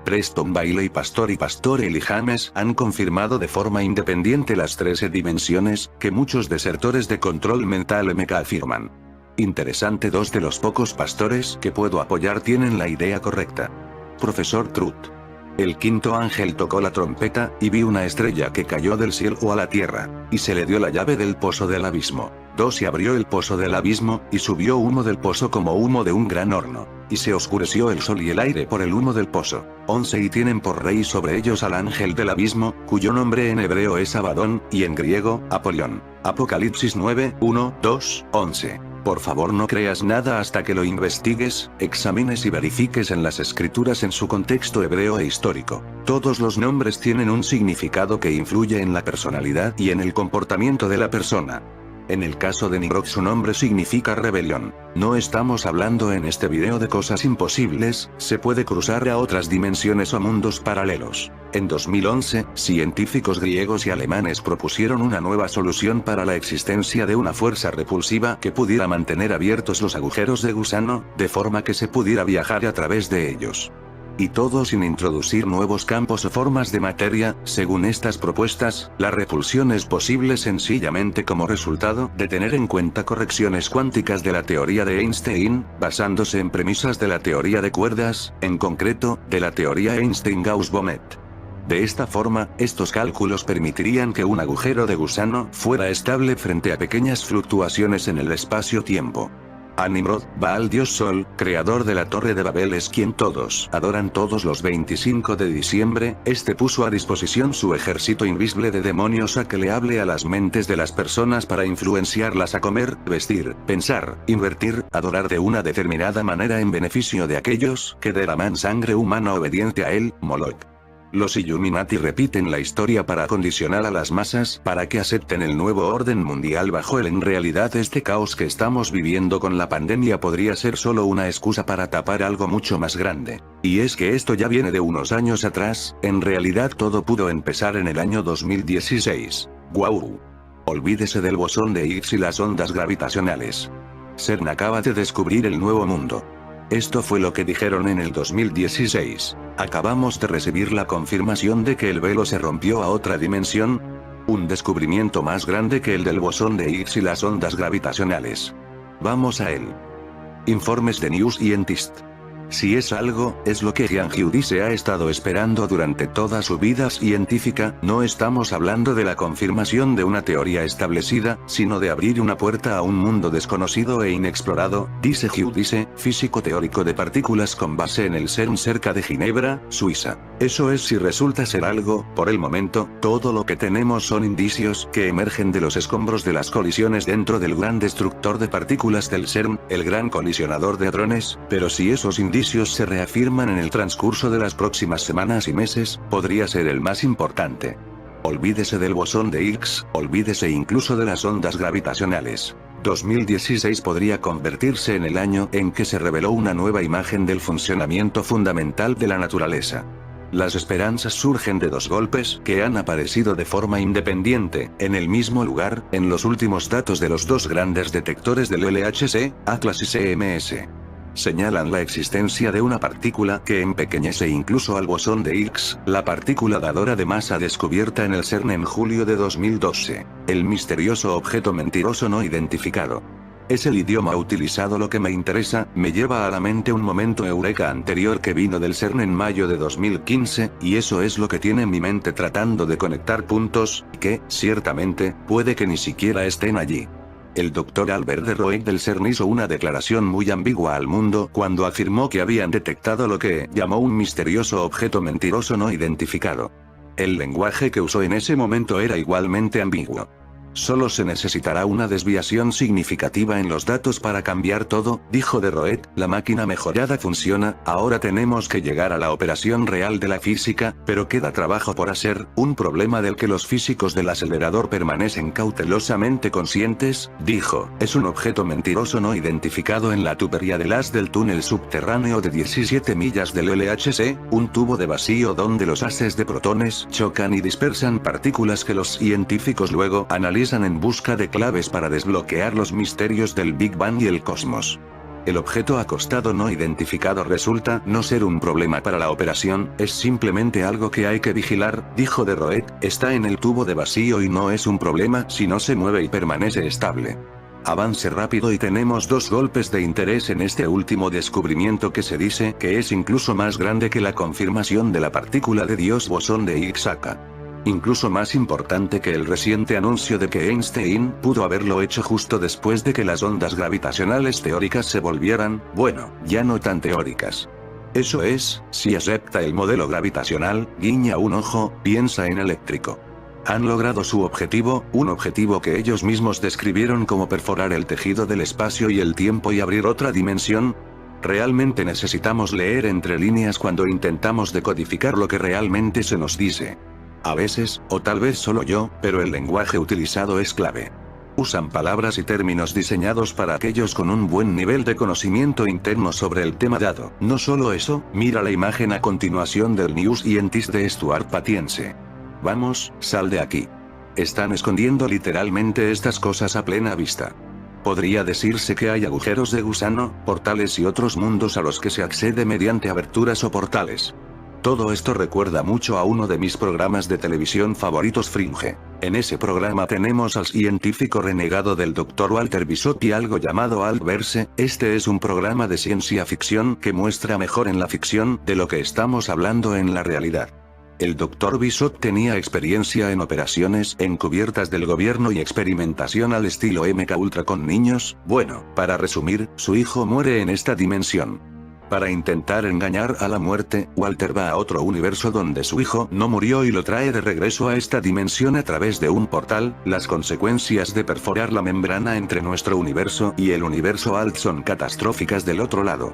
Preston Bailey y Pastor Eli James han confirmado de forma independiente las 13 dimensiones, que muchos desertores de control mental MK afirman. Interesante, 2 de los pocos pastores que puedo apoyar tienen la idea correcta. Profesor Truth. El quinto ángel tocó la trompeta, y vi una estrella que cayó del cielo a la tierra, y se le dio la llave del pozo del abismo. 2 Se abrió el pozo del abismo, y subió humo del pozo como humo de un gran horno, y se oscureció el sol y el aire por el humo del pozo. 11 Y tienen por rey sobre ellos al ángel del abismo, cuyo nombre en hebreo es Abadón, y en griego, Apolión. Apocalipsis 9, 1, 2, 11. Por favor, no creas nada hasta que lo investigues, examines y verifiques en las escrituras en su contexto hebreo e histórico. Todos los nombres tienen un significado que influye en la personalidad y en el comportamiento de la persona. En el caso de Nimrod, su nombre significa rebelión. No estamos hablando en este video de cosas imposibles, se puede cruzar a otras dimensiones o mundos paralelos. En 2011, científicos griegos y alemanes propusieron una nueva solución para la existencia de una fuerza repulsiva que pudiera mantener abiertos los agujeros de gusano, de forma que se pudiera viajar a través de ellos. Y todo sin introducir nuevos campos o formas de materia. Según estas propuestas, la repulsión es posible sencillamente como resultado de tener en cuenta correcciones cuánticas de la teoría de Einstein, basándose en premisas de la teoría de cuerdas, en concreto, de la teoría Einstein-Gauss-Bonnet. De esta forma, estos cálculos permitirían que un agujero de gusano fuera estable frente a pequeñas fluctuaciones en el espacio-tiempo. A Nimrod, Baal dios Sol, creador de la Torre de Babel, es quien todos adoran todos los 25 de diciembre, este puso a disposición su ejército invisible de demonios a que le hable a las mentes de las personas para influenciarlas a comer, vestir, pensar, invertir, adorar de una determinada manera en beneficio de aquellos que derraman sangre humana obediente a él, Moloch. Los Illuminati repiten la historia para condicionar a las masas para que acepten el nuevo orden mundial bajo él. En realidad, este caos que estamos viviendo con la pandemia podría ser solo una excusa para tapar algo mucho más grande. Y es que esto ya viene de unos años atrás. En realidad todo pudo empezar en el año 2016. ¡Guau! Olvídese del bosón de Higgs y las ondas gravitacionales. CERN acaba de descubrir el nuevo mundo. Esto fue lo que dijeron en el 2016. Acabamos de recibir la confirmación de que el velo se rompió a otra dimensión. Un descubrimiento más grande que el del bosón de Higgs y las ondas gravitacionales. Vamos a él. Informes de New Scientist. Si es algo, es lo que Jean Giudice ha estado esperando durante toda su vida científica. No estamos hablando de la confirmación de una teoría establecida, sino de abrir una puerta a un mundo desconocido e inexplorado, dice Giudice, físico teórico de partículas con base en el CERN cerca de Ginebra, Suiza. Eso es si resulta ser algo. Por el momento, todo lo que tenemos son indicios que emergen de los escombros de las colisiones dentro del gran destructor de partículas del CERN, el gran colisionador de hadrones, pero si esos indicios se reafirman en el transcurso de las próximas semanas y meses, podría ser el más importante. Olvídese del bosón de Higgs, olvídese incluso de las ondas gravitacionales. 2016 podría convertirse en el año en que se reveló una nueva imagen del funcionamiento fundamental de la naturaleza. Las esperanzas surgen de dos golpes que han aparecido de forma independiente, en el mismo lugar, en los últimos datos de los dos grandes detectores del LHC, Atlas y CMS. Señalan la existencia de una partícula que empequeñece incluso al bosón de Higgs, la partícula dadora de masa descubierta en el CERN en julio de 2012, el misterioso objeto mentiroso no identificado. Es el idioma utilizado lo que me interesa. Me lleva a la mente un momento eureka anterior que vino del CERN en mayo de 2015, y eso es lo que tiene en mi mente tratando de conectar puntos, que, ciertamente, puede que ni siquiera estén allí. El Dr. Albert de Roeg del CERN hizo una declaración muy ambigua al mundo cuando afirmó que habían detectado lo que llamó un misterioso objeto mentiroso no identificado. El lenguaje que usó en ese momento era igualmente ambiguo. Solo se necesitará una desviación significativa en los datos para cambiar todo, dijo de Roeg. La máquina mejorada funciona, ahora tenemos que llegar a la operación real de la física, pero queda trabajo por hacer, un problema del que los físicos del acelerador permanecen cautelosamente conscientes, dijo. Es un objeto mentiroso no identificado en la tubería del haz del túnel subterráneo de 17 millas del LHC, un tubo de vacío donde los haces de protones chocan y dispersan partículas que los científicos luego analizan en busca de claves para desbloquear los misterios del Big Bang y el cosmos. El objeto acostado no identificado resulta no ser un problema para la operación, es simplemente algo que hay que vigilar, dijo de Roeg. Está en el tubo de vacío y no es un problema si no se mueve y permanece estable. Avance rápido y tenemos dos golpes de interés en este último descubrimiento que se dice que es incluso más grande que la confirmación de la partícula de Dios bosón de Higgs. Incluso más importante que el reciente anuncio de que Einstein pudo haberlo hecho justo después de que las ondas gravitacionales teóricas se volvieran, bueno, ya no tan teóricas. Eso es, si acepta el modelo gravitacional, guiña un ojo, piensa en eléctrico. Han logrado su objetivo, un objetivo que ellos mismos describieron como perforar el tejido del espacio y el tiempo y abrir otra dimensión. Realmente necesitamos leer entre líneas cuando intentamos decodificar lo que realmente se nos dice. A veces, o tal vez solo yo, pero el lenguaje utilizado es clave. Usan palabras y términos diseñados para aquellos con un buen nivel de conocimiento interno sobre el tema dado. No solo eso, mira la imagen a continuación del New Scientist de Stuart Patience. Vamos, sal de aquí. Están escondiendo literalmente estas cosas a plena vista. Podría decirse que hay agujeros de gusano, portales y otros mundos a los que se accede mediante aberturas o portales. Todo esto recuerda mucho a uno de mis programas de televisión favoritos, Fringe. En ese programa tenemos al científico renegado del Dr. Walter Bishop y algo llamado Alt-Verse. Este es un programa de ciencia ficción que muestra mejor en la ficción de lo que estamos hablando en la realidad. El Dr. Bishop tenía experiencia en operaciones encubiertas del gobierno y experimentación al estilo MK Ultra con niños. Bueno, para resumir, su hijo muere en esta dimensión. Para intentar engañar a la muerte, Walter va a otro universo donde su hijo no murió y lo trae de regreso a esta dimensión a través de un portal. Las consecuencias de perforar la membrana entre nuestro universo y el universo Alt son catastróficas del otro lado.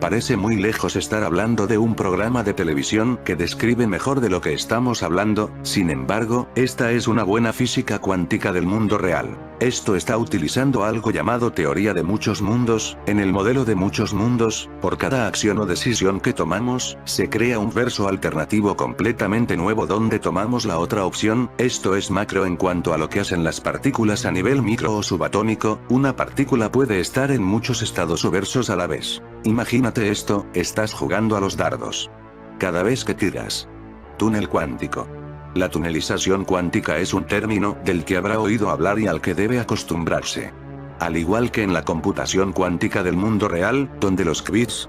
Parece muy lejos estar hablando de un programa de televisión que describe mejor de lo que estamos hablando, sin embargo, esta es una buena física cuántica del mundo real. Esto está utilizando algo llamado teoría de muchos mundos. En el modelo de muchos mundos, por cada acción o decisión que tomamos, se crea un verso alternativo completamente nuevo donde tomamos la otra opción. Esto es macro en cuanto a lo que hacen las partículas a nivel micro o subatómico. Una partícula puede estar en muchos estados o versos a la vez. Imagínate esto, estás jugando a los dardos. Cada vez que tiras. Túnel cuántico. La tunelización cuántica es un término del que habrá oído hablar y al que debe acostumbrarse. Al igual que en la computación cuántica del mundo real, donde los bits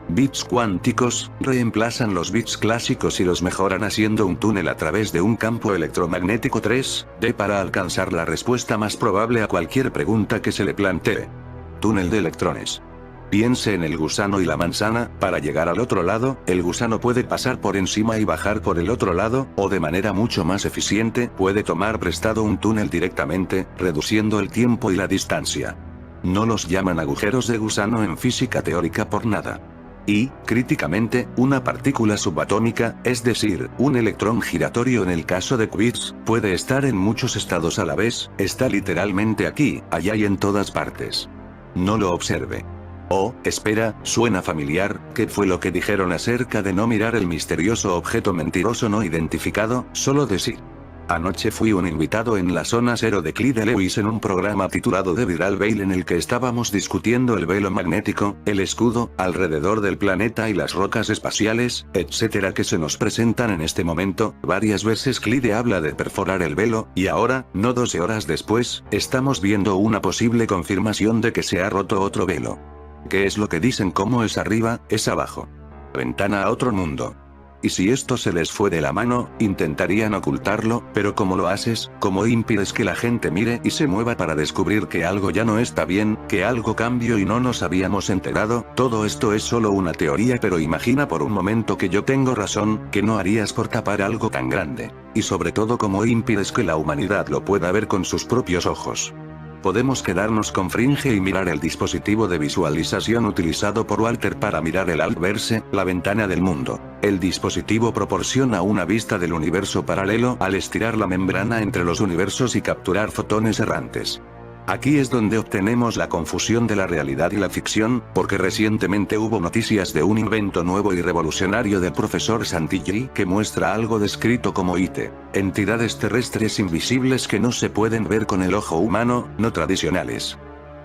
cuánticos, reemplazan los bits clásicos y los mejoran haciendo un túnel a través de un campo electromagnético 3D para alcanzar la respuesta más probable a cualquier pregunta que se le plantee. Túnel de electrones. Piense en el gusano y la manzana. Para llegar al otro lado, el gusano puede pasar por encima y bajar por el otro lado, o de manera mucho más eficiente, puede tomar prestado un túnel directamente, reduciendo el tiempo y la distancia. No los llaman agujeros de gusano en física teórica por nada. Y, críticamente, una partícula subatómica, es decir, un electrón giratorio en el caso de qubits, puede estar en muchos estados a la vez. Está literalmente aquí, allá y en todas partes. No lo observe. Oh, espera, suena familiar. ¿Qué fue lo que dijeron acerca de no mirar el misterioso objeto mentiroso no identificado? Solo decir. Anoche fui un invitado en la zona cero de Clyde Lewis en un programa titulado The Viral Veil en el que estábamos discutiendo el velo magnético, el escudo, alrededor del planeta y las rocas espaciales, etcétera que se nos presentan en este momento. Varias veces Clyde habla de perforar el velo, y ahora, no 12 horas después, estamos viendo una posible confirmación de que se ha roto otro velo. ¿Qué es lo que dicen? ¿Cómo es arriba, es abajo? Ventana a otro mundo. Y si esto se les fue de la mano, intentarían ocultarlo, pero ¿cómo lo haces? ¿Cómo impides que la gente mire y se mueva para descubrir que algo ya no está bien, que algo cambió y no nos habíamos enterado? Todo esto es solo una teoría, pero imagina por un momento que yo tengo razón, ¿qué no harías por tapar algo tan grande? Y sobre todo, ¿cómo impides que la humanidad lo pueda ver con sus propios ojos? Podemos quedarnos con Fringe y mirar el dispositivo de visualización utilizado por Walter para mirar el Alt-Verse, la ventana del mundo. El dispositivo proporciona una vista del universo paralelo al estirar la membrana entre los universos y capturar fotones errantes. Aquí es donde obtenemos la confusión de la realidad y la ficción, porque recientemente hubo noticias de un invento nuevo y revolucionario del profesor Santilli que muestra algo descrito como IT, entidades terrestres invisibles que no se pueden ver con el ojo humano, no tradicionales.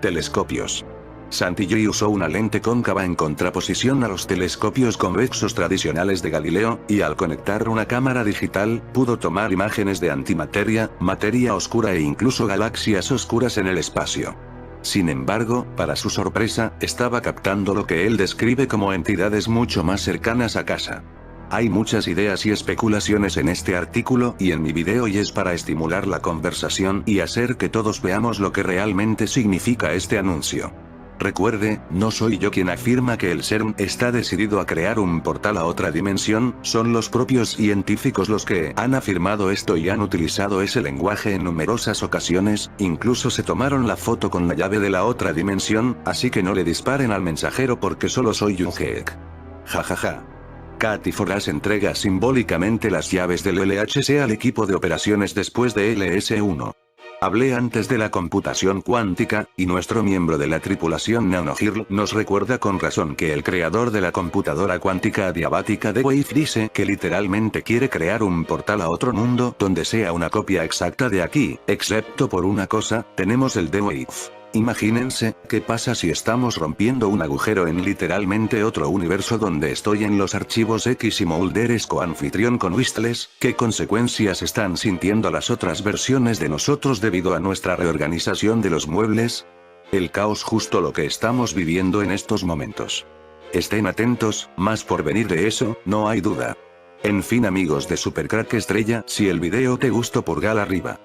Telescopios. Santilli usó una lente cóncava en contraposición a los telescopios convexos tradicionales de Galileo, y al conectar una cámara digital, pudo tomar imágenes de antimateria, materia oscura e incluso galaxias oscuras en el espacio. Sin embargo, para su sorpresa, estaba captando lo que él describe como entidades mucho más cercanas a casa. Hay muchas ideas y especulaciones en este artículo y en mi video, y es para estimular la conversación y hacer que todos veamos lo que realmente significa este anuncio. Recuerde, no soy yo quien afirma que el CERN está decidido a crear un portal a otra dimensión, son los propios científicos los que han afirmado esto y han utilizado ese lenguaje en numerosas ocasiones, incluso se tomaron la foto con la llave de la otra dimensión, así que no le disparen al mensajero porque solo soy un geek. Jajaja. Katy Forras entrega simbólicamente las llaves del LHC al equipo de operaciones después de LS1. Hablé antes de la computación cuántica, y nuestro miembro de la tripulación NeonoGirl nos recuerda con razón que el creador de la computadora cuántica adiabática de Wave dice que literalmente quiere crear un portal a otro mundo donde sea una copia exacta de aquí, excepto por una cosa, tenemos el de Wave. Imagínense, ¿qué pasa si estamos rompiendo un agujero en literalmente otro universo donde estoy en los archivos X y Mulder es coanfitrión con Whistles? ¿Qué consecuencias están sintiendo las otras versiones de nosotros debido a nuestra reorganización de los muebles? El caos justo lo que estamos viviendo en estos momentos. Estén atentos, más por venir de eso, no hay duda. En fin amigos de Supercrack Estrella, si el video te gustó pulgar arriba.